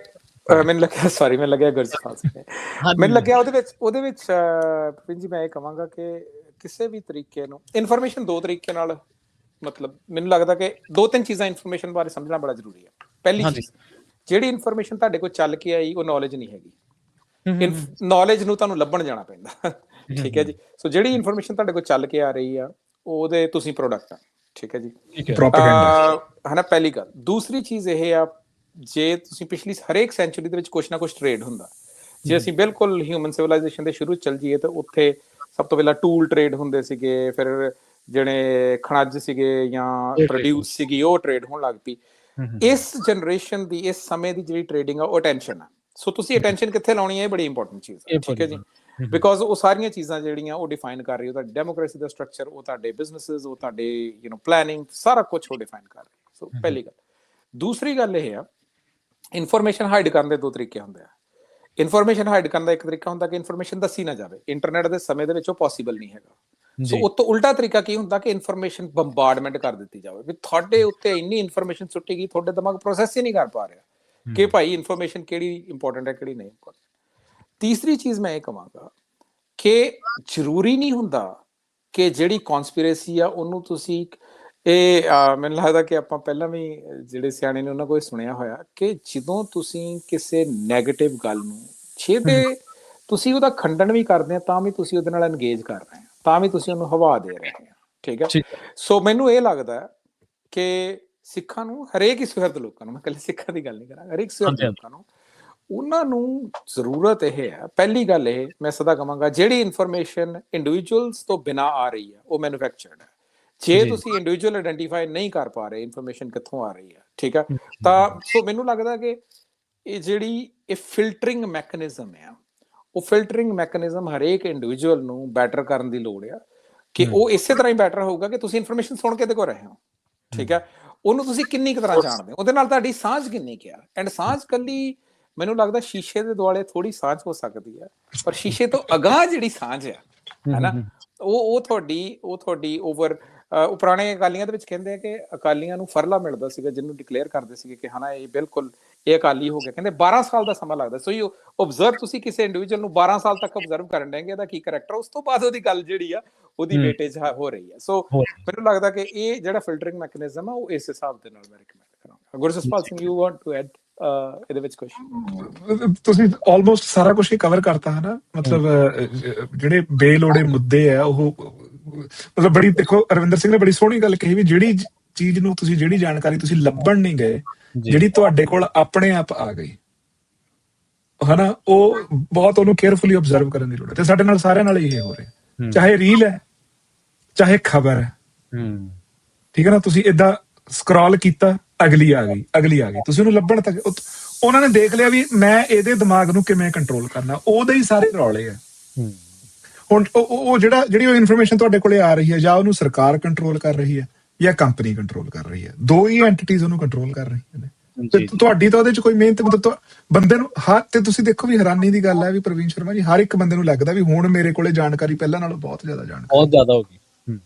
ਮੈਨੂੰ ਲੱਗਿਆ ਗੁਰਜਸਪਾਲ ਸਿੰਘ ਮੈਨੂੰ ਲੱਗਿਆ ਉਹਦੇ ਵਿੱਚ ਜੀ ਮੈਂ ਇਹ ਕਹਾਂਗਾ ਕਿ ਕਿਸੇ ਵੀ ਤਰੀਕੇ ਨੂੰ ਇਨਫੋਰਮੇਸ਼ਨ 2 ਤਰੀਕੇ ਨਾਲ, ਮਤਲਬ ਮੈਨੂੰ ਲੱਗਦਾ ਕਿ 2-3 ਚੀਜ਼ਾਂ ਇਨਫੋਰਮੇਸ਼ਨ ਬਾਰੇ ਸਮਝਣਾ ਬੜਾ ਜ਼ਰੂਰੀ ਹੈ। ਪਹਿਲੀ ਚੀਜ਼, ਜਿਹੜੀ ਇਨਫੋਰਮੇਸ਼ਨ ਤੁਹਾਡੇ ਕੋਲ ਚੱਲ ਕੇ ਆਈ ਉਹ ਨੌਲੇਜ ਨਹੀਂ ਹੈਗੀ, ਨੌਲੇਜ ਨੂੰ ਤੁਹਾਨੂੰ ਲੱਭਣ ਜਾਣਾ ਪੈਂਦਾ, ਠੀਕ ਹੈ ਜੀ। ਸੋ ਜਿਹੜੀ ਇਨਫੋਰਮੇਸ਼ਨ ਤੁਹਾਡੇ ਕੋਲ ਚੱਲ ਕੇ ਆ ਰਹੀ ਆ ਉਹਦੇ ਤੁਸੀਂ ਪ੍ਰੋਡਕਟ ਆ, ਠੀਕ ਹੈ ਜੀ, ਹਨਾ, ਪਹਿਲੀ ਗੱਲ। ਦੂਸਰੀ ਚੀਜ਼ ਇਹ ਆ, ਜੇ ਤੁਸੀਂ ਪਿਛਲੀ ਹਰੇਕ ਸੈਂਚੁਰੀ ਦੇ ਵਿੱਚ ਕੁਛ ਨਾ ਕੁਛ ਟ੍ਰੇਡ ਹੁੰਦਾ, ਜੇ ਅਸੀਂ ਬਿਲਕੁਲ ਹਿਊਮਨ ਸਿਵਲਾਈਜੇਸ਼ਨ ਦੇ ਸ਼ੁਰੂ ਚੱਲ ਜਾਈਏ ਤਾਂ ਉੱਥੇ ਸਭ ਤੋਂ ਪਹਿਲਾਂ ਟੂਲ ਟ੍ਰੇਡ ਹੁੰਦੇ ਸੀਗੇ, ਫਿਰ ਜਿਹੜੇ ਖਣਿਜ ਸੀਗੇ ਜਾਂ ਪ੍ਰੋਡਿਊਸ ਸੀਗੀ ਉਹ ਟ੍ਰੇਡ ਹੋਣ ਲੱਗ ਪਈ। ਇਸ ਜਨਰੇਸ਼ਨ ਦੀ, ਇਸ ਸਮੇਂ ਦੀ ਜਿਹੜੀ ਟ੍ਰੇਡਿੰਗ ਆ ਉਹ ਅਟੈਂਸ਼ਨ ਆ। ਸੋ ਤੁਸੀਂ ਅਟੈਂਸ਼ਨ ਕਿੱਥੇ ਲਾਉਣੀ ਹੈ, ਇਹ ਬੜੀ ਇੰਪੋਰਟੈਂਟ ਚੀਜ਼ ਹੈ, ਠੀਕ ਹੈ ਜੀ, ਬਿਕੋਜ਼ ਉਹ ਸਾਰੀਆਂ ਚੀਜ਼ਾਂ ਜਿਹੜੀਆਂ ਉਹ ਡਿਫਾਈਨ ਕਰ ਰਹੀ, ਉਹ ਤੁਹਾਡੀ ਡੈਮੋਕ੍ਰੇਸੀ ਦਾ ਸਟਰਕਚਰ, ਉਹ ਤੁਹਾਡੇ ਬਿਜ਼ਨੈਸਿਸ, ਉਹ ਤੁਹਾਡੇ ਪਲੈਨਿੰਗ, ਸਾਰਾ ਕੁਝ ਉਹ ਡਿਫਾਈਨ ਕਰ ਰਹੀ। ਸੋ ਪਹਿਲੀ ਗੱਲ। ਦੂਸਰੀ ਗੱਲ ਇਹ ਆ, ਇਨਫੋਰਮੇਸ਼ਨ ਹਾਈਡ ਕਰਨ ਦੇ 2 ਤਰੀਕੇ ਹੁੰਦੇ ਆ। ਇਨਫੋਰਮੇਸ਼ਨ ਹਾਈਡ ਕਰਨ ਦਾ ਇੱਕ ਤਰੀਕਾ ਹੁੰਦਾ ਕਿ ਇਨਫੋਰਮੇਸ਼ਨ ਦੱਸੀ ਨਾ ਜਾਵੇ। ਇੰਟਰਨੈਟ ਦੇ ਸਮੇਂ ਦੇ ਵਿੱਚ ਉਹ ਪੋਸੀਬਲ ਨਹੀਂ ਹੈਗਾ। ਸੋ ਉਹ ਤੋਂ ਉਲਟਾ ਤਰੀਕਾ ਕੀ ਹੁੰਦਾ ਕਿ ਇਨਫੋਰਮੇਸ਼ਨ ਬੰਬਾਰਡਮੈਂਟ ਕਰ ਦਿੱਤੀ ਜਾਵੇ ਵੀ ਤੁਹਾਡੇ ਉੱਤੇ ਇੰਨੀ ਇਨਫੋਰਮੇਸ਼ਨ ਸੁੱਟੀ ਗਈ, ਤੁਹਾਡੇ ਦਿਮਾਗ ਪ੍ਰੋਸੈਸ ਹੀ ਨਹੀਂ ਕਰ ਪਾ ਰਿਹਾ ਕਿ ਭਾਈ ਇਨਫੋਰਮੇਸ਼ਨ ਕਿਹੜੀ ਇੰਪੋਰਟੈਂਟ ਹੈ ਕਿਹੜੀ ਨਹੀਂ ਇੰਪੋਰਟੈਂਟ। ਤੀਸਰੀ ਚੀਜ਼ ਮੈਂ ਇਹ ਕਹਾਂਗਾ ਕਿ ਜ਼ਰੂਰੀ ਨਹੀਂ ਹੁੰਦਾ ਕਿ ਜਿਹੜੀ ਕਨਸਪੀਰੇਸੀ ਆ ਉਹਨੂੰ ਤੁਸੀਂ ਇਹ ਮੈਨੂੰ ਲੱਗਦਾ ਕਿ ਆਪਾਂ ਪਹਿਲਾਂ ਵੀ ਜਿਹੜੇ ਸਿਆਣੇ ਨੇ ਉਹਨਾਂ ਕੋਲ ਸੁਣਿਆ ਹੋਇਆ ਕਿ ਜਦੋਂ ਤੁਸੀਂ ਕਿਸੇ ਨੈਗੇਟਿਵ ਗੱਲ ਨੂੰ ਛੇਤੇ ਤੁਸੀਂ ਉਹਦਾ ਖੰਡਨ ਵੀ ਕਰਦੇ ਆ ਤਾਂ ਵੀ ਤੁਸੀਂ ਉਹਦੇ ਨਾਲ ਇੰਗੇਜ ਕਰ ਰਹੇ ਆ, ਤਾਂ ਵੀ ਤੁਸੀਂ ਉਹਨੂੰ ਹਵਾ ਦੇ ਰਹੇ ਆ, ਠੀਕ ਹੈ। ਸੋ ਮੈਨੂੰ ਇਹ ਲੱਗਦਾ ਕਿ ਸਿੱਖਾਂ ਨੂੰ, ਹਰੇਕ ਹੀ ਸੁਹਿਰਦ ਲੋਕਾਂ ਨੂੰ, ਮੈਂ ਇਕੱਲੇ ਸਿੱਖਾਂ ਦੀ ਗੱਲ ਨਹੀਂ ਕਰਾਂਗਾ, ਹਰੇਕ ਸੁਹਿਰਦ ਲੋਕਾਂ ਨੂੰ ਉਹਨਾਂ ਨੂੰ ਜ਼ਰੂਰਤ ਇਹ ਹੈ, ਪਹਿਲੀ ਗੱਲ ਇਹ ਮੈਂ ਸਦਾ ਕਹਾਂਗਾ ਜਿਹੜੀ ਇਨਫੋਰਮੇਸ਼ਨ ਇੰਡੀਵਿਜੂਅਲਸ ਤੋਂ ਬਿਨਾਂ ਆ ਰਹੀ ਹੈ ਉਹ ਮੈਨੂਫੈਕਚਰਡ ਹੈ। ਜੇ ਤੁਸੀਂ ਇੰਡੀਵਿਜੂਅਲ ਆਇਡੈਂਟੀਫਾਈ ਨਹੀਂ ਕਰ ਪਾ ਰਹੇ ਇਨਫੋਰਮੇਸ਼ਨ ਕਿੱਥੋਂ ਆ ਰਹੀ ਹੈ, ਠੀਕ ਹੈ, ਤਾਂ ਸੋ ਮੈਨੂੰ ਲੱਗਦਾ ਕਿ ਇਹ ਜਿਹੜੀ ਇਹ ਫਿਲਟਰਿੰਗ ਮੈਕੈਨਿਜ਼ਮ ਆ, ਉਹ ਫਿਲਟਰਿੰਗ ਮੈਕੈਨਿਜ਼ਮ ਹਰੇਕ ਇੰਡੀਵਿਜੂਅਲ ਨੂੰ ਬੈਟਰ ਕਰਨ ਦੀ ਲੋੜ ਆ ਕਿ ਉਹ ਇਸੇ ਤਰ੍ਹਾਂ ਹੀ ਬੈਟਰ ਹੋਊਗਾ ਕਿ ਤੁਸੀਂ ਇਨਫੋਰਮੇਸ਼ਨ ਸੁਣ ਕੇ ਦੇਖੋ ਰਹੇ ਹੋ, ਠੀਕ ਹੈ, ਉਹਨੂੰ ਤੁਸੀਂ ਕਿੰਨੀ ਕੁ ਤਰ੍ਹਾਂ ਜਾਣਦੇ ਹੋ, ਉਹਦੇ ਨਾਲ ਤੁਹਾਡੀ ਸਾਂਝ ਕਿੰਨੀ ਕੁ ਆ। ਐਂਡ ਸਾਂਝ ਕੱਲੀ ਮੈਨੂੰ ਲੱਗਦਾ ਸ਼ੀਸ਼ੇ ਦੇ ਦੁਆਲੇ ਥੋੜੀ ਸਾਂਝ ਹੋ ਸਕਦੀ ਹੈ, ਪਰ ਸ਼ੀਸ਼ੇ ਤੋਂ ਅਗਾਂਹ ਜਿਹੜੀ ਸਾਂਝ ਆ ਹੈਨਾ ਉਹ ਤੁਹਾਡੀ ਓਵਰ ਉਹ ਪੁਰਾਣੇ ਅਕਾਲੀਆਂ ਦੇ ਵਿੱਚ ਕਹਿੰਦੇ ਆ ਕਿ ਅਕਾਲੀਆਂ ਨੂੰ ਫਰਲਾ ਮਿਲਦਾ ਸੀਗਾ ਜਿਹਨੂੰ ਡਿਕਲੇਅਰ ਕਰਦੇ ਸੀਗੇ ਕਿ ਹਨਾ ਇਹ ਬਿਲਕੁਲ ਇਹ ਅਕਾਲੀ ਹੋ ਗਿਆ, ਕਹਿੰਦੇ 12 ਸਾਲ ਦਾ ਸਮਾਂ ਲੱਗਦਾ। ਸੋ ਯੂ ਓਬਜ਼ਰਵ, ਤੁਸੀਂ ਕਿਸੇ ਇੰਡੀਵਿਜੂਅਲ ਨੂੰ 12 ਸਾਲ ਤੱਕ ਓਬਜ਼ਰਵ ਕਰਨ ਦੇਂਗੇ ਇਹਦਾ ਕੀ ਕਰੈਕਟਰ, ਉਸ ਤੋਂ ਬਾਅਦ ਉਹਦੀ ਗੱਲ ਜਿਹੜੀ ਆ ਉਹਦੀ ਵੇਟੇਜ ਹੋ ਰਹੀ ਹੈ। ਸੋ ਮੈਨੂੰ ਲੱਗਦਾ ਕਿ ਇਹ ਜਿਹੜਾ ਫਿਲਟਰਿੰਗ ਮੈਕੈਨਿਜ਼ਮ ਆ ਉਹ ਇਸ ਹਿਸਾਬ ਦੇ ਨਾਲ ਮੈਂ ਰਿਕਮੈਂਡ ਕਰਾਂਗਾ। Gurjaspal Singh, you want to add ਇਹਦੇ ਵਿੱਚ ਕੁਝ? ਤੁਸੀਂ ਆਲਮੋਸਟ ਸਾਰਾ ਕੁਝ ਹੀ ਕਵਰ ਕਰਤਾ ਹੈ ਨਾ, ਮਤਲਬ ਜਿਹੜੇ ਬੇਲੋੜੇ ਮੁੱਦੇ ਆ ਉਹ ਮਤਲਬ ਬੜੀ, ਦੇਖੋ ਅਰਵਿੰਦਰ ਸਿੰਘ ਨੇ ਬੜੀ ਸੋਹਣੀ ਗੱਲ ਕਹੀ ਵੀ ਜਿਹੜੀ ਚੀਜ਼ ਨੂੰ ਤੁਸੀਂ, ਜਿਹੜੀ ਜਾਣਕਾਰੀ ਤੁਸੀਂ ਲੱਭਣ ਨਹੀਂ ਗਏ, ਜਿਹੜੀ ਤੁਹਾਡੇ ਕੋਲ ਆਪਣੇ ਆਪ ਆ ਗਈ ਹਨਾ, ਉਹ ਬਹੁਤ ਉਹਨੂੰ ਕੇਅਰਫੁਲੀ ਆਬਜ਼ਰਵ ਕਰਨ ਦੀ ਲੋੜ ਹੈ। ਤੇ ਸਾਡੇ ਨਾਲ ਸਾਰਿਆਂ ਨਾਲ ਇਹ ਹੋ ਰਿਹਾ, ਚਾਹੇ ਰੀਲ ਹੈ ਚਾਹੇ ਖਬਰ ਹੈ, ਠੀਕ ਹੈ ਨਾ, ਤੁਸੀਂ ਏਦਾਂ ਸਕਰੋਲ ਕੀਤਾ, ਅਗਲੀ ਆ ਗਈ, ਤੁਸੀਂ ਉਹਨੂੰ ਲੱਭਣ ਤੱਕ ਉਹਨਾਂ ਨੇ ਦੇਖ ਲਿਆ ਵੀ ਮੈਂ ਇਹਦੇ ਦਿਮਾਗ ਨੂੰ ਕਿਵੇਂ ਕੰਟਰੋਲ ਕਰਨਾ, ਉਹਦੇ ਹੀ ਸਾਰੇ ਰੌਲੇ ਆ। ਹੁਣ ਉਹ ਜਿਹੜੀ ਉਹ ਇਨਫੋਰਮੇਸ਼ਨ ਤੁਹਾਡੇ ਕੋਲੇ ਆ ਰਹੀ ਹੈ, ਜਾਂ ਉਹਨੂੰ ਸਰਕਾਰ ਕੰਟਰੋਲ ਕਰ ਰਹੀ ਹੈ ਜਾਂ ਕੰਪਨੀ ਕੰਟਰੋਲ ਕਰ ਰਹੀ ਹੈ, ਦੋ ਹੀ ਐਂਟੀਟੀਜ਼ ਉਹਨੂੰ ਕੰਟਰੋਲ ਕਰ ਰਹੀਆਂ ਨੇ। ਤੇ ਤੁਹਾਡੀ ਤਾਂ ਉਹਦੇ ਚ ਕੋਈ ਮਿਹਨਤ, ਮਤਲਬ ਬੰਦੇ ਨੂੰ ਤੇ ਤੁਸੀਂ ਦੇਖੋ ਵੀ ਹੈਰਾਨੀ ਦੀ ਗੱਲ ਹੈ ਵੀ ਪ੍ਰਵੀਨ ਸ਼ਰਮਾ ਜੀ, ਹਰ ਇੱਕ ਬੰਦੇ ਨੂੰ ਲੱਗਦਾ ਵੀ ਹੁਣ ਮੇਰੇ ਕੋਲੇ ਜਾਣਕਾਰੀ ਪਹਿਲਾਂ ਨਾਲੋਂ ਬਹੁਤ ਜ਼ਿਆਦਾ ਹੋ ਗਈ,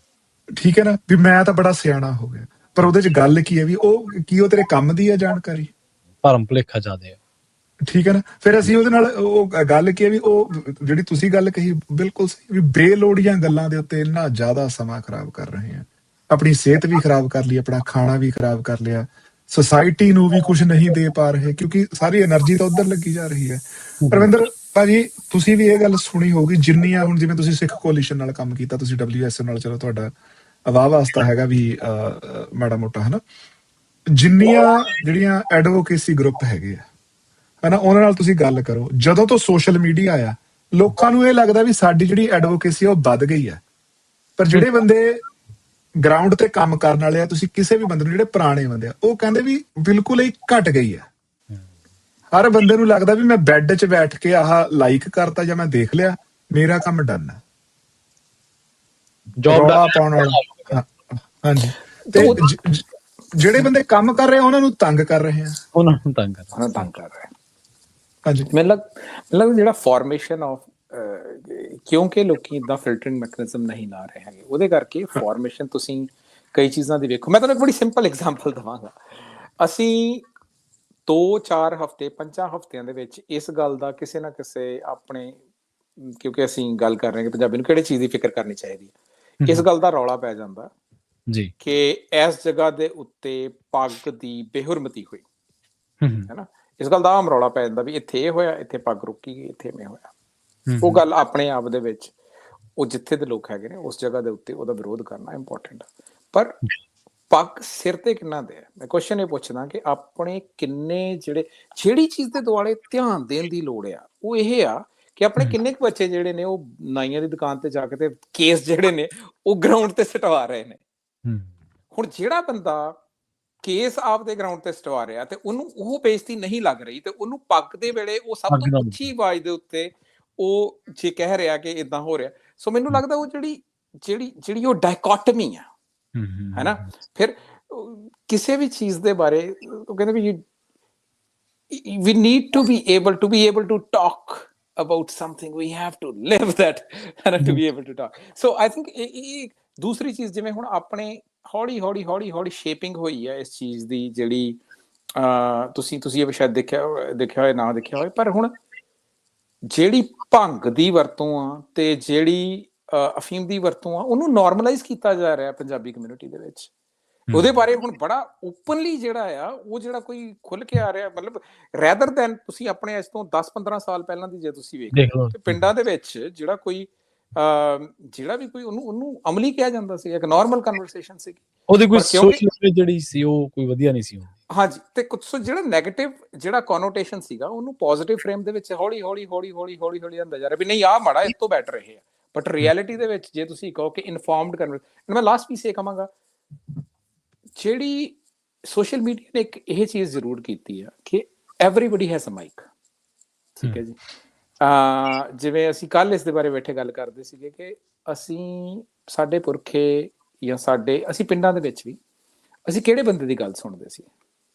ਠੀਕ ਹੈ ਨਾ, ਵੀ ਮੈਂ ਤਾਂ ਬੜਾ ਸਿਆਣਾ ਹੋ ਗਿਆ। ਪਰ ਉਹਦੇ ਚ ਗੱਲ ਕੀ ਹੈ ਵੀ ਉਹ ਤੇਰੇ ਕੰਮ ਦੀ ਹੈ ਜਾਣਕਾਰੀ, ਭਰਮ ਭੁਲੇਖਾ ਜ਼ਿਆਦਾ ਹੈ, ਠੀਕ ਹੈ ਨਾ। ਫਿਰ ਅਸੀਂ ਉਹਦੇ ਨਾਲ ਉਹ ਗੱਲ ਕੀ ਹੈ ਵੀ ਉਹ ਜਿਹੜੀ ਤੁਸੀਂ ਗੱਲ ਕਹੀ ਬਿਲਕੁਲ ਸਹੀ, ਵੀ ਬੇਲੋੜੀਆਂ ਗੱਲਾਂ ਦੇ ਉੱਤੇ ਇੰਨਾ ਜ਼ਿਆਦਾ ਸਮਾਂ ਖਰਾਬ ਕਰ ਰਹੇ ਆ, ਆਪਣੀ ਸਿਹਤ ਵੀ ਖਰਾਬ ਕਰ ਲਈ, ਆਪਣਾ ਖਾਣਾ ਵੀ ਖਰਾਬ ਕਰ ਲਿਆ, ਸੋਸਾਇਟੀ ਨੂੰ ਵੀ ਕੁਝ ਨਹੀਂ ਦੇ ਪਾ ਰਹੇ ਕਿਉਂਕਿ ਸਾਰੀ એનર્ਜੀ ਤਾਂ ਉਧਰ ਲੱਗੀ ਜਾ ਰਹੀ ਹੈ। ਪਰਵਿੰਦਰ ਭਾਜੀ, ਤੁਸੀਂ ਵੀ ਇਹ ਗੱਲ ਸੁਣੀ ਹੋਊਗੀ, ਜਿੰਨੀਆਂ ਹੁਣ ਜਿਵੇਂ ਤੁਸੀਂ ਸਿੱਖ ਕੋਲੀਸ਼ਨ ਨਾਲ ਕੰਮ ਕੀਤਾ, ਤੁਸੀਂ WSO ਨਾਲ, ਚਲੋ ਤੁਹਾਡਾ ਵਾਹ ਵਾਸਤਾ ਹੈਗਾ ਵੀ ਮਾੜਾ ਮੋਟਾ ਹਨਾ, ਜਿੰਨੀਆਂ ਜਿਹੜੀਆਂ ਐਡਵੋਕੇਸੀ ਗਰੁੱਪ ਹੈਗੇ ਆ ਹਨਾ, ਉਹਨਾਂ ਨਾਲ ਤੁਸੀਂ ਗੱਲ ਕਰੋ। ਜਦੋਂ ਤੋਂ ਸੋਸ਼ਲ ਮੀਡੀਆ ਆਇਆ, ਲੋਕਾਂ ਨੂੰ ਇਹ ਲੱਗਦਾ ਵੀ ਸਾਡੀ ਜਿਹੜੀ ਐਡਵੋਕੇਸੀ ਆ ਉਹ ਵੱਧ ਗਈ ਹੈ, ਪਰ ਜਿਹੜੇ ਬੰਦੇ ਗਰਾਊਂਡ ਤੇ ਕੰਮ ਕਰਨ ਵਾਲੇ ਆ, ਤੁਸੀਂ ਕਿਸੇ ਵੀ ਬੰਦੇ ਨੂੰ, ਜਿਹੜੇ ਪੁਰਾਣੇ ਬੰਦੇ ਆ, ਉਹ ਕਹਿੰਦੇ ਵੀ ਬਿਲਕੁਲ ਹੀ ਘਟ ਗਈ ਹੈ। ਹਰ ਬੰਦੇ ਨੂੰ ਲੱਗਦਾ ਵੀ ਮੈਂ ਬੈੱਡ 'ਚ ਬੈਠ ਕੇ ਆਹ ਲਾਈਕ ਕਰਤਾ ਜਾਂ ਮੈਂ ਦੇਖ ਲਿਆ, ਮੇਰਾ ਕੰਮ ਡਨ ਹੈ, ਜੌਬ ਪਾਉਣ ਵਾਲਾ। ਹਾਂਜੀ, ਤੇ ਜਿਹੜੇ ਬੰਦੇ ਕੰਮ ਕਰ ਰਹੇ ਆ ਉਹਨਾਂ ਨੂੰ ਤੰਗ ਕਰ ਰਹੇ ਆ, ਹਾਂਜੀ। ਮਤਲਬ ਜਿਹੜਾ ਫਾਰਮੇਸ਼ਨ ਆਫ, ਕਿਉਂਕਿ ਲੋਕੀ ਇਦਾਂ ਫਿਲਟਰਿੰਗ ਮੈਕੈਨਿਜ਼ਮ ਨਹੀਂ ਲਾ ਰਹੇ ਹੈਗੇ, ਉਹਦੇ ਕਰਕੇ ਫਾਰਮੇਸ਼ਨ ਤੁਸੀਂ ਕਈ ਚੀਜ਼ਾਂ ਦੀ ਵੇਖੋ। ਮੈਂ ਤੁਹਾਨੂੰ ਇੱਕ ਬੜੀ ਸਿੰਪਲ ਐਗਜ਼ਾਮਪਲ ਦਵਾਂਗਾ। ਅਸੀਂ 2-4 ਹਫ਼ਤੇ 5 ਹਫ਼ਤਿਆਂ ਦੇ ਵਿੱਚ ਇਸ ਗੱਲ ਦਾ ਕਿਸੇ ਨਾ ਕਿਸੇ ਆਪਣੇ, ਕਿਉਂਕਿ ਅਸੀਂ ਗੱਲ ਕਰ ਰਹੇ ਹਾਂ ਕਿ ਪੰਜਾਬੀ ਨੂੰ ਕਿਹੜੇ ਚੀਜ਼ ਦੀ ਫਿਕਰ ਕਰਨੀ ਚਾਹੀਦੀ ਹੈ, ਇਸ ਗੱਲ ਦਾ ਰੌਲਾ ਪੈ ਜਾਂਦਾ ਜੀ ਕਿ ਇਸ ਜਗ੍ਹਾ ਦੇ ਉੱਤੇ ਪੱਗ ਦੀ ਬੇਹੁਰਮਤੀ ਹੋਈ ਹੈ ਨਾ, ਇਸ ਗੱਲ ਦਾ ਆਮ ਰੌਲਾ ਪੈ ਜਾਂਦਾ ਵੀ ਇੱਥੇ ਇਹ ਹੋਇਆ, ਇੱਥੇ ਪੱਗ ਰੁਕੀ ਗਈ, ਇੱਥੇ ਐਵੇਂ ਹੋਇਆ। ਉਹ ਗੱਲ ਆਪਣੇ ਆਪ ਦੇ ਵਿੱਚ ਉਹ ਜਿੱਥੇ ਦੇ ਲੋਕ ਹੈਗੇ ਨੇ ਉਸ ਜਗ੍ਹਾ ਦੇ ਉੱਤੇ ਉਹਦਾ ਵਿਰੋਧ ਕਰਨਾ ਇੰਪੋਰਟੈਂਟ ਆ, ਪਰ ਪੱਗ ਸਿਰ ਤੇ ਕਿੰਨਾ ਦੇ? ਮੈਂ ਕੁਐਸਚਨ ਇਹ ਪੁੱਛਦਾ ਕਿ ਆਪਣੇ ਕਿੰਨੇ ਜਿਹੜੀ ਚੀਜ਼ ਦੇ ਦੁਆਲੇ ਧਿਆਨ ਦੇਣ ਦੀ ਲੋੜ ਆ ਉਹ ਇਹ ਆ ਕਿ ਆਪਣੇ ਕਿੰਨੇ ਕੁ ਬੱਚੇ ਜਿਹੜੇ ਨੇ ਉਹ ਨਾਈਆਂ ਦੀ ਦੁਕਾਨ ਤੇ ਜਾ ਕੇ ਤੇ ਕੇਸ ਜਿਹੜੇ ਨੇ ਉਹ ਗਰਾਊਂਡ ਤੇ ਸਟਵਾ ਰਹੇ ਨੇ। ਹੁਣ ਜਿਹੜਾ ਬੰਦਾ ਕੇਸ ਆਪਦੇ ਗਰਾਊਂਡ ਤੇ ਸਟਵਾ ਰਿਹਾ ਤੇ ਉਹਨੂੰ ਉਹ ਬੇਇੱਜ਼ਤੀ ਨਹੀਂ ਲੱਗ ਰਹੀ, ਤੇ ਉਹਨੂੰ ਪੱਗ ਦੇ ਵੇਲੇ ਉਹ ਸਭ ਤੋਂ ਉੱਚੀ ਆਵਾਜ਼ ਦੇ ਉੱਤੇ ਉਹ ਜੇ ਕਹਿ ਰਿਹਾ ਕਿ ਇਦਾਂ ਹੋ ਰਿਹਾ। ਸੋ ਮੈਨੂੰ ਲੱਗਦਾ ਉਹ ਜਿਹੜੀ ਉਹ ਡਾਇਕੋਟਮੀ ਆ ਹੈ ਨਾ, ਫਿਰ ਕਿਸੇ ਵੀ ਚੀਜ਼ ਦੇ ਬਾਰੇ ਉਹ ਕਹਿੰਦੇ ਵੀ we need to be able to talk about something we have to live that to be able to talk. So I think ਇਹ ਦੂਸਰੀ ਚੀਜ਼ ਜਿਵੇਂ ਹੁਣ ਆਪਣੇ ਹੌਲੀ ਹੌਲੀ ਸ਼ੇਪਿੰਗ ਹੋਈ ਹੈ ਇਸ ਚੀਜ਼ ਦੀ, ਜਿਹੜੀ ਤੁਸੀਂ ਇਹ ਸ਼ਾਇਦ ਦੇਖਿਆ ਹੋਏ ਨਾ ਦੇਖਿਆ ਹੋਏ, ਪਰ ਹੁਣ ਜਿਹੜੀ ਭੰਗ ਦੀ ਵਰਤੋਂ ਆ ਤੇ ਜਿਹੜੀ ਅਫੀਮ ਦੀ ਵਰਤੋਂ ਆ ਉਹਨੂੰ ਨਾਰਮਲਾਈਜ਼ ਕੀਤਾ ਜਾ ਰਿਹਾ ਪੰਜਾਬੀ ਕਮਿਊਨਿਟੀ ਦੇ ਵਿੱਚ। ਉਹਦੇ ਬਾਰੇ ਹੁਣ ਬੜਾ ਓਪਨਲੀ ਜਿਹੜਾ ਆ ਉਹ ਜਿਹੜਾ ਕੋਈ ਖੁੱਲ ਕੇ ਆ ਰਿਹਾ, ਮਤਲਬ ਰੈਦਰ ਦੈਨ ਤੁਸੀਂ ਆਪਣੇ ਇਸ ਤੋਂ 10-15 ਸਾਲ ਪਹਿਲਾਂ ਦੀ ਜੇ ਤੁਸੀਂ ਵੇਖੋ ਤੇ ਪਿੰਡਾਂ ਦੇ ਵਿੱਚ ਜਿਹੜਾ ਕੋਈ ਵੀ ਕੋਈ ਉਹਨੂੰ ਅਮਲੀ ਕਿਹਾ ਜਾਂਦਾ ਸੀ, ਇੱਕ ਨਾਰਮਲ ਕਨਵਰਸੇਸ਼ਨ ਸੀ, ਉਹਦੀ ਕੋਈ ਸੋਚ ਜਿਹੜੀ ਸੀ ਉਹ ਕੋਈ ਵਧੀਆ ਨਹੀਂ ਸੀ। ਹਾਂਜੀ, ਤੇ ਕੁਛ ਜਿਹੜਾ ਨੈਗੇਟਿਵ ਜਿਹੜਾ ਕੋਨੋਟੇਸ਼ਨ ਸੀਗਾ ਉਹਨੂੰ ਪੋਜ਼ਿਟਿਵ ਫਰੇਮ ਦੇ ਵਿੱਚ ਹੌਲੀ ਹੌਲੀ ਹੁੰਦਾ ਜਾ ਰਿਹਾ ਵੀ ਨਹੀਂ ਆਹ ਮਾੜਾ, ਇਸ ਤੋਂ ਬੈਟਰ ਇਹ ਆ। ਬਟ ਰਿਐਲਿਟੀ ਦੇ ਵਿੱਚ ਜੇ ਤੁਸੀਂ ਕਹੋ ਕਿ ਇਨਫੋਰਮਡ ਕਨਵਰਸੇਸ਼ਨ, ਮੈਂ ਲਾਸਟ ਪੀਸ ਇਹ ਕਹਾਂਗਾ, ਜਿਹੜੀ ਸੋਸ਼ਲ ਮੀਡੀਆ ਨੇ ਇੱਕ ਇਹ ਚੀਜ਼ ਜ਼ਰੂਰ ਕੀਤੀ ਆ ਕਿ ਐਵਰੀਬਡੀ ਹੈਜ਼ ਅ ਮਾਈਕ, ਠੀਕ ਹੈ ਜੀ। ਜਿਵੇਂ ਅਸੀਂ ਕੱਲ ਇਸ ਦੇ ਬਾਰੇ ਬੈਠੇ ਗੱਲ ਕਰਦੇ ਸੀਗੇ ਕਿ ਸਾਡੇ ਪੁਰਖੇ ਜਾਂ ਅਸੀਂ ਪਿੰਡਾਂ ਦੇ ਵਿੱਚ ਵੀ ਅਸੀਂ ਕਿਹੜੇ ਬੰਦੇ ਦੀ ਗੱਲ ਸੁਣਦੇ ਸੀ,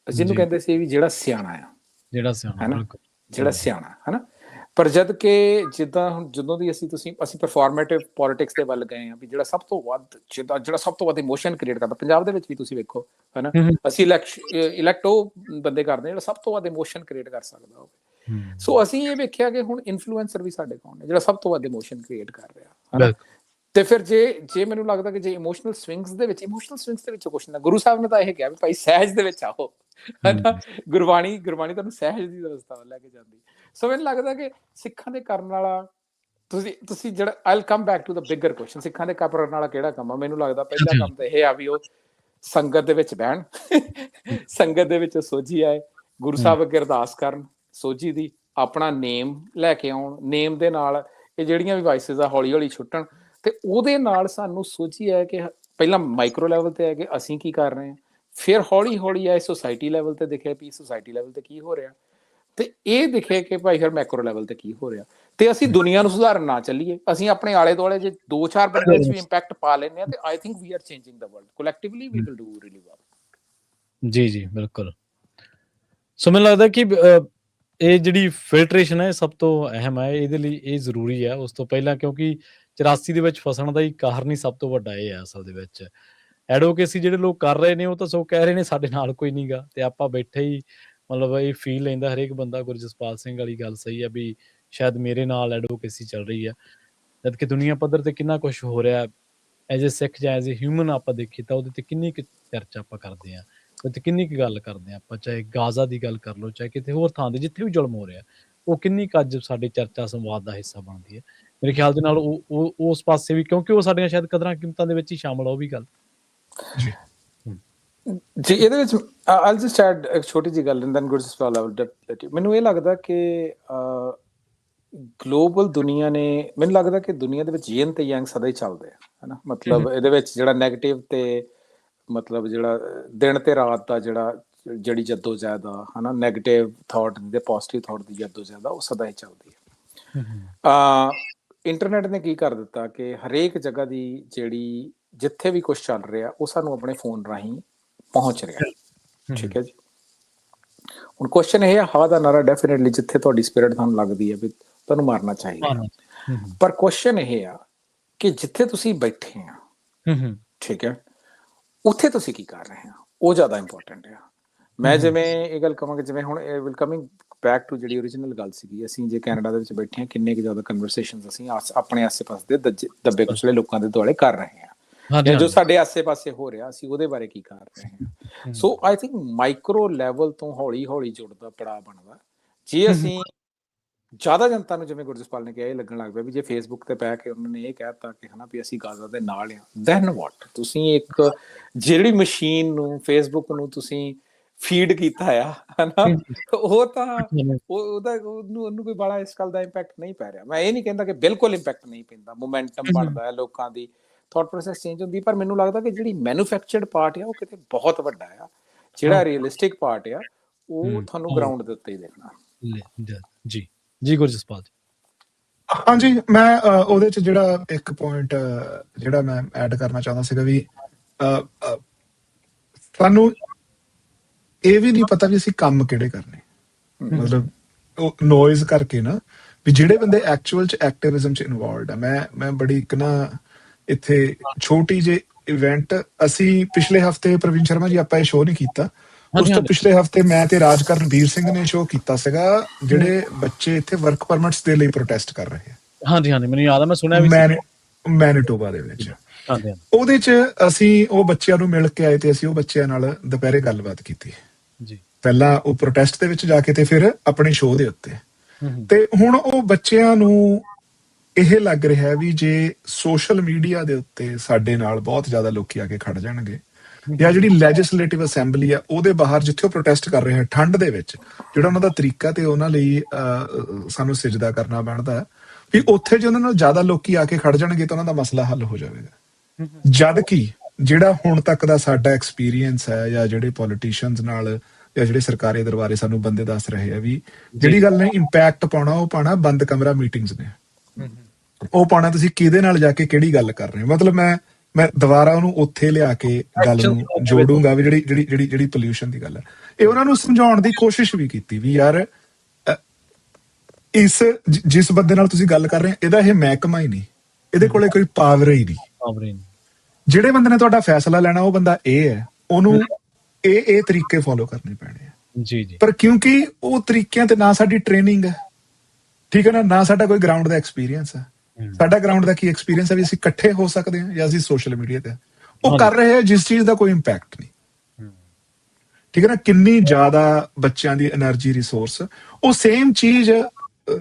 ਜਿਹਨੂੰ ਕਹਿੰਦੇ ਸੀ ਵੀ ਜਿਹੜਾ ਸਿਆਣਾ ਆ, ਜਿਹੜਾ ਸਿਆਣਾ ਹਨਾ। ਪਰ ਜਦ ਕਿ ਜਿੱਦਾਂ ਹੁਣ ਜਦੋਂ ਦੀ ਅਸੀਂ ਪਰਫਾਰਮੇਟਿਵ ਪੋਲਿਟਿਕਸ ਦੇ ਵੱਲ ਗਏ ਆ ਵੀ ਜਿਹੜਾ ਸਭ ਤੋਂ ਵੱਧ ਇਮੋਸ਼ਨ ਕ੍ਰੀਏਟ ਕਰਦਾ, ਪੰਜਾਬ ਦੇ ਵਿੱਚ ਵੀ ਤੁਸੀਂ ਵੇਖੋ ਹਨਾ, ਅਸੀਂ ਇਲੈਕਟ ਉਹ ਬੰਦੇ ਕਰਦੇ ਜਿਹੜਾ ਸਭ ਤੋਂ ਵੱਧ ਇਮੋਸ਼ਨ ਕ੍ਰੀਏਟ ਕਰ ਸਕਦਾ ਹੋਵੇ। ਸੋ ਅਸੀਂ ਇਹ ਵੇਖਿਆ ਕਿ ਹੁਣ ਇਨਫਲੂਐਂਸਰ ਵੀ ਸਾਡੇ ਕੋਲ ਨੇ ਜਿਹੜਾ ਸਭ ਤੋਂ ਵੱਧ ਇਮੋਸ਼ਨ ਕ੍ਰੀਏਟ ਕਰ ਰਿਹਾ। ਤੇ ਫਿਰ ਜੇ ਮੈਨੂੰ ਲੱਗਦਾ ਕਿ ਜੇ ਇਮੋਸ਼ਨਲ ਸਵਿੰਗਸ ਦੇ ਵਿੱਚ ਕੁਛ ਨਾ, ਗੁਰੂ ਸਾਹਿਬ ਨੇ ਤਾਂ ਇਹ ਕਿਹਾ ਵੀ ਭਾਈ ਸਹਿਜ ਦੇ ਵਿੱਚ ਆਓ ਹਨਾ, ਗੁਰਬਾਣੀ ਤੁਹਾਨੂੰ ਸਹਿਜ ਦੀ ਰਸਤਾ ਲੈ ਕੇ ਜਾਂਦੀ। ਸੋ ਮੈਨੂੰ ਲੱਗਦਾ ਕਿ ਸਿੱਖਾਂ ਦੇ ਕਰਨ ਵਾਲਾ ਤੁਸੀਂ ਜਿਹੜਾ I'll come back to the bigger question, ਸਿੱਖਾਂ ਦੇ ਕਰਨ ਵਾਲਾ ਕਿਹੜਾ ਕੰਮ ਆ? ਮੈਨੂੰ ਲੱਗਦਾ ਪਹਿਲਾ ਕੰਮ ਤਾਂ ਇਹ ਆ ਵੀ ਉਹ ਸੰਗਤ ਦੇ ਵਿੱਚ ਬਹਿਣ, ਸੰਗਤ ਦੇ ਵਿੱਚ ਸੋਝੀ ਆਏ, ਗੁਰੂ ਸਾਹਿਬ ਅੱਗੇ ਅਰਦਾਸ ਕਰਨ ਸੋਝੀ ਦੀ, ਆਪਣਾ ਨੇਮ ਲੈ ਕੇ ਆਉਣ, ਨੇਮ ਦੇ ਨਾਲ ਇਹ ਜਿਹੜੀਆਂ ਵੀ ਵਾਇਸਿਸ ਆ ਹੌਲੀ ਹੌਲੀ ਛੁੱਟਣ, ਤੇ ਉਹਦੇ ਨਾਲ ਸਾਨੂੰ ਸੋਝੀ ਹੈ ਕਿ ਪਹਿਲਾਂ ਮਾਈਕਰੋ ਲੈਵਲ ਤੇ ਹੈ ਕਿ ਅਸੀਂ ਕੀ ਕਰ ਰਹੇ ਹਾਂ, ਫਿਰ ਹੌਲੀ ਹੌਲੀ ਆਏ ਸੋਸਾਇਟੀ ਲੈਵਲ ਤੇ ਦਿਖਿਆ ਵੀ ਸੋਸਾਇਟੀ ਲੈਵਲ ਤੇ ਕੀ ਹੋ ਰਿਹਾ, ਤੇ ਇਹ ਦਿਖੇ ਕਿ ਭਾਈ ਫਿਰ ਮੈਕਰੋ ਲੈਵਲ ਤੇ ਕੀ ਹੋ ਰਿਹਾ, ਤੇ ਅਸੀਂ ਦੁਨੀਆ ਨੂੰ ਸੁਧਾਰਨ ਨਾ ਚੱਲੀਏ, ਅਸੀਂ ਆਪਣੇ ਆਲੇ ਦੁਆਲੇ ਜੇ 2-4 ਬੰਦੇ ਵਿੱਚ ਵੀ ਇੰਪੈਕਟ ਪਾ ਲੈਂਦੇ ਹਾਂ ਤੇ I think we are changing the world collectively, we will do really well. ਜੀ ਬਿਲਕੁਲ। ਸੋ ਮੈਨੂੰ ਲੱਗਦਾ ਕਿ ਇਹ ਜਿਹੜੀ ਫਿਲਟਰੇਸ਼ਨ ਹੈ ਸਭ ਤੋਂ ਅਹਿਮ ਹੈ, ਇਹਦੇ ਲਈ ਇਹ ਜ਼ਰੂਰੀ ਹੈ ਉਸ ਤੋਂ ਪਹਿਲਾਂ, ਕਿਉਂਕਿ 84 ਦੇ ਵਿੱਚ ਫਸਣ ਦਾ ਹੀ ਕਾਰਨ ਹੀ ਸਭ ਤੋਂ ਵੱਡਾ ਇਹ ਹੈ ਅਸਲ ਦੇ ਵਿੱਚ। ਐਡਵੋਕੇਸੀ ਜਿਹੜੇ ਲੋਕ ਕਰ ਰਹੇ ਨੇ ਉਹ ਤਾਂ ਸੋ ਕਹਿ ਰਹੇ ਨੇ ਸਾਡੇ ਨਾਲ ਕੋਈ ਨਹੀਂ ਗਾ, ਤੇ ਆਪਾਂ ਬੈਠੇ ਹੀ ਮਤਲਬ ਇਹ ਫੀਲ ਲੈਂਦਾ ਹਰੇਕ ਬੰਦਾ, ਗੁਰਜਸਪਾਲ ਸਿੰਘ ਵਾਲੀ ਗੱਲ ਸਹੀ ਹੈ ਵੀ ਸ਼ਾਇਦ ਮੇਰੇ ਨਾਲ ਐਡਵੋਕੇਸੀ ਚੱਲ ਰਹੀ ਹੈ, ਜਦ ਕਿ ਦੁਨੀਆ ਪੱਧਰ ਤੇ ਕਿੰਨਾ ਕੁਛ ਹੋ ਰਿਹਾ ਐਜ਼ ਏ ਸਿੱਖ ਜਾਂ ਐਜ਼ ਏ ਹਿਊਮਨ ਆਪਾਂ ਦੇਖੀਏ ਤਾਂ ਉਹਦੇ ਤੇ ਕਿੰਨੀ ਕੁ ਚਰਚਾ ਆਪਾਂ ਕਰਦੇ ਹਾਂ, ਉਹਦੇ ਤੇ ਕਿੰਨੀ ਕੁ ਗੱਲ ਕਰਦੇ ਹਾਂ ਆਪਾਂ, ਚਾਹੇ ਗਾਜ਼ਾ ਦੀ ਗੱਲ ਕਰ ਲਓ, ਚਾਹੇ ਕਿਤੇ ਹੋਰ ਥਾਂ ਤੇ ਜਿੱਥੇ ਵੀ ਜ਼ੁਲਮ ਹੋ ਰਿਹਾ, ਉਹ ਕਿੰਨੀ ਕੁ ਅੱਜ ਸਾਡੇ ਚਰਚਾ ਸੰਵਾਦ ਦਾ ਹਿੱਸਾ ਬਣਦੀ ਹੈ। ਮੇਰੇ ਖਿਆਲ ਦੇ ਨਾਲ ਉਹ ਉਸ ਪਾਸੇ ਵੀ, ਕਿਉਂਕਿ ਉਹ ਸਾਡੀਆਂ ਸ਼ਾਇਦ ਕਦਰਾਂ ਕੀਮਤਾਂ ਦੇ ਵਿੱਚ ਹੀ ਸ਼ਾਮਲ ਆ ਉਹ ਵੀ ਗੱਲ। ਜੀ ਇਹਦੇ ਵਿੱਚ ਆਈਲ ਜਸਟ ਐਡ ਇੱਕ ਛੋਟੀ ਜਿਹੀ ਗੱਲ, ਐਂਡ ਦੈਨ ਗੁਰਜਸਪਾਲ ਲੈਵਲ। ਮੈਨੂੰ ਇਹ ਲੱਗਦਾ ਕਿ ਗਲੋਬਲ ਦੁਨੀਆ ਨੇ, ਮੈਨੂੰ ਲੱਗਦਾ ਕਿ ਦੁਨੀਆ ਦੇ ਵਿੱਚ ਯਿਨ ਤੇ ਯੰਗ ਸਦਾ ਹੀ ਚੱਲਦੇ ਆ ਹਨਾ, ਮਤਲਬ ਇਹਦੇ ਵਿੱਚ ਜਿਹੜਾ ਨੈਗੇਟਿਵ ਤੇ ਮਤਲਬ ਜਿਹੜਾ ਦਿਨ ਤੇ ਰਾਤ ਦਾ ਜਿਹੜੀ ਜੱਦੋਜਹਿਦ ਆ ਹਨਾ, ਨੈਗੇਟਿਵ ਥਾਟ ਤੇ ਪੋਜ਼ਿਟਿਵ ਥਾਟ ਦੀ ਜੱਦੋਜਹਿਦ ਆ ਉਹ ਸਦਾ ਹੀ ਚੱਲਦੀ ਹੈ। ਇੰਟਰਨੈਟ ਨੇ ਕੀ ਕਰ ਦਿੱਤਾ ਕਿ ਹਰੇਕ ਜਗ੍ਹਾ ਦੀ ਜਿਹੜੀ ਜਿੱਥੇ ਵੀ ਕੁਛ ਚੱਲ ਰਿਹਾ ਉਹ ਸਾਨੂੰ ਆਪਣੇ ਫੋਨ ਰਾਹੀਂ ਪਹੁੰਚ ਰਿਹਾ, ਠੀਕ ਹੈ ਜੀ। ਹੁਣ ਕੁਐਸਚਨ ਇਹ ਹੈ, ਹਾਂ ਦਾ ਨਾਰਾ ਡੈਫੀਨਿਟਲੀ ਜਿੱਥੇ ਤੁਹਾਡੀ ਸਪਿਰਿਟ ਤੁਹਾਨੂੰ ਲੱਗਦੀ ਹੈ ਵੀ ਤੁਹਾਨੂੰ ਮਾਰਨਾ ਚਾਹੀਦਾ, ਪਰ ਕੁਐਸਚਨ ਇਹ ਆ ਕਿ ਜਿੱਥੇ ਤੁਸੀਂ ਬੈਠੇ ਆ, ਠੀਕ ਹੈ, ਉੱਥੇ ਤੁਸੀਂ ਕੀ ਕਰ ਰਹੇ ਆ, ਉਹ ਜ਼ਿਆਦਾ ਇੰਪੋਰਟੈਂਟ ਆ। ਮੈਂ ਜਿਵੇਂ ਇਹ ਗੱਲ ਕਹਾਂਗਾ, ਜਿਵੇਂ ਹੁਣ ਵਿਲ ਕਮਿੰਗ ਬੈਕ ਟੂ ਜਿਹੜੀ ਓਰੀਜਨਲ ਗੱਲ ਸੀਗੀ, ਅਸੀਂ ਜੇ ਕੈਨੇਡਾ ਦੇ ਵਿੱਚ ਬੈਠੇ ਹਾਂ, ਕਿੰਨੇ ਕੁ ਜ਼ਿਆਦਾ ਕਨਵਰਸੇਸ਼ਨਸ ਅਸੀਂ ਆਪਣੇ ਆਸੇ-ਪਾਸੇ ਦੇ ਦੱਬੇ ਕੁਚਲੇ ਲੋਕਾਂ ਦੇ ਦੁਆਲੇ ਕਰ ਰਹੇ ਹਾਂ, ਜਾਂ ਜੋ ਸਾਡੇ ਆਸੇ-ਪਾਸੇ ਹੋ ਰਿਹਾ ਅਸੀਂ ਉਹਦੇ ਬਾਰੇ ਕੀ ਕਰ ਰਹੇ ਹਾਂ। ਸੋ ਆਈ ਥਿੰਕ ਮਾਈਕਰੋ ਲੈਵਲ ਤੋਂ ਹੌਲੀ-ਹੌਲੀ ਜੁੜਦਾ ਪੜਾਅ ਬਣਦਾ। ਜੇ ਅਸੀਂ ਜ਼ਿਆਦਾ ਜਨਤਾ ਨੂੰ, ਜਿਵੇਂ ਗੁਰਜਸਪਾਲ ਨੇ ਕਿਹਾ, ਇਹ ਲੱਗਣ ਲੱਗ ਪਿਆ ਵੀ ਜੇ ਫੇਸਬੁੱਕ ਤੇ ਪੈ ਕੇ ਉਹਨਾਂ ਨੇ ਇਹ ਕਹਿ ਦਿੱਤਾ ਕਿ ਹਨਾ ਵੀ ਅਸੀਂ ਗਾਜ਼ਾ ਦੇ ਨਾਲ ਆ, ਦੈਨ ਵਾਟ? ਤੁਸੀਂ ਇੱਕ ਜਿਹੜੀ ਮਸ਼ੀਨ ਨੂੰ, ਫੇਸਬੁੱਕ ਨੂੰ ਤੁਸੀਂ ਫੀਡ ਕੀਤਾ ਆ ਹਨਾ, ਉਹ ਤਾਂ ਉਹਨੂੰ ਕੋਈ ਬੜਾ ਇਸ ਗੱਲ ਦਾ ਇੰਪੈਕਟ ਨਹੀਂ ਪੈ ਰਿਹਾ। ਮੈਂ ਇਹ ਨਹੀਂ ਕਹਿੰਦਾ ਕਿ ਬਿਲਕੁਲ ਇੰਪੈਕਟ ਨਹੀਂ ਪੈਂਦਾ, ਮੋਮੈਂਟਮ ਬਣਦਾ ਹੈ, ਲੋਕਾਂ ਦੀ ਥਾਟ ਪ੍ਰੋਸੈਸ ਚੇਂਜ ਹੁੰਦੀ, ਪਰ ਮੈਨੂੰ ਲੱਗਦਾ ਕਿ ਜਿਹੜੀ ਮੈਨੂਫੈਕਚਰਡ ਪਾਰਟ ਆ ਉਹ ਕਿਤੇ ਬਹੁਤ ਵੱਡਾ ਆ, ਜਿਹੜਾ ਰੀਅਲਿਸਟਿਕ ਪਾਰਟ ਆ ਉਹ ਤੁਹਾਨੂੰ ਗਰਾਊਂਡ ਦੇ ਉੱਤੇ ਹੀ ਦੇਖਣਾ। ਜੀ ਗੁਰਜਸਪਾਲ। ਹਾਂਜੀ, ਮੈਂ ਉਹਦੇ ਚ ਜਿਹੜਾ ਇੱਕ ਪੁਆਇੰਟ ਜਿਹੜਾ ਮੈਂ ਐਡ ਕਰਨਾ ਚਾਹੁੰਦਾ ਸੀਗਾ ਵੀ ਸਾਨੂੰ ਇਹ ਵੀ ਨਹੀਂ ਪਤਾ ਵੀ ਅਸੀਂ ਕੰਮ ਕਿਹੜੇ ਕਰਨੇ, ਮਤਲਬ ਉਹ ਨੋਇਜ਼ ਕਰਕੇ ਨਾ ਵੀ ਜਿਹੜੇ ਬੰਦੇ ਐਕਚੁਅਲ ਚ ਐਕਟਿਵਿਜ਼ਮ ਚ ਇਨਵੋਲਵਡ ਆ। ਮੈਂ ਬੜੀ ਇੱਕ ਨਾ ਇੱਥੇ ਛੋਟੀ ਜਿਹੀ ਇਵੈਂਟ, ਅਸੀਂ ਪਿਛਲੇ ਹਫਤੇ ਪ੍ਰਵੀਨ ਸ਼ਰਮਾ ਜੀ ਆਪਾਂ ਇਹ ਸ਼ੋਅ ਨਹੀਂ ਕੀਤਾ, ਉਸ ਤੋਂ ਪਿਛਲੇ ਹਫਤੇ ਮੈਂ ਤੇ ਰਾਜਕਰਨਵੀਰ ਸਿੰਘ ਨੇ ਸ਼ੋਅ ਕੀਤਾ ਸੀਗਾ, ਜਿਹੜੇ ਬੱਚੇ ਇੱਥੇ ਵਰਕ ਪਰਮਿਟਸ ਦੇ ਲਈ ਪ੍ਰੋਟੈਸਟ ਕਰ ਰਹੇ ਆ। ਹਾਂਜੀ ਮੈਨੂੰ ਯਾਦ ਆ, ਮੈਂ ਸੁਣਿਆ ਵੀ ਮੈਨੀਟੋਬਾ ਦੇ ਵਿੱਚ। ਹਾਂਜੀ ਉਹਦੇ ਚ ਅਸੀਂ ਉਹ ਬੱਚਿਆਂ ਨੂੰ ਮਿਲ ਕੇ ਆਏ ਤੇ ਅਸੀਂ ਉਹ ਬੱਚਿਆਂ ਨਾਲ ਦੁਪਹਿਰੇ ਗੱਲਬਾਤ ਕੀਤੀ ਜੀ, ਪਹਿਲਾਂ ਉਹ ਪ੍ਰੋਟੈਸਟ ਦੇ ਵਿੱਚ ਜਾ ਕੇ ਤੇ ਫਿਰ ਆਪਣੇ ਸ਼ੋਅ ਦੇ ਉੱਤੇ। ਤੇ ਹੁਣ ਉਹ ਬੱਚਿਆਂ ਨੂੰ ਇਹ ਲੱਗ ਰਿਹਾ ਵੀ ਜੇ ਸੋਸ਼ਲ ਮੀਡੀਆ ਦੇ ਉੱਤੇ ਸਾਡੇ ਨਾਲ ਬਹੁਤ ਜ਼ਿਆਦਾ ਲੋਕੀ ਆ ਕੇ ਖੜ ਜਾਣਗੇ, ਜਾਂ ਜਿਹੜੀ ਲੈਜਿਸਲੇਟਿਵ ਅਸੈਂਬਲੀ ਆ ਉਹਦੇ ਬਾਹਰ ਜਿੱਥੇ ਉਹ ਪ੍ਰੋਟੈਸਟ ਕਰ ਰਹੇ ਆ ਠੰਡ ਦੇ ਵਿੱਚ, ਜਿਹੜਾ ਉਹਨਾਂ ਦਾ ਤਰੀਕਾ ਤੇ ਉਹਨਾਂ ਲਈ ਸਾਨੂੰ ਸਿਜਦਾ ਕਰਨਾ ਬਣਦਾ ਵੀ ਉੱਥੇ ਜੇ ਉਹਨਾਂ ਨਾਲ ਜ਼ਿਆਦਾ ਲੋਕੀ ਆ ਕੇ ਖੜ ਜਾਣਗੇ ਤਾਂ ਉਹਨਾਂ ਦਾ ਮਸਲਾ ਹੱਲ ਹੋ ਜਾਵੇਗਾ। ਜਦ ਕਿ ਜਿਹੜਾ ਹੁਣ ਤੱਕ ਦਾ ਸਾਡਾ ਐਕਸਪੀਰੀਅੰਸ ਹੈ, ਜਾਂ ਜਿਹੜੇ ਪੋਲੀਟੀਸ਼ੀਅਨਸ ਨਾਲ ਜਾਂ ਜਿਹੜੇ ਸਰਕਾਰੀ ਦਰਬਾਰੇ ਸਾਨੂੰ ਬੰਦੇ ਦੱਸ ਰਹੇ ਆ, ਵੀ ਜਿਹੜੀ ਗੱਲ ਨੇ ਇੰਪੈਕਟ ਪਾਉਣਾ ਉਹ ਪਾਉਣਾ ਬੰਦ ਕਮਰਾ ਮੀਟਿੰਗਸ ਨੇ, ਉਹ ਪਾਉਣਾ ਤੁਸੀਂ ਕਿਹਦੇ ਨਾਲ ਜਾ ਕੇ ਕਿਹੜੀ ਗੱਲ ਕਰ ਰਹੇ ਹੋ। ਮਤਲਬ ਮੈਂ ਦੁਬਾਰਾ ਉਹਨੂੰ ਉੱਥੇ ਲਿਆ ਕੇ ਗੱਲ ਨੂੰ ਜੋੜੂੰਗਾ ਵੀ ਜਿਹੜੀ ਪੋਲਿਊਸ਼ਨ ਦੀ ਗੱਲ ਹੈ, ਇਹ ਉਹਨਾਂ ਨੂੰ ਸਮਝਾਉਣ ਦੀ ਕੋਸ਼ਿਸ਼ ਵੀ ਕੀਤੀ ਵੀ ਯਾਰ ਜਿਸ ਬੰਦੇ ਨਾਲ ਤੁਸੀਂ ਗੱਲ ਕਰ ਰਹੇ ਹੋ ਇਹਦਾ ਇਹ ਮਹਿਕਮਾ ਹੀ ਨਹੀਂ, ਇਹਦੇ ਕੋਲੇ ਕੋਈ ਪਾਵਰ ਹੀ ਨਹੀਂ। ਜਿਹੜੇ ਬੰਦੇ ਨੇ ਤੁਹਾਡਾ ਫੈਸਲਾ ਲੈਣਾ ਉਹ ਬੰਦਾ ਇਹ ਹੈ, ਉਹਨੂੰ ਇਹ ਤਰੀਕੇ ਫੋਲੋ ਕਰਨੇ ਪੈਣੇ ਆ ਜੀ। ਪਰ ਕਿਉਂਕਿ ਉਹ ਤਰੀਕਿਆਂ ਤੇ ਨਾ ਸਾਡੀ ਟ੍ਰੇਨਿੰਗ ਹੈ, ਠੀਕ ਹੈ ਨਾ ਸਾਡਾ ਕੋਈ ਗਰਾਊਂਡ ਦਾ ਐਕਸਪੀਰੀਅੰਸ ਹੈ। ਸਾਡਾ ਗਰਾਊਂਡ ਦਾ ਕੀ ਐਕਸਪੀਰੀਅੰਸ ਹੈ ਵੀ ਅਸੀਂ ਇਕੱਠੇ ਹੋ ਸਕਦੇ ਹਾਂ ਜਾਂ ਅਸੀਂ ਸੋਸ਼ਲ ਮੀਡੀਆ ਤੇ ਉਹ ਕਰ ਰਹੇ ਆ ਜਿਸ ਚੀਜ਼ ਦਾ ਕੋਈ ਇੰਪੈਕਟ ਨਹੀਂ, ਠੀਕ ਹੈ ਨਾ। ਕਿੰਨੀ ਜ਼ਿਆਦਾ ਬੱਚਿਆਂ ਦੀ એનર્ਜੀ ਰਿਸੋਰਸ, ਉਹ ਸੇਮ ਚੀਜ਼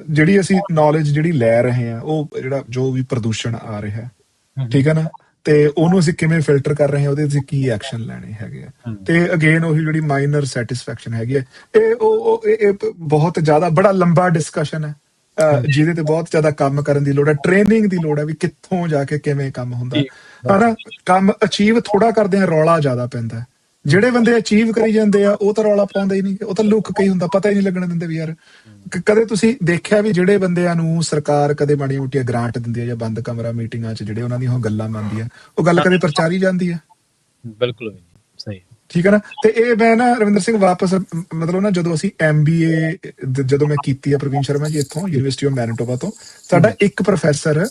ਜਿਹੜੀ ਅਸੀਂ ਨੌਲੇਜ ਜਿਹੜੀ ਲੈ ਰਹੇ ਹਾਂ, ਉਹ ਜਿਹੜਾ ਜੋ ਵੀ ਪ੍ਰਦੂਸ਼ਣ ਆ ਰਿਹਾ, ਠੀਕ ਹੈ ਨਾ, ਤੇ ਉਹਨੂੰ ਅਸੀਂ ਕਿਵੇਂ ਫਿਲਟਰ ਕਰ ਰਹੇ ਹਾਂ, ਉਹਦੇ ਅਸੀਂ ਕੀ ਐਕਸ਼ਨ ਲੈਣੇ ਹੈਗੇ ਆ। ਤੇ ਅਗੇਨ ਉਹੀ ਜਿਹੜੀ ਮਾਈਨਰ ਸੈਟਿਸਫੈਕਸ਼ਨ ਹੈਗੀ ਹੈ, ਇਹ ਬਹੁਤ ਜ਼ਿਆਦਾ ਬੜਾ ਲੰਬਾ ਡਿਸਕਸ਼ਨ ਹੈ, ਜਿਹਦੇ ਤੇ ਬਹੁਤ ਜ਼ਿਆਦਾ ਕੰਮ ਕਰਨ ਦੀ ਲੋੜ ਹੈ, ਟ੍ਰੇਨਿੰਗ ਦੀ ਲੋੜ ਹੈ ਵੀ ਕਿੱਥੋਂ ਜਾ ਕੇ ਕਿਵੇਂ ਕੰਮ ਹੁੰਦਾ ਹਨਾ। ਕੰਮ ਅਚੀਵ ਥੋੜਾ ਕਰਦੇ ਆ, ਰੌਲਾ ਜ਼ਿਆਦਾ ਪੈਂਦਾ। ਜਿਹੜੇ ਬੰਦੇ ਅਚੀਵ ਕਰੀ ਜਾਂਦੇ ਆ ਉਹ ਤਾਂ ਰੌਲਾ ਪਾਉਂਦੇ ਹੀ ਨਹੀਂ, ਉਹ ਤਾਂ ਲੁੱਕ ਕੇ ਹੀ ਹੁੰਦਾ, ਪਤਾ ਹੀ ਨਹੀਂ ਲੱਗਣ ਦਿੰਦੇ ਵੀ ਯਾਰ। ਕਦੇ ਤੁਸੀਂ ਦੇਖਿਆ ਵੀ ਜਿਹੜੇ ਬੰਦਿਆਂ ਨੂੰ ਸਰਕਾਰ ਕਦੇ ਮਾੜੀਆਂ ਮੋਟੀਆਂ ਗ੍ਰਾਂਟ ਦਿੰਦੀ ਹੈ ਜਾਂ ਬੰਦ ਕਮਰਾ ਮੀਟਿੰਗਾਂ 'ਚ ਜਿਹੜੇ ਉਹਨਾਂ ਦੀਆਂ ਉਹ ਗੱਲਾਂ ਮੰਨਦੀ ਆ, ਉਹ ਗੱਲ ਕਦੇ ਪ੍ਰਚਾਰੀ ਜਾਂਦੀ ਹੈ? ਬਿਲਕੁਲ ਸਹੀ, ਠੀਕ ਹੈ ਨਾ। ਤੇ ਇਹ ਮੈਂ ਨਾ ਰਵਿੰਦਰ ਸਿੰਘ ਵਾਪਸ ਮਤਲਬ ਨਾ ਜਦੋਂ ਅਸੀਂ MBA ਜਦੋਂ ਮੈਂ ਕੀਤੀ ਆ ਪ੍ਰਵੀਨ ਸ਼ਰਮਾ ਜੀ ਇੱਥੋਂ ਯੂਨੀਵਰਸਿਟੀ ਆਫ ਮੈਨੀਟੋਬਾ ਤੋਂ, ਸਾਡਾ ਇੱਕ ਪ੍ਰੋਫੈਸਰ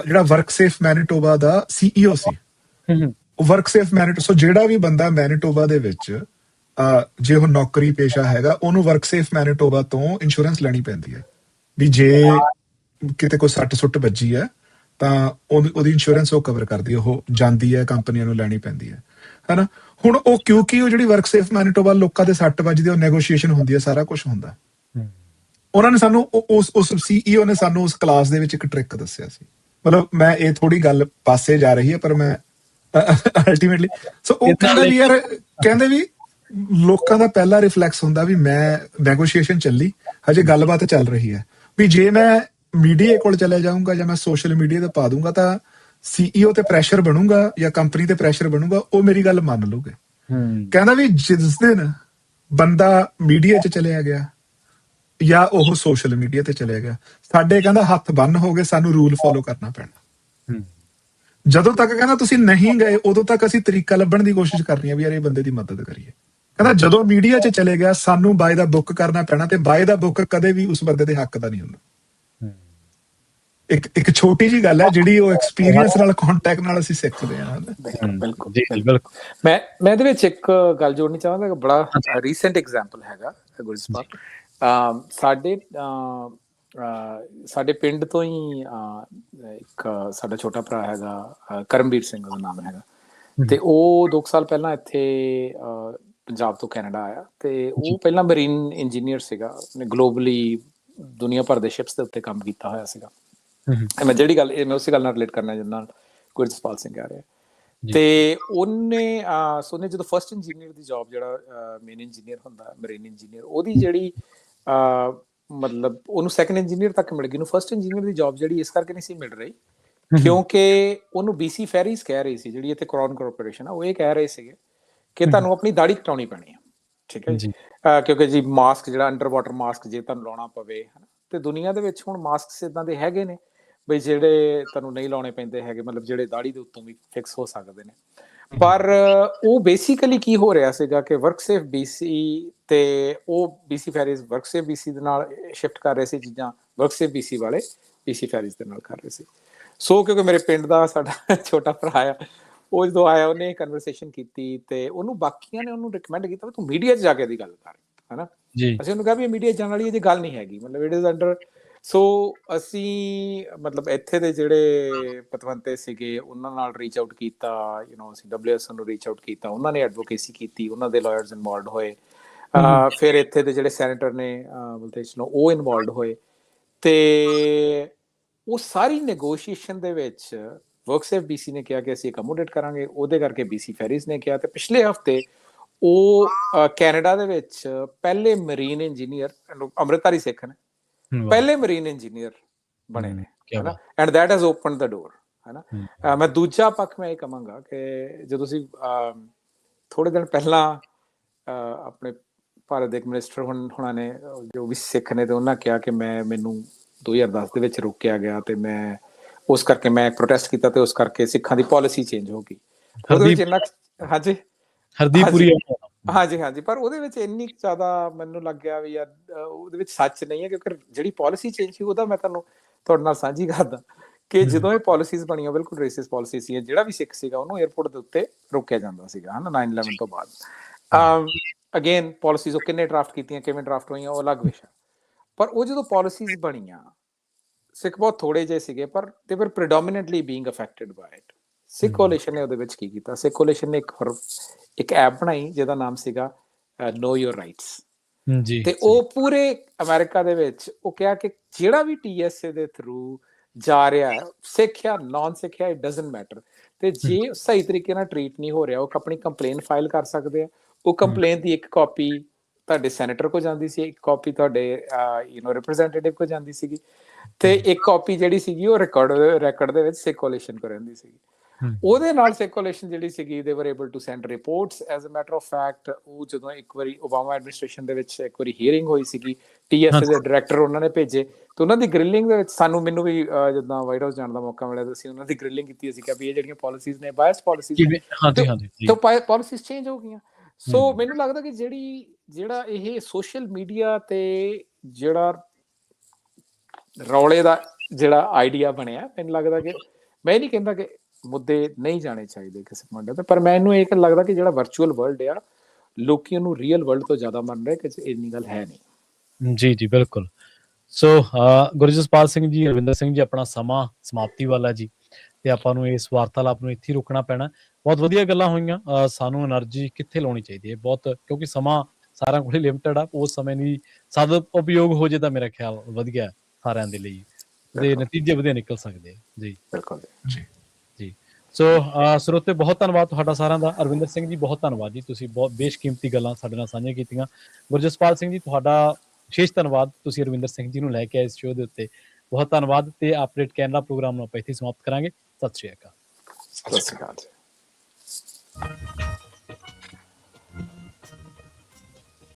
ਜਿਹੜਾ ਵਰਕਸੇਫ ਮੈਨੀਟੋਬਾ ਦਾ CEO ਸੀ, ਵਰਕਸੇਫ ਮੈਨੀਟੋਬਾ। ਸੋ ਜਿਹੜਾ ਵੀ ਬੰਦਾ ਮੈਨੀਟੋਬਾ ਦੇ ਵਿੱਚ ਜੇ ਉਹ ਨੌਕਰੀ ਪੇਸ਼ਾ ਹੈਗਾ, ਉਹਨੂੰ ਵਰਕਸੇਫ ਮੈਨੀਟੋਬਾ ਤੋਂ ਇੰਸ਼ੋਰੈਂਸ ਲੈਣੀ ਪੈਂਦੀ ਹੈ ਵੀ ਜੇ ਕਿਤੇ ਕੋਈ ਸੱਟ ਸੁੱਟ ਵੱਜੀ ਹੈ ਤਾਂ ਉਹਦੀ ਇੰਸ਼ੋਰੈਂਸ ਉਹ ਕਵਰ ਕਰਦੀ ਹੈ, ਉਹ ਜਾਂਦੀ ਹੈ ਕੰਪਨੀਆਂ ਨੂੰ ਲੈਣੀ ਪੈਂਦੀ ਹੈ ਹਨਾ। ਹੁਣ ਉਹ ਕਿਉਂਕਿ ਉਹ ਜਿਹੜੀ ਵਰਕਸੇਫ ਮੈਨੀਟੋਬਾ ਲੋਕਾਂ ਦੇ ਸੱਟ ਵੱਜਦੀ, ਉਹ ਨੈਗੋਸ਼ੀਏਸ਼ਨ ਹੁੰਦੀ ਹੈ, ਸਾਰਾ ਕੁਝ ਹੁੰਦਾ। ਉਹਨਾਂ ਨੇ ਸਾਨੂੰ ਉਸ CEO ਨੇ ਸਾਨੂੰ ਉਸ ਕਲਾਸ ਦੇ ਵਿੱਚ ਇੱਕ ਟ੍ਰਿਕ ਦੱਸਿਆ ਸੀ। ਮਤਲਬ ਮੈਂ ਇਹ ਥੋੜੀ ਗੱਲ ਪਾਸੇ ਜਾ ਰਹੀ ਹੈ ਪਰ ਮੈਂ ਅਲਟੀਮੇਟਲੀ ਸੋ ਉਹ ਕਹਿੰਦੇ ਵੀ ਲੋਕਾਂ ਦਾ ਪਹਿਲਾ ਰਿਫਲੈਕਸ ਹੁੰਦਾ ਵੀ ਮੈਂ ਨੈਗੋਸ਼ੀਏਸ਼ਨ ਚੱਲੀ, ਹਜੇ ਗੱਲਬਾਤ ਚੱਲ ਰਹੀ ਹੈ, ਵੀ ਜੇ ਮੈਂ ਮੀਡੀਆ ਕੋਲ ਚਲੇ ਜਾਊਂਗਾ ਜਾਂ ਮੈਂ ਸੋਸ਼ਲ ਮੀਡੀਆ ਤੇ ਪਾ ਦੂੰਗਾ ਤਾਂ CEO ਤੇ ਪ੍ਰੈਸ਼ਰ ਬਣੂਗਾ ਜਾਂ ਕੰਪਨੀ ਤੇ ਪ੍ਰੈਸ਼ਰ ਬਣੂਗਾ, ਉਹ ਮੇਰੀ ਗੱਲ ਮੰਨ ਲੂਗੇ। ਕਹਿੰਦਾ ਵੀ ਜਿਸ ਦਿਨ ਬੰਦਾ ਮੀਡੀਆ 'ਚ ਚਲਿਆ ਗਿਆ ਜਾਂ ਉਹ ਸੋਸ਼ਲ ਮੀਡੀਆ ਤੇ ਚਲਿਆ ਗਿਆ, ਸਾਡੇ ਕਹਿੰਦਾ ਹੱਥ ਬੰਨ ਹੋ ਗਏ, ਸਾਨੂੰ ਰੂਲ ਫੋਲੋ ਕਰਨਾ ਪੈਣਾ। ਜਦੋਂ ਤੱਕ ਕਹਿੰਦਾ ਤੁਸੀਂ ਨਹੀਂ ਗਏ ਉਦੋਂ ਤੱਕ ਅਸੀਂ ਤਰੀਕਾ ਲੱਭਣ ਦੀ ਕੋਸ਼ਿਸ਼ ਕਰ ਰਹੇ ਹਾਂ ਵੀ ਯਾਰ ਇਹ ਬੰਦੇ ਦੀ ਮਦਦ ਕਰੀਏ। ਕਹਿੰਦਾ ਜਦੋਂ ਮੀਡੀਆ 'ਚ ਚਲੇ ਗਿਆ ਸਾਨੂੰ ਬਾਏ ਦਾ ਬੁੱਕ ਕਰਨਾ ਪੈਣਾ, ਤੇ ਬਾਏ ਦਾ ਬੁੱਕ ਕਦੇ ਵੀ ਉਸ ਬੰਦੇ ਦੇ ਹੱਕ ਦਾ ਨਹੀਂ ਹੁੰਦਾ। ਇੱਕ ਛੋਟੀ ਜੀ ਗੱਲ ਹੈ ਜਿਹੜੀ ਉਹ ਐਕਸਪੀਰੀਅੰਸ ਨਾਲ ਕੰਟੈਕਟ ਨਾਲ ਅਸੀਂ ਸਿੱਖਦੇ ਹਾਂ। ਬਿਲਕੁਲ ਬਿਲਕੁਲ। ਮੈਂ ਇਹਦੇ ਵਿੱਚ ਇੱਕ ਗੱਲ ਜੋੜਨੀ ਚਾਹਾਂਗਾ, ਬੜਾ ਰੀਸੈਂਟ ਐਗਜ਼ਾਮਪਲ ਹੈਗਾ ਗੁਰਜਸਪਾਲ। ਸਾਡੇ ਪਿੰਡ ਤੋਂ ਹੀ ਇੱਕ ਸਾਡਾ ਛੋਟਾ ਭਰਾ ਹੈਗਾ, ਕਰਮਵੀਰ ਸਿੰਘ ਉਹਦਾ ਨਾਮ ਹੈਗਾ, ਤੇ ਉਹ 2 ਸਾਲ ਪਹਿਲਾਂ ਇੱਥੇ ਪੰਜਾਬ ਤੋਂ ਕੈਨੇਡਾ ਆਇਆ, ਤੇ ਉਹ ਪਹਿਲਾਂ ਮਰੀਨ ਇੰਜੀਨੀਅਰ ਸੀਗਾ, ਉਹਨੇ ਗਲੋਬਲੀ ਦੁਨੀਆ ਭਰ ਦੇ ਸ਼ਿਪਸ ਦੇ ਉੱਤੇ ਕੰਮ ਕੀਤਾ ਹੋਇਆ ਸੀਗਾ। ਮੈਂ ਜਿਹੜੀ ਗੱਲ ਮੈਂ ਉਸੇ ਗੱਲ ਨਾਲ ਰਿਲੇਟ ਕਰਨਾ ਜਿਸ ਨਾਲ ਗੁਰਜਸਪਾਲ ਸਿੰਘ ਕਹਿ ਰਿਹਾ, ਤੇ ਉਹਨੇ ਜਦੋਂ ਫਸਟ ਇੰਜੀਨੀਅਰ ਦੀ ਜੌਬ, ਜਿਹੜਾ ਮੇਨ ਇੰਜੀਨੀਅਰ ਹੁੰਦਾ ਮਰੀਨ ਇੰਜੀਨੀਅਰ, ਉਹਦੀ ਜਿਹੜੀ ਮਤਲਬ ਉਹਨੂੰ ਸੈਕੰਡ ਇੰਜੀਨੀਅਰ ਤੱਕ ਮਿਲ ਗਈ, ਉਹਨੂੰ ਫਸਟ ਇੰਜੀਨੀਅਰ ਦੀ ਜੌਬ ਜਿਹੜੀ ਇਸ ਕਰਕੇ ਨਹੀਂ ਸੀ ਮਿਲ ਰਹੀ ਕਿਉਂਕਿ ਉਹਨੂੰ BC ਫੈਰੀਜ਼ ਕਹਿ ਰਹੀ ਸੀ, ਜਿਹੜੀ ਇੱਥੇ ਕਰਾਊਨ ਕਾਰਪੋਰੇਸ਼ਨ ਆ, ਉਹ ਇਹ ਕਹਿ ਰਹੇ ਸੀਗੇ ਕਿ ਤੁਹਾਨੂੰ ਆਪਣੀ ਦਾੜੀ ਕਟਾਉਣੀ ਪੈਣੀ ਆ, ਠੀਕ ਹੈ ਜੀ, ਕਿਉਂਕਿ ਜੀ ਮਾਸਕ ਜਿਹੜਾ ਅੰਡਰ ਵਾਟਰ ਮਾਸਕ ਜੇ ਤੁਹਾਨੂੰ ਲਾਉਣਾ ਪਵੇ, ਹਨਾ। ਤੇ ਦੁਨੀਆ ਦੇ ਵਿੱਚ ਹੁਣ ਮਾਸਕ ਇੱਦਾਂ ਦੇ ਹੈਗੇ ਨੇ ਬਈ ਜਿਹੜੇ ਤੁਹਾਨੂੰ ਨਹੀਂ ਲਾਉਣੇ ਪੈਂਦੇ ਹੈਗੇ, ਮਤਲਬ ਜਿਹੜੇ ਦਾੜੀ ਦੇ ਉੱਤੋਂ ਵੀ ਫਿਕਸ ਹੋ ਸਕਦੇ ਨੇ। ਪਰ ਉਹ ਬੇਸਿਕਲੀ ਕੀ ਹੋ ਰਿਹਾ ਸੀਗਾ ਕਿ ਵਰਕਸੇਫ BC ਤੇ ਉਹ BC ਫੈਰੀਜ਼ ਵਰਕਸੇਫ BC ਦੇ ਨਾਲ ਸ਼ਿਫਟ ਕਰ ਰਹੇ ਸੀ ਚੀਜ਼ਾਂ, ਵਰਕਸੇਫ BC ਵਾਲੇ BC ਫੈਰੀਜ਼ ਦੇ ਨਾਲ ਕਰ ਰਹੇ ਸੀ। ਸੋ ਕਿਉਂਕਿ ਮੇਰੇ ਪਿੰਡ ਦਾ ਸਾਡਾ ਛੋਟਾ ਭਰਾ ਆ, ਉਹ ਜਦੋਂ ਆਇਆ ਉਹਨੇ ਕਨਵਰਸੇਸ਼ਨ ਕੀਤੀ ਤੇ ਉਹਨੂੰ ਬਾਕੀਆਂ ਨੇ ਉਹਨੂੰ ਰਿਕਮੈਂਡ ਕੀਤਾ ਵੀ ਤੂੰ ਮੀਡੀਆ 'ਚ ਜਾ ਕੇ ਇਹਦੀ ਗੱਲ ਕਰ, ਹਨਾ। ਅਸੀਂ ਉਹਨੂੰ ਕਿਹਾ ਵੀ ਮੀਡੀਆ ਜਾਣ ਵਾਲੀ ਇਹਦੀ ਗੱਲ ਨਹੀਂ ਹੈਗੀ, ਮਤਲਬ ਇਟ ਇਜ਼ ਅੰਡਰ। ਸੋ ਅਸੀਂ ਮਤਲਬ ਇੱਥੇ ਦੇ ਜਿਹੜੇ ਪਤਵੰਤੇ ਸੀਗੇ ਉਹਨਾਂ ਨਾਲ ਰੀਚ ਆਊਟ ਕੀਤਾ, ਅਸੀਂ WS ਨੂੰ ਰੀਚ ਆਊਟ ਕੀਤਾ, ਉਹਨਾਂ ਨੇ ਐਡਵੋਕੇਸੀ ਕੀਤੀ, ਉਹਨਾਂ ਦੇ ਲਾਇਰਸ ਇਨਵੋਲਵਡ ਹੋਏ। ਫਿਰ ਇੱਥੇ ਦੇ ਜਿਹੜੇ ਸੈਨੇਟਰ ਨੇ ਬਲਤੇਜ ਨੂੰ, ਉਹ ਇਨਵੋਲਵਡ ਹੋਏ ਤੇ ਉਹ ਸਾਰੀ ਨੈਗੋਸ਼ੀਏਸ਼ਨ ਦੇ ਵਿੱਚ ਵਰਕਸੇਫ BC ਨੇ ਕਿਹਾ ਕਿ ਅਸੀਂ ਅਕਮੋਡੇਟ ਕਰਾਂਗੇ, ਉਹਦੇ ਕਰਕੇ BC ਫੈਰੀਜ਼ ਨੇ ਕਿਹਾ। ਤੇ ਪਿਛਲੇ ਹਫਤੇ ਉਹ ਕੈਨੇਡਾ ਦੇ ਵਿੱਚ ਪਹਿਲੇ ਮਰੀਨ ਇੰਜੀਨੀਅਰ, ਅੰਮ੍ਰਿਤਧਾਰੀ ਸਿੱਖ ਨੇ, ਪਹਿਲੇ ਮਰੀਨ ਇੰਜੀਨੀਅਰ ਬਣੇ ਨੇ, ਹਨਾ। ਐਂਡ ਦੈਟ ਹੈਜ਼ ਓਪਨਡ ਦ ਡੋਰ, ਹਨਾ। ਮੈਂ ਦੂਜਾ ਪੱਖ ਮੈਂ ਇਹ ਕਹਾਂਗਾ ਕਿ ਜਦੋਂ ਤੁਸੀਂ ਥੋੜੇ ਦਿਨ ਪਹਿਲਾਂ ਆਪਣੇ ਭਾਰਤ ਦੇ ਇੱਕ ਮਿਨਿਸਟਰ ਹੁਣਾਂ ਨੇ ਜੋ ਵੀ ਸਿੱਖ ਨੇ, ਤੇ ਉਹਨਾਂ ਕਿਹਾ ਕਿ ਮੈਨੂੰ 2010 ਦੇ ਵਿੱਚ ਰੋਕਿਆ ਗਿਆ ਤੇ ਮੈਂ ਉਸ ਕਰਕੇ ਮੈਂ ਪ੍ਰੋਟੈਸਟ ਕੀਤਾ ਤੇ ਉਸ ਕਰਕੇ ਸਿੱਖਾਂ ਦੀ ਪਾਲਿਸੀ ਚੇਂਜ ਹੋ ਗਈ। ਉਹਦੇ ਵਿੱਚ ਇੰਨਾ ਹਾਂਜੀ, ਪਰ ਉਹਦੇ ਵਿੱਚ ਇੰਨੀ ਜ਼ਿਆਦਾ ਮੈਨੂੰ ਲੱਗਿਆ ਵੀ ਯਾਰ ਉਹਦੇ ਵਿੱਚ ਸੱਚ ਨਹੀਂ ਹੈ, ਕਿਉਂਕਿ ਜਿਹੜੀ ਪਾਲਿਸੀ ਚੇਂਜ ਸੀ ਉਹਦਾ ਮੈਂ ਤੁਹਾਡੇ ਨਾਲ ਸਾਂਝੀ ਕਰਦਾ ਕਿ ਜਦੋਂ ਇਹ ਪਾਲਿਸੀਜ਼ ਬਣੀਆਂ ਬਿਲਕੁਲ ਰੇਸਿਸ ਪਾਲਿਸੀ ਸੀ। ਜਿਹੜਾ ਵੀ ਸਿੱਖ ਸੀਗਾ ਉਹਨੂੰ ਏਅਰਪੋਰਟ ਦੇ ਉੱਤੇ ਰੋਕਿਆ ਜਾਂਦਾ ਸੀਗਾ, ਹਨਾ, 9/11 ਤੋਂ ਬਾਅਦ। ਅਗੇਨ ਪਾਲਿਸੀਜ਼ ਉਹ ਕਿੰਨੇ ਡਰਾਫਟ ਕੀਤੀਆਂ, ਕਿਵੇਂ ਡਰਾਫਟ ਹੋਈਆਂ, ਉਹ ਅਲੱਗ ਵਿਸ਼ਾ। ਪਰ ਉਹ ਜਦੋਂ ਪਾਲਿਸੀਜ਼ ਬਣੀਆਂ, ਸਿੱਖ ਬਹੁਤ ਥੋੜੇ ਜਿਹੇ ਸੀਗੇ ਪਰ they were predominantly being affected by it. Sikh coalition ਨੇ ਉਹਦੇ ਵਿੱਚ ਕੀ ਕੀਤਾ, ਸਿੱਖ ਕੋਲੀਸ਼ਨ ਨੇ ਇੱਕ ਐਪ ਬਣਾਈ ਜਿਹਦਾ ਨਾਮ ਸੀਗਾ ਨੋ ਯੋਰ ਰਾਈਟਸ। ਤੇ ਉਹ ਪੂਰੇ ਅਮਰੀਕਾ ਦੇ ਵਿੱਚ ਉਹ ਕਿਹਾ ਕਿ ਜਿਹੜਾ ਵੀ TSA ਦੇ ਥਰੂ ਜਾ ਰਿਹਾ, ਸਿੱਖ ਜਾਂ ਨਾਨ ਸਿੱਖ, ਇਟ ਡਜ਼ਨਟ ਮੈਟਰ, ਤੇ ਜੇ ਸਹੀ ਤਰੀਕੇ ਨਾਲ ਟਰੀਟ ਨਹੀਂ ਹੋ ਰਿਹਾ, ਉਹ ਆਪਣੀ ਕੰਪਲੇਨ ਫਾਈਲ ਕਰ ਸਕਦੇ ਆ। ਉਹ ਕੰਪਲੇਨ ਦੀ ਇੱਕ ਕਾਪੀ ਤੁਹਾਡੇ ਸੈਨੇਟਰ ਕੋਲ ਜਾਂਦੀ ਸੀ, ਇੱਕ ਕਾਪੀ ਤੁਹਾਡੇ ਰਿਪਰੈਜ਼ੈਂਟੇਟਿਵ ਕੋਲ ਜਾਂਦੀ ਸੀਗੀ, ਤੇ ਇੱਕ ਕਾਪੀ ਜਿਹੜੀ ਸੀਗੀ ਉਹ ਰਿਕਾਰਡ ਦੇ ਵਿੱਚ ਸਿੱਖ ਕੋਲੀਸ਼ਨ ਕੋਲ ਰਹਿੰਦੀ ਸੀਗੀ। ਉਹਦੇ ਨਾਲ ਸਿੱਖ ਕੋਲੀਸ਼ਨ ਜਿਹੜੀ ਸੀਗੀ they were able to send reports. As a matter of fact, ਉਹ ਜਦੋਂ ਇੱਕ ਵਾਰੀ ਓਬਾਮਾ ਐਡਮਿਨਿਸਟ੍ਰੇਸ਼ਨ ਦੇ ਵਿੱਚ ਇੱਕ ਵਾਰੀ ਹੀਅਰਿੰਗ ਹੋਈ ਸੀਗੀ, TSA ਦੇ ਡਾਇਰੈਕਟਰ ਉਹਨਾਂ ਨੇ ਭੇਜੇ, ਤੇ ਉਹਨਾਂ ਦੀ ਗ੍ਰਿਲਿੰਗ ਦੇ ਵਿੱਚ ਮੈਨੂੰ ਵੀ ਜਿੱਦਾਂ ਵਾਈਟ ਹਾਊਸ ਜਾਣ ਦਾ ਮੌਕਾ ਮਿਲਿਆ, ਅਸੀਂ ਉਹਨਾਂ ਦੀ ਗ੍ਰਿਲਿੰਗ ਕੀਤੀ। ਅਸੀਂ ਕਿਹਾ ਵੀ ਇਹ ਜਿਹੜੀਆਂ ਪਾਲਿਸੀਜ਼ ਨੇ ਬਾਇਸ ਪਾਲਿਸੀਜ਼ ਨੇ, ਤੇ ਪਾਲਿਸੀਜ਼ ਚੇਂਜ ਹੋ ਗਈਆਂ। ਸੋ ਮੈਨੂੰ ਲੱਗਦਾ ਕਿ ਜਿਹੜਾ ਇਹ ਸੋਸ਼ਲ ਮੀਡੀਆ ਤੇ ਜਿਹੜਾ ਰੌਲੇ ਦਾ ਜਿਹੜਾ ਆਈਡੀਆ ਬਣਿਆ, ਮੈਨੂੰ ਲੱਗਦਾ ਕਿ ਮੈਂ ਨਹੀਂ ਕਹਿੰਦਾ ਕਿ ਮੁੱਦੇ ਨਹੀਂ ਜਾਣੇ ਚਾਹੀਦੇ ਕਿਸੇ ਮੁੱਦੇ ਤੇ, ਪਰ ਮੈਨੂੰ ਇਹ ਲੱਗਦਾ ਕਿ ਜਿਹੜਾ ਵਰਚੁਅਲ ਵਰਲਡ ਆ, ਲੋਕੀ ਉਹਨੂੰ ਰੀਅਲ ਵਰਲਡ ਤੋਂ ਜ਼ਿਆਦਾ ਮੰਨ ਰਹੇ, ਕਿ ਇੰਨੀ ਗੱਲ ਹੈ ਨਹੀਂ। ਜੀ ਬਿਲਕੁਲ। ਸੋ ਗੁਰਜਸਪਾਲ ਸਿੰਘ ਜੀ, ਰਵਿੰਦਰ ਸਿੰਘ ਜੀ, ਆਪਣਾ ਸਮਾਂ ਸਮਾਪਤੀ ਵਾਲਾ ਜੀ, ਤੇ ਆਪਾਂ ਨੂੰ ਇਸ ਵਾਰਤਾਲਾਪ ਨੂੰ ਇੱਥੇ ਰੁਕਣਾ ਪੈਣਾ। ਬਹੁਤ ਵਧੀਆ ਗੱਲਾਂ ਹੋਈਆਂ। ਸਾਨੂੰ એનર્ਜੀ ਕਿੱਥੇ ਲਾਉਣੀ ਚਾਹੀਦੀ ਹੈ, ਬਹੁਤ, ਕਿਉਂਕਿ ਸਮਾਂ ਸਾਰਿਆਂ ਕੋਲ ਲਿਮਟਿਡ ਆ। ਉਸ ਸਮੇਂ ਦੀ ਸਦ ਉਪਯੋਗ ਹੋ ਜੇ ਤਾਂ ਮੇਰਾ ਖਿਆਲ ਵਧੀਆ ਸਾਰਿਆਂ ਦੇ ਲਈ, ਤੇ ਨਤੀਜੇ ਵਧੀਆ ਨਿਕਲ ਸਕਦੇ ਆ। ਜੀ ਬਿਲਕੁਲ ਜੀ। ਸੋ ਸਰੋਤੇ, ਬਹੁਤ ਧੰਨਵਾਦ ਤੁਹਾਡਾ ਸਾਰਿਆਂ ਦਾ। ਅਰਵਿੰਦਰ ਸਿੰਘ ਜੀ, ਬਹੁਤ ਧੰਨਵਾਦ ਜੀ, ਤੁਸੀਂ ਬਹੁਤ ਬੇਸ਼ਕੀਮਤੀ ਗੱਲਾਂ ਸਾਡੇ ਨਾਲ ਸਾਂਝੀਆਂ ਕੀਤੀਆਂ। ਗੁਰਜਸਪਾਲ ਸਿੰਘ ਜੀ, ਤੁਹਾਡਾ ਵਿਸ਼ੇਸ਼ ਧੰਨਵਾਦ, ਤੁਸੀਂ ਅਰਵਿੰਦਰ ਸਿੰਘ ਜੀ ਨੂੰ ਲੈ ਕੇ ਆਏ ਇਸ ਸ਼ੋਅ ਦੇ ਉੱਤੇ। ਬਹੁਤ ਧੰਨਵਾਦ। ਤੇ ਅਪਡੇਟ ਕੈਨੇਡਾ ਪ੍ਰੋਗਰਾਮ ਨੂੰ ਆਪਾਂ ਇੱਥੇ ਸਮਾਪਤ ਕਰਾਂਗੇ। ਸਤਿ ਸ਼੍ਰੀ ਅਕਾਲ। ਸਤਿ ਸ਼੍ਰੀ ਅਕਾਲ।